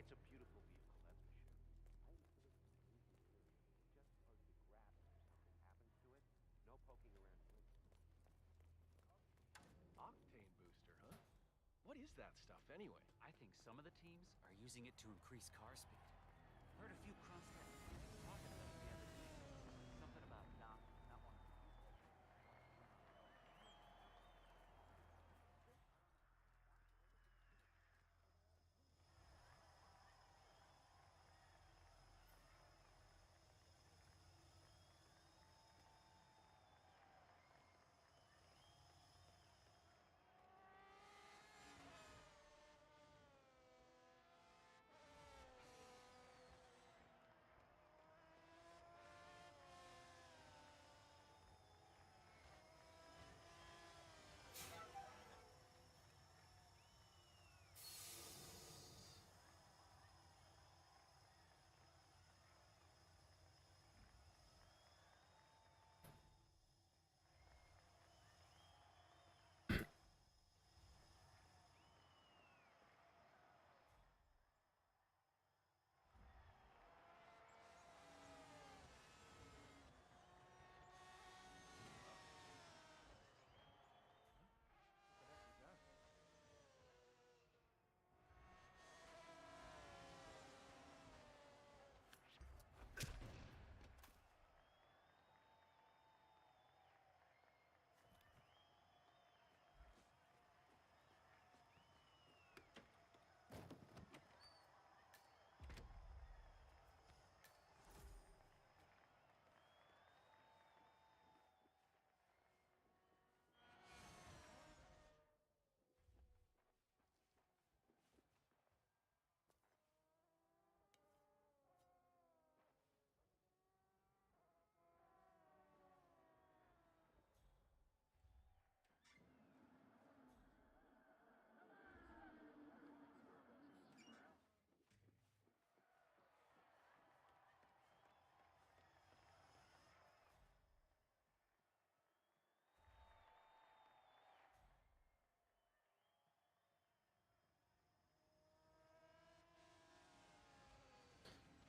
It's a beautiful vehicle, that's for sure. I used to listen to music here. Just supposed to grab it if something happens to it. No poking around places. Octane booster, huh? What is that stuff anyway? I think some of the teams are using it to increase car speed. Heard a few Kronstadt fans talking about it the other day. Something about not wanting to use it.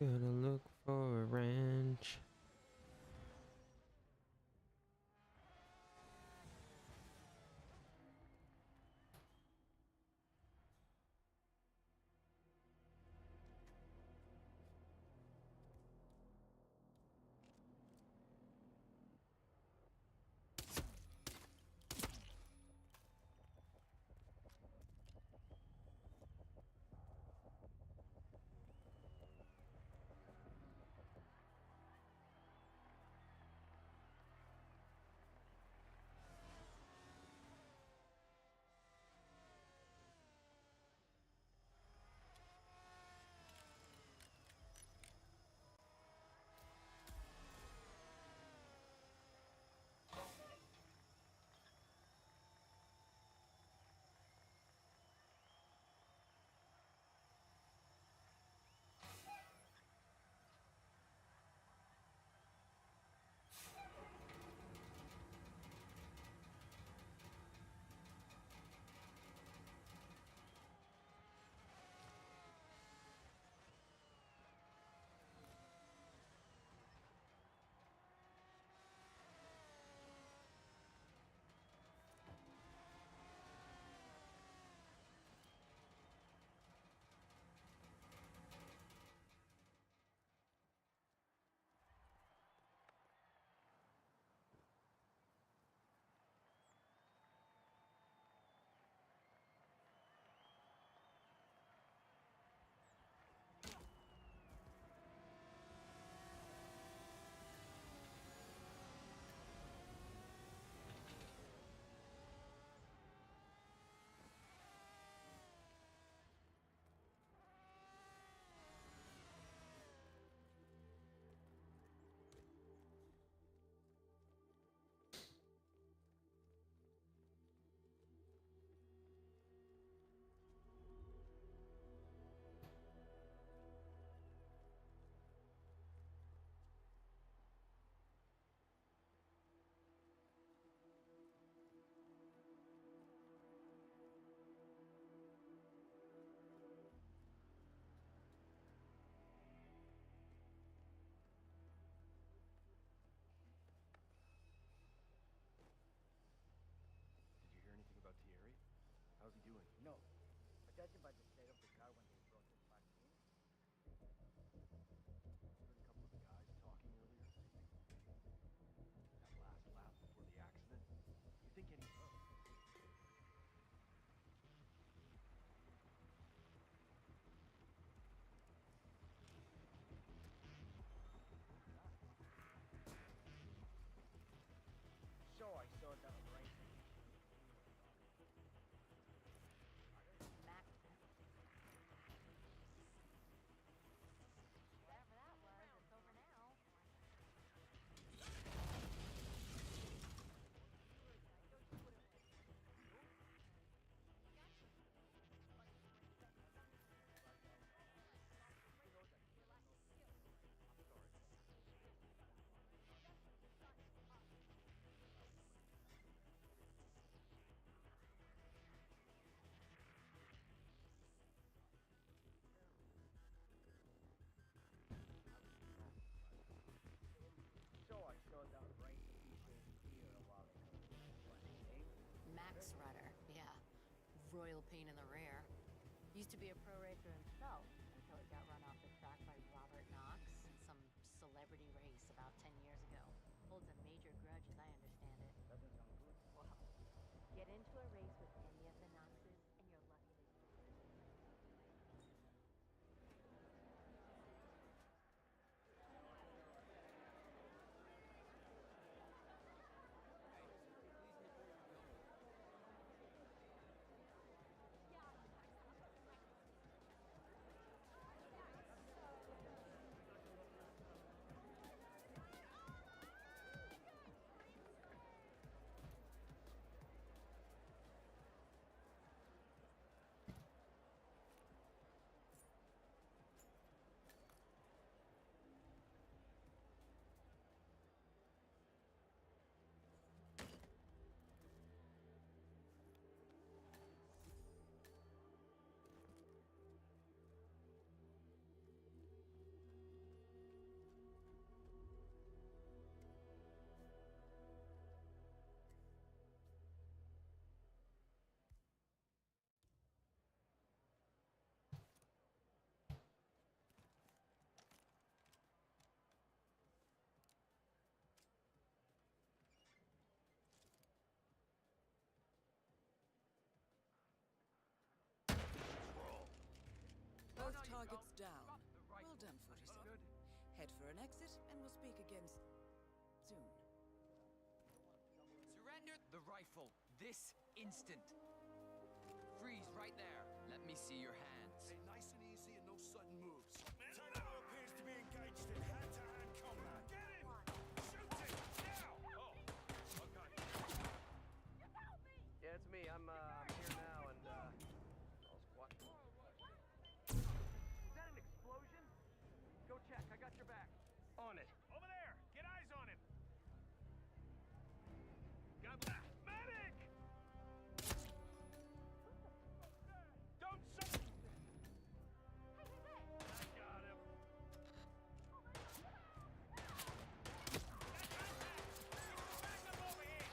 Gonna look for a ranch. royal pain in the rear. Used to be a pro racer himself until he got run off the track by Robert Knox in some celebrity race about 10 years ago. Holds a major grudge as I understand it. Doesn't sound good. Well, get into a race with any of the Knoxes and you're lucky to... Both targets down. Well done, 47. Head for an exit, and we'll speak again soon. Surrender the rifle this instant. Freeze right there. Let me see your hands. Hey, nice and easy and no sudden moves. Tango appears to be engaged in hand-to-hand combat. Get him! Shoot him! Now! Oh, okay. Yeah, it's me. I'm here now and all's quiet. Is that an explosion? Go check. I got your back. On it. Over there! Get eyes on him! God bless. Medic! Don't suck! I got him. Back up over here!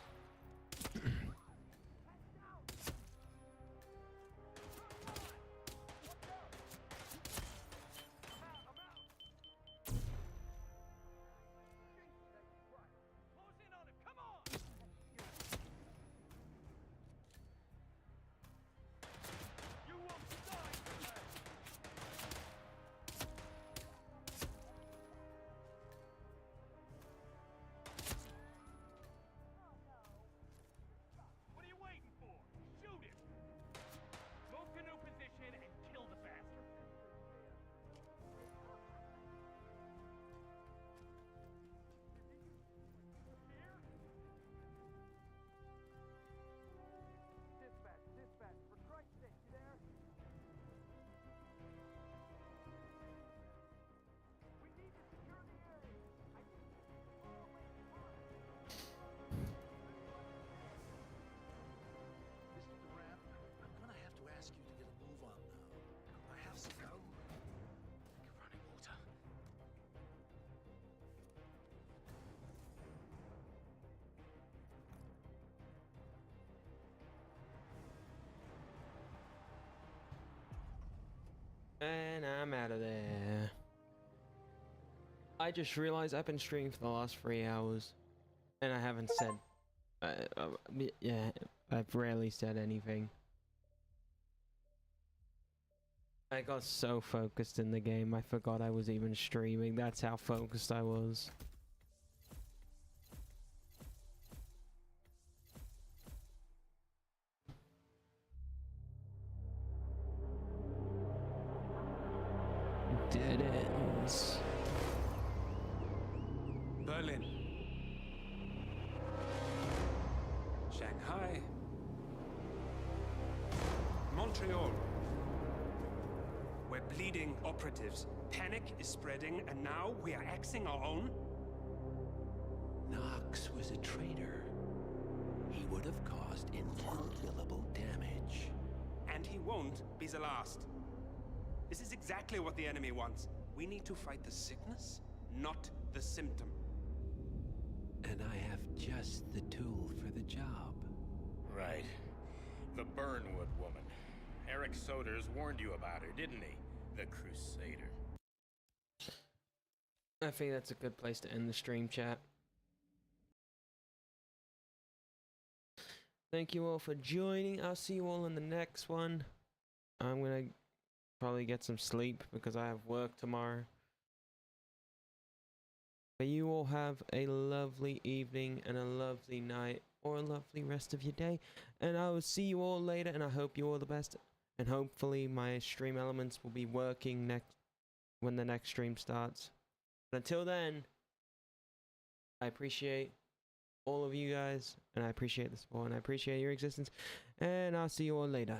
Close in on him! Come on! You won't die today! What are you waiting for? Shoot him! Move to new position and kill the bastard! Dispatch, for Christ's sake, you there? We need to secure the area. I need to Mr. Durant, I'm gonna have to ask you to get a move on now. I have some running water. And I'm out of there. I just realized I've been streaming for the last 3 hours. And I haven't said... yeah, I've rarely said anything. I got so focused in the game, I forgot I was even streaming. That's how focused I was. Dead ends. Berlin. Shanghai. Montreal. We're bleeding operatives. Panic is spreading, and now we are axing our own? Knox was a traitor. He would have caused incalculable damage. And he won't be the last. This is exactly what the enemy wants. We need to fight the sickness, not the symptom. And I have just the tool for the job. Right. The Burnwood woman. Eric Soders warned you about her, didn't he? The Crusader. I think that's a good place to end the stream, chat. Thank you all for joining. I'll see you all in the next one. I'm gonna probably get some sleep because I have work tomorrow. But you all have a lovely evening and a lovely night or a lovely rest of your day. And I will see you all later, and I hope you all the best. And hopefully my stream elements will be working next when the next stream starts. But until then, I appreciate all of you guys, and I appreciate the support, and I appreciate your existence. And I'll see you all later.